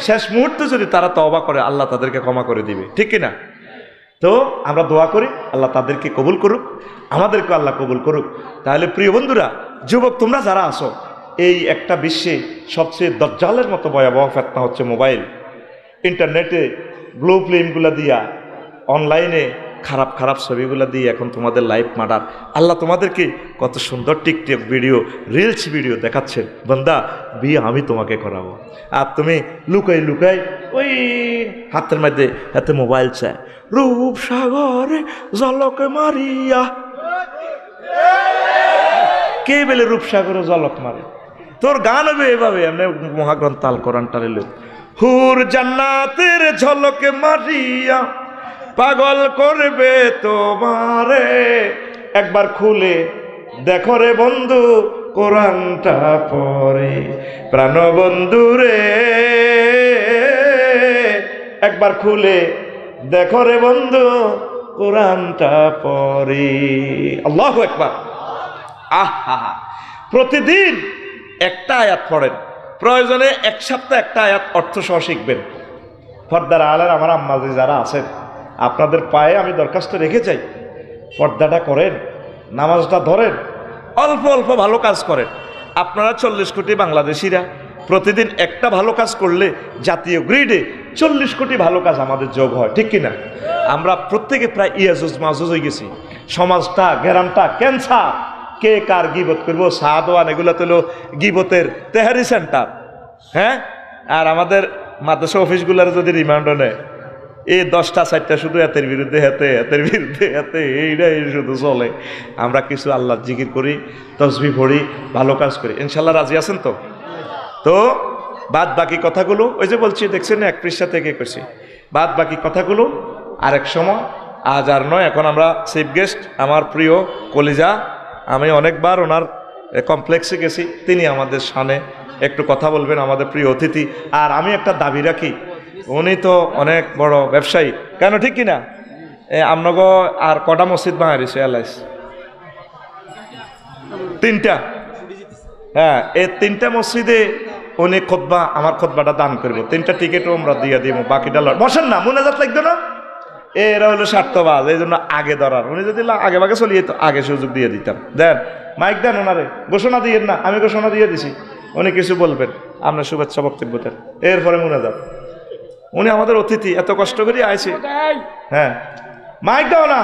শেষ মুহূর্তে যদি তারা তওবা করে আল্লাহ তাদেরকে ক্ষমা করে দিবে, ঠিক কিনা? তো আমরা দোয়া করি আল্লাহ তাদেরকে কবুল করুক, আমাদেরকে আল্লাহ কবুল করুক। তাহলে প্রিয় বন্ধুরা, যুবক তোমরা যারা আসো, এই একটা বিশ্বে সবচেয়ে দজ্জালের মতো ভয়াবহ ফিতনা হচ্ছে মোবাইল, ইন্টারনেটে ব্লু ফিল্মগুলো দিয়া, অনলাইনে খারাপ খারাপ ছবিগুলো দিয়ে এখন তোমাদের লাইফ মার্ডার। আল্লাহ তোমাদেরকে কত সুন্দর টিকটক ভিডিও, রিলস ভিডিও দেখাচ্ছেন, বান্দা বিয়ে আমি তোমাকে করাবো, আর তুমি লুকাই লুকাই ওই হাতের মধ্যে হাতে মোবাইল চায়, রূপ সাগরে জলক মারিয়া। কে বলে রূপসাগরে জলক মারে? তোর গান হবে এভাবে, এমনি মহাগ্রন্থ আল কোরআন টানিল, হুর জান্নাতের ঝলক মারিয়া পাগল করবে তোমারে। একবার খুলে দেখো রে বন্ধু কোরআনটা পড়ে, প্রাণ বন্ধু রে একবার খুলে দেখো রে বন্ধু কোরআনটা পড়ে। আল্লাহু আকবার। আহা, প্রতিদিন একটা আয়াত পড়েন, প্রয়োজনে 1 সপ্তাহ একটা আয়াত অর্থ সহ শিখবেন। পর্দার আলের আমার আম্মাজি যারা আছেন, আপনাদের পায়ে আমি দরখাস্ত রেখে যাই, পর্দাটা করেন, নামাজটা ধরেন, অল্প অল্প ভালো কাজ করেন। আপনারা 40 কোটি বাংলাদেশিরা প্রতিদিন একটা ভালো কাজ করলে জাতীয় গ্রিডে 40 কোটি ভালো কাজ আমাদের যোগ হয়, ঠিক কিনা? আমরা প্রত্যেকে প্রায় ইয়াজুজ মাজুজ হয়ে গেছি। সমাজটা, গ্রামটা ক্যান্সার। কে কার গিবত করবো, সাদওয়ান এগুলো তো হলো গিবতের তেহারি সেন্টার। হ্যাঁ, আর আমাদের মাদ্রাসা অফিসগুলোর যদি রিমান্ড নেয়, এই 10টা 4টা শুধু এতের বিরুদ্ধে হাতে, এতের বিরুদ্ধে হাতে, এইটাই শুধু চলে। আমরা কিছু আল্লাহ জিকির করি, তসবিহ পড়ি, ভালো কাজ করি, ইনশাল্লাহ রাজি আছেন তো? তো বাদ বাকি কথাগুলো ওই যে বলছি, দেখছেন 1 পৃষ্ঠা থেকে করছি, বাদ বাকি কথাগুলো আরেক সময়, আজ আর নয়। এখন আমরা চিফ গেস্ট আমার প্রিয় কলিজা, আমি অনেকবার ওনার কমপ্লেক্সে গেছি, তিনি আমাদের সামনে একটু কথা বলবেন, আমাদের প্রিয় অতিথি। আর আমি একটা দাবি রাখি, উনি তো অনেক বড় ব্যবসায়ী, কেন ঠিক কিনা? আপনাকে আর কটা মসজিদ বাঙালিছে এলাইস? 3টা। হ্যাঁ, এই 3টা মসজিদে উনি খুতবা, আমার খুতবাটা দান করবো, 3টা টিকিটও আমরা দিয়ে দিব, বাকিটা বসেন না, মুনাজাত লাগতো না। এরা হলো স্বার্থবাজ, এই জন্য আগে ধরার। উনি যদি আগে ভাগে চলিয়ে তো আগে সুযোগ দিয়ে দিতাম। দেন মাইক দেন ওনারে, ঘোষণা দিয়ে না, আমি ঘোষণা দিয়ে দিছি, উনি কিছু বলবেন, আপনার শুভেচ্ছা বক্তব্য দেন, এরপরে মুনাজাত। উনি আমাদের অতিথি, এত কষ্ট করে আইছে। হ্যাঁ, মাইক দাও না।